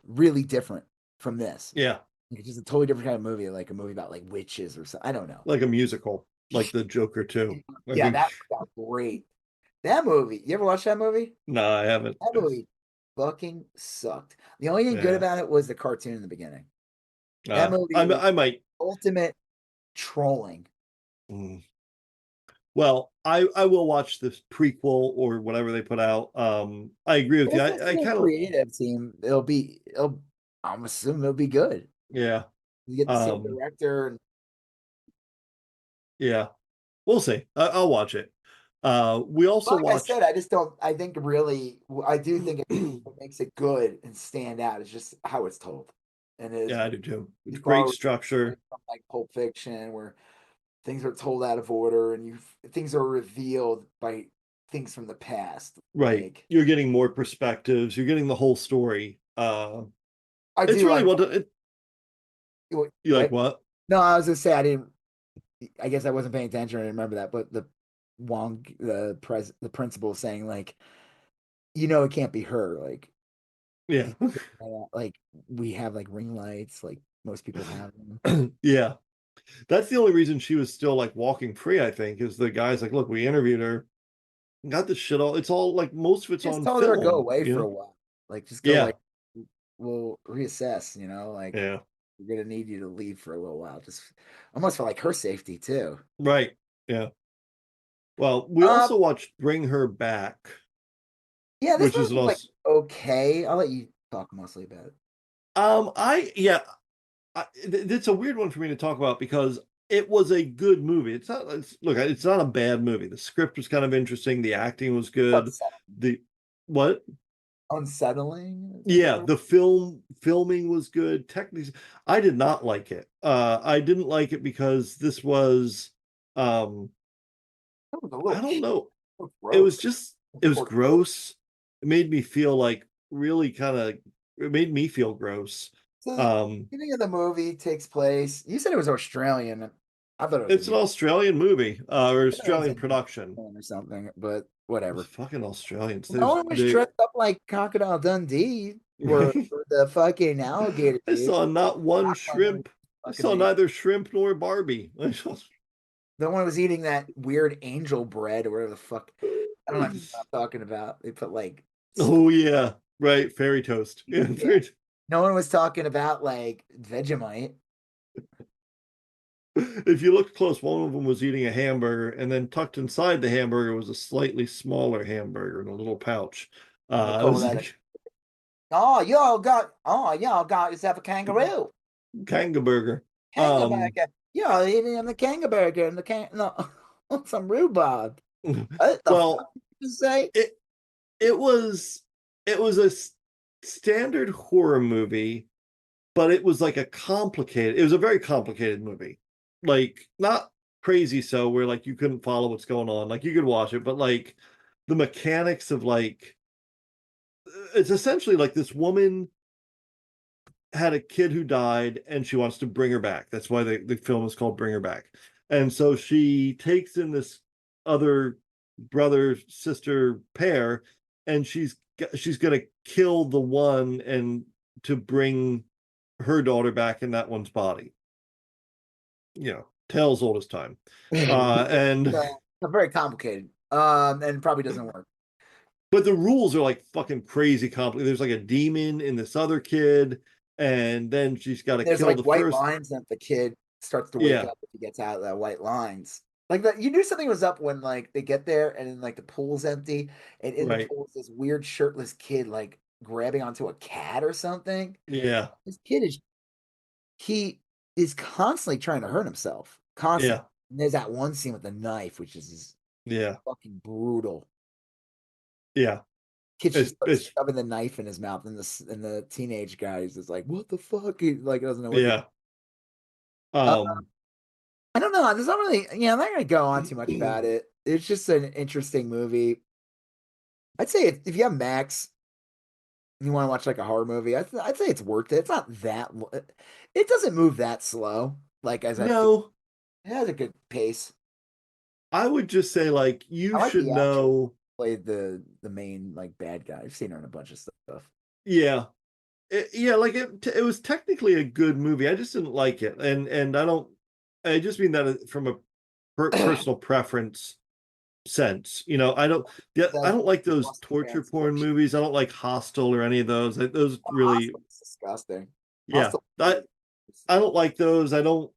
really different from this.
yeah.
Like, it's just a totally different kind of movie, like a movie about like witches or something. I don't know.
Like a musical, like the Joker too. I
Yeah,
think.
that got great. That movie. You ever watch that movie?
No, I haven't.
That movie fucking sucked. The only thing good
Yeah.
about it was the cartoon in the beginning. That movie was
I might.
ultimate trolling.
Mm. Well, I will watch this prequel or whatever they put out. I agree with you.
If it's
I
a
kind of,
creative team, I'm assuming it'll be good.
yeah.
You get the same
Um,
director and
yeah. We'll see. I'll watch it. We also
like I
watched.
said, I just don't. I think really, I do think what makes it good and stand out is just how it's told, and it is
Yeah, I do too. It's great
far
structure.
from like Pulp Fiction, where things are told out of order and things are revealed by things from the past.
Right.
Like
You're getting more perspectives. You're getting the whole story.
I
It's
do
really
like.
well done. You like
What?
what?
No, I was gonna say I didn't. I guess I wasn't paying attention. I didn't remember that, but the principal saying like, it can't be her. Like,
Yeah.
like we have like ring lights, like most people have them.
Yeah. That's the only reason she was still like walking free, I think, is the guy's like, look, we interviewed her, got this shit all, it's all like most of it's
Just
on
told her to go
film,
away
you
for a
know?
while. Like, just go
Yeah.
away. We'll reassess. Like
Yeah.
we're gonna need you to leave for a little while, just almost for like her safety too.
Right. Yeah. Well, we
Um,
also watched Bring Her Back,
yeah, this
which
movie
is an
was like
also,
okay. I'll let you talk mostly about it.
yeah, it's a weird one for me to talk about because it was a good movie. Look, it's not a bad movie. The script was kind of interesting. The acting was good.
Unsettling.
The what?
Unsettling. Is that the
Yeah,
word?
the filming was good. Technically, I did not like it. I didn't like it because this was, um,
That was a
I
little,
don't know. It was
gross.
just, it was gross. It made me feel like really kind of, it made me feel gross.
So the
Um,
beginning of the movie takes place. You said it was Australian. I thought it was
it's an Australian movie, or Australian
in
production.
or something, but
Those
whatever.
fucking Australians.
No one was dressed up like Crocodile Dundee or the fucking alligator
I
dude.
saw not one shrimp. I
Fucking
saw
amazing.
neither shrimp nor Barbie.
No one was eating that weird angel bread or whatever the fuck. I don't know what I'm talking about. They put like
Oh yeah, right. Fairy toast. Yeah,
yeah. No one was talking about like Vegemite.
If you look close, one of them was eating a hamburger, and then tucked inside the hamburger was a slightly smaller hamburger in a little pouch.
We'll
It
call
was
that y'all got yourself a kangaroo.
Kanga burger.
Kangaroo. You're eating the kangaroo and no some rhubarb. What the fuck
Well,
did you say?
it it was a standard horror movie, but it was like it was a very complicated movie. Like not crazy so where like you couldn't follow what's going on. Like you could watch it, but like the mechanics of like it's essentially like this woman had a kid who died and she wants to bring her back. That's why the film is called Bring Her Back. And so she takes in this other brother sister pair and she's going to kill the one and to bring her daughter back in that one's body. Tales old as time. And
Very complicated. And probably doesn't work.
but the rules are like fucking crazy complicated. There's like a demon in this other kid, and then she's got to
There's
kill
like
the
white
first.
lines that the kid starts to wake
Yeah,
up if he gets out of that white lines. Like that, you knew something was up when like they get there and then like the pool's empty, and in the
right.
pool is this weird shirtless kid like grabbing onto a cat or something.
Yeah,
This kid is he is constantly trying to hurt himself. Constantly.
Yeah.
And there's that one scene with the knife, which is
Yeah.
fucking brutal.
Yeah.
Kid just starts
It's
shoving the knife in his mouth, and the teenage guy is just like, "What the fuck?" He like doesn't know what.
yeah.
Uh,
Um
I don't know. There's not really, I'm not gonna go on too much about it. It's just an interesting movie. I'd say if you have Max, you want to watch like a horror movie, I'd say it's worth it. It's not that, it doesn't move that slow. Like as I feel,
no,
it has a good pace.
I would just say like
I
you
like
should
the actress who
know.
played the main like bad guy. I've seen her in a bunch of stuff.
Yeah. Yeah, like it was technically a good movie. I just didn't like it. And I just mean that from a personal preference sense. I don't yeah, I
Says
don't like those
lost
torture porn
translation.
movies. I don't like Hostel or any of those. Those really,
Hostel is disgusting.
yeah.
Hostel,
I don't like those. I don't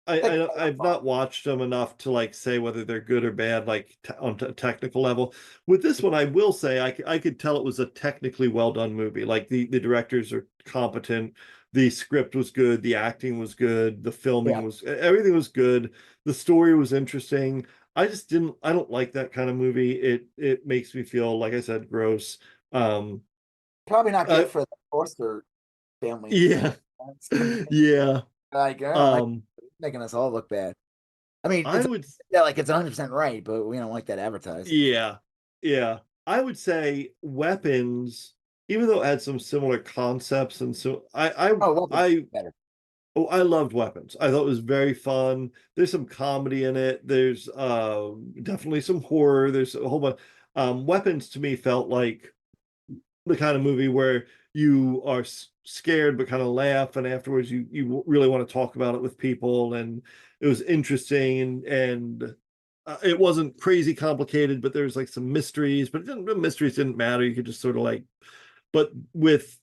like
I've
terrifying.
not watched them enough to like say whether they're good or bad, like on a technical level. With this one, I will say I could tell it was a technically well done movie. Like the directors are competent, the script was good, the acting was good, the
Yeah,
filming was everything was good, the story was interesting. I don't like that kind of movie. It makes me feel, like I said, gross. Um,
probably not
uh,
good for the Forster family.
yeah,
That's coming
yeah.
like I don't like
Um,
making us all look bad. I mean,
I
it's
would
yeah, like it's 100% right, but we don't like that advertised.
Yeah, yeah. I would say weapons, even though it had some similar concepts, and so
Oh, well, it's better.
I loved weapons. I thought it was very fun. There's some comedy in it. There's definitely some horror. There's a whole bunch. Weapons to me felt like the kind of movie where you are scared but kind of laugh, and afterwards you really want to talk about it with people, and it was interesting, and it wasn't crazy complicated, but there's like some mysteries, but the mysteries didn't matter. You could just sort of like, but with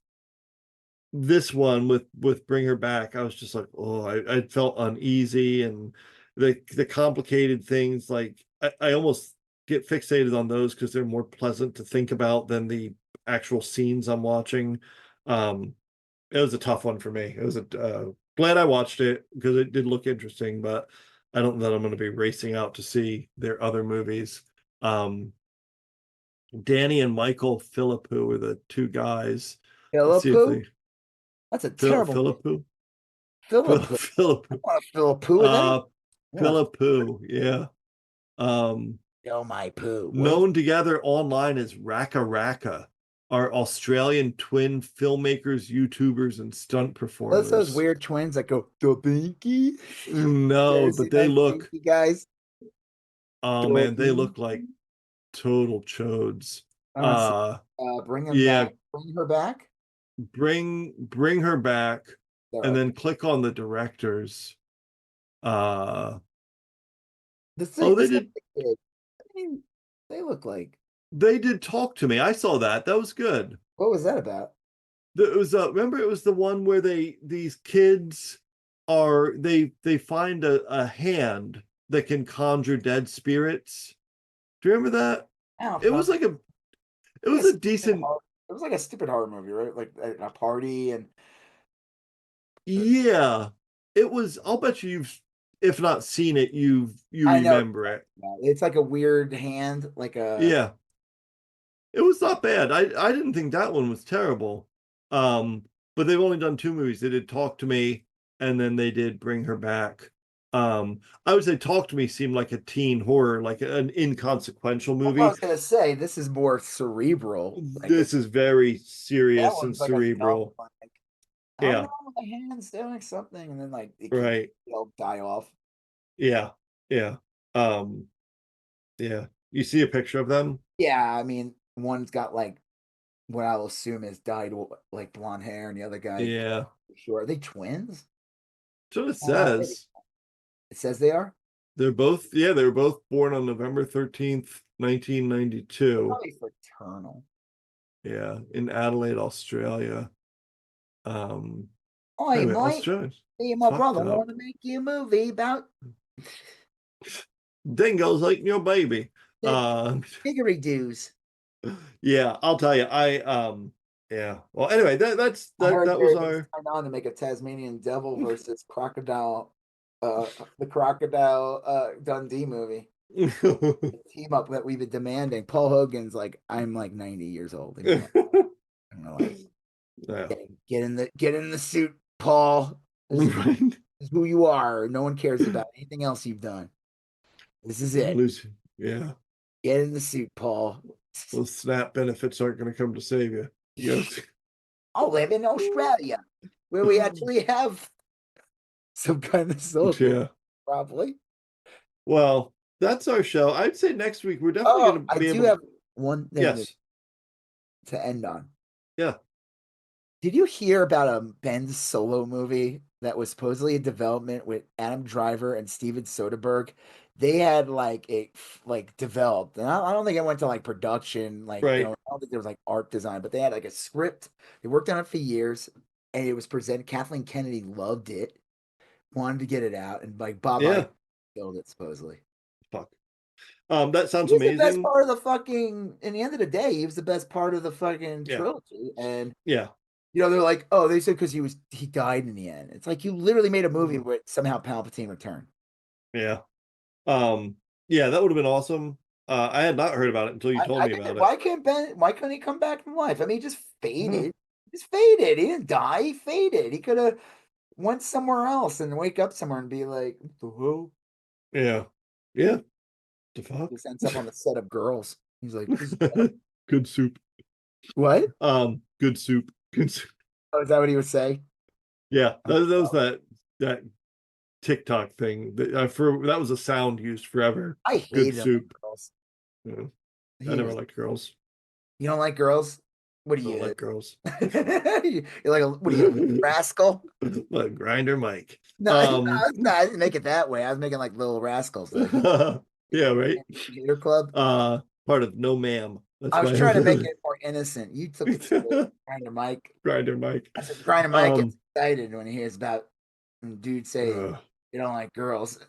this one, with Bring Her Back, I was just like, oh, I felt uneasy, and the complicated things, like I almost get fixated on those because they're more pleasant to think about than the actual scenes I'm watching. Um, it was a tough one for me. It was glad I watched it because it did look interesting, but I don't know that I'm going to be racing out to see their other movies. Um, Danny and Michael Philippou were the two guys. Let's see if
Philippou?
they
That's a terrible name.
Philippou
Philippou. I
Philippou
want to fill a poo with any.
uh
I want to
Philippou, yeah. Um,
fill my poo. What?
known together online as Raka Raka, are Australian twin filmmakers, YouTubers, and stunt
What's those
performers.
weird twins that go the binky? You
No,
ever
but
seen
they
those
look,
binky guys?
oh
The
man, they look like
binky.
total chodes.
I want to see.
Uh,
Bring him
yeah,
back. Bring her back.
bring her back,
There
and
are
then click on the directors. Uh,
the
oh,
thing. This kid. I mean, they look like.
they did Talk to Me. I saw that. That was good.
What was that about?
It was remember it was the one where these kids they find a hand that can conjure dead spirits. Do you remember that?
I don't
It was
fuck.
like it
Like a
was a
stupid
decent.
horror, it was like a stupid horror movie, right? Like a party and
Yeah, it was. I'll bet you've, if not seen it, you
I know
remember it.
it's like a weird hand, like a
Yeah, it was not bad. I didn't think that one was terrible. Um, but they've only done two movies. They did Talk to Me, and then they did Bring Her Back. I would say Talk to Me seemed like a teen horror, like an inconsequential
that's what I
movie.
was gonna say. This is more cerebral. Like
This is very
that
serious and
one's like a dumb
cerebral.
like I don't
Yeah,
know, the hand's doing something, and then like
right.
they'll die off.
Yeah, yeah. Um, yeah. You see a picture of them?
Yeah, I mean, one's got like what I'll assume is dyed like blonde hair, and the other guy,
Yeah.
sure, are they twins?
That's what it
Maybe.
says.
It says they are.
They were both born on November 13th, 1992.
Probably fraternal.
Yeah, in Adelaide, Australia. Um,
Oh,
wait a
hey,
minute,
Mike,
Australia's
me and my
fucked
brother
up.
want to make you a movie about
Dingoes like your baby.
the
Uh,
didgeridoo's.
yeah, I'll tell you, Yeah. Well, anyway, that
I heard
was
Derry
our.
signed on to make a Tasmanian Devil versus Crocodile, the Crocodile Dundee movie. Team up that we've been demanding. Paul Hogan's like, I'm like 90 years old, and I'm like,
Yeah.
get in the suit, Paul. This is who you are. No one cares about anything else you've done. This is it.
Yeah.
Get in the suit, Paul.
Those SNAP benefits aren't going to come to save you. Yes.
I'll live in Australia, where we actually have some kind of social,
Yeah.
probably.
Well, that's our show. I'd say next week we're definitely going to be able to.
Have one thing
Yes.
to end on.
Yeah.
Did you hear about a Ben Solo movie that was supposedly a development with Adam Driver and Steven Soderbergh? They had developed, and I don't think it went to like production, like
Right.
I don't think there was like art design, but they had like a script. They worked on it for years, and it was presented. Kathleen Kennedy loved it, wanted to get it out, and like Bob Iger killed it supposedly.
Fuck. That sounds
He was
amazing.
the best part of the fucking. In the end of the day, he was the best part of the fucking trilogy, and
yeah.
they're like, oh, they said because he died in the end. It's like you literally made a movie where somehow Palpatine returned.
Yeah. Yeah, that would have been awesome. I had not heard about it until you told me about it.
Why couldn't he come back from life? I mean, he just faded. He just faded. He didn't die. He faded. He could have went somewhere else and wake up somewhere and be like, the hell?
Yeah. Yeah. The fuck?
He ends up on the set of Girls. He's like,
good soup.
What?
Good soup. Good soup.
Oh, is that what he would say?
Yeah. That was that TikTok thing. That was a sound used forever.
I hate
soup.
Girls.
Yeah. I never liked Girls.
You don't like Girls? What do you
like Girls?
You're like what are you, rascal?
Like Grindr Mike.
No, I didn't make it that way. I was making like Little Rascals.
Yeah, right.
Your club.
Part of No Ma'am.
I was trying to make it more innocent. You took it to Grindr Mike.
Grindr Mike.
I said Grindr Mike gets excited when he hears about dudes say you don't like girls.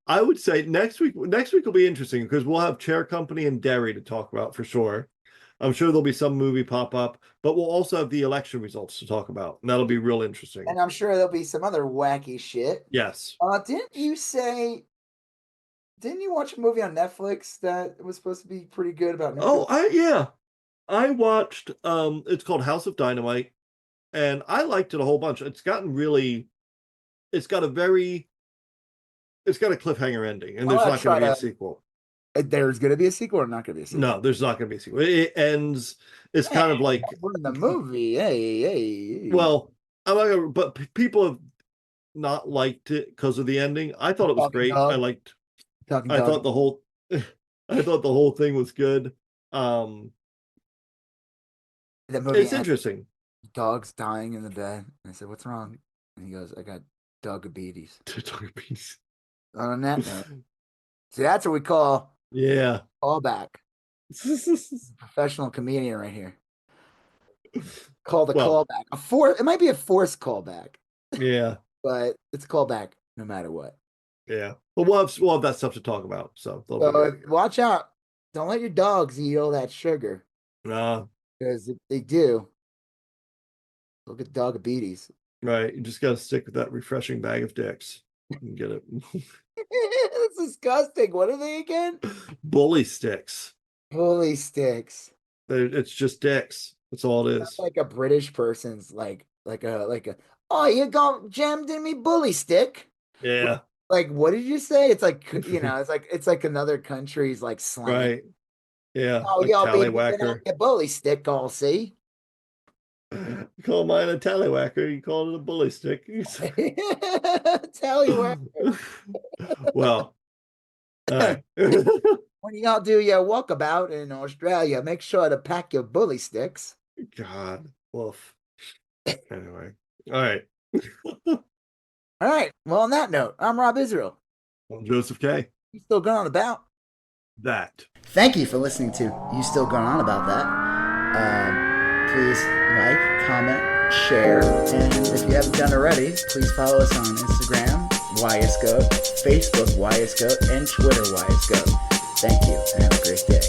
I would say next week will be interesting because we'll have Chair Company and Derry to talk about for sure. I'm sure there'll be some movie pop up, but we'll also have the election results to talk about, and that'll be real interesting.
And I'm sure there'll be some other wacky shit.
Yes.
Didn't you watch a movie on Netflix that was supposed to be pretty good about nuclear?
I watched it's called House of Dynamite, and I liked it a whole bunch. It's got a cliffhanger ending, and there's not going to be a sequel.
There's going to be a sequel or not going to be a sequel?
No, there's not going to be a sequel. It ends. It's kind of like
in the movie. Hey.
Well, I'm not gonna, but people have not liked it because of the ending. I thought it was great. I thought the whole thing was good. It's interesting.
Dog's dying in the bed. And I said, "What's wrong?" And he goes, "I got diabetes."
Diabetes.
On that note, see, that's what we call callback. Professional comedian right here. Call the callback. It might be a forced callback.
Yeah,
but it's a callback no matter what.
Yeah, but we'll have that stuff to talk about. So
watch out! Don't let your dogs eat all that sugar.
No,
because if they do, they'll get diabetes.
Right, you just got to stick with that refreshing bag of dicks and get it.
It's disgusting. What are they again?
Bully sticks.
Bully sticks.
It's just dicks. That's all it is.
That's like a British person's like a. Oh, you got jammed in me bully stick.
Yeah.
Like, what did you say? It's like it's like another country's like slang.
Right. Yeah.
Oh,
like
y'all be
tallywhacker.
A bully stick, all see.
You call mine a tallywhacker. You call it a bully stick.
Tallywhacker.
Well, all right.
When y'all do your walkabout in Australia, make sure to pack your bully sticks.
God, woof. Anyway, all right.
All right. Well, on that note, I'm Rob Israel.
I'm Joseph K.
You still going on about
that?
Thank you for listening to You Still Going On About That. Please like, comment, share, and if you haven't done already, please follow us on Instagram, YSGOAT, Facebook, YSGOAT, and Twitter, YSGOAT. Thank you, and have a great day.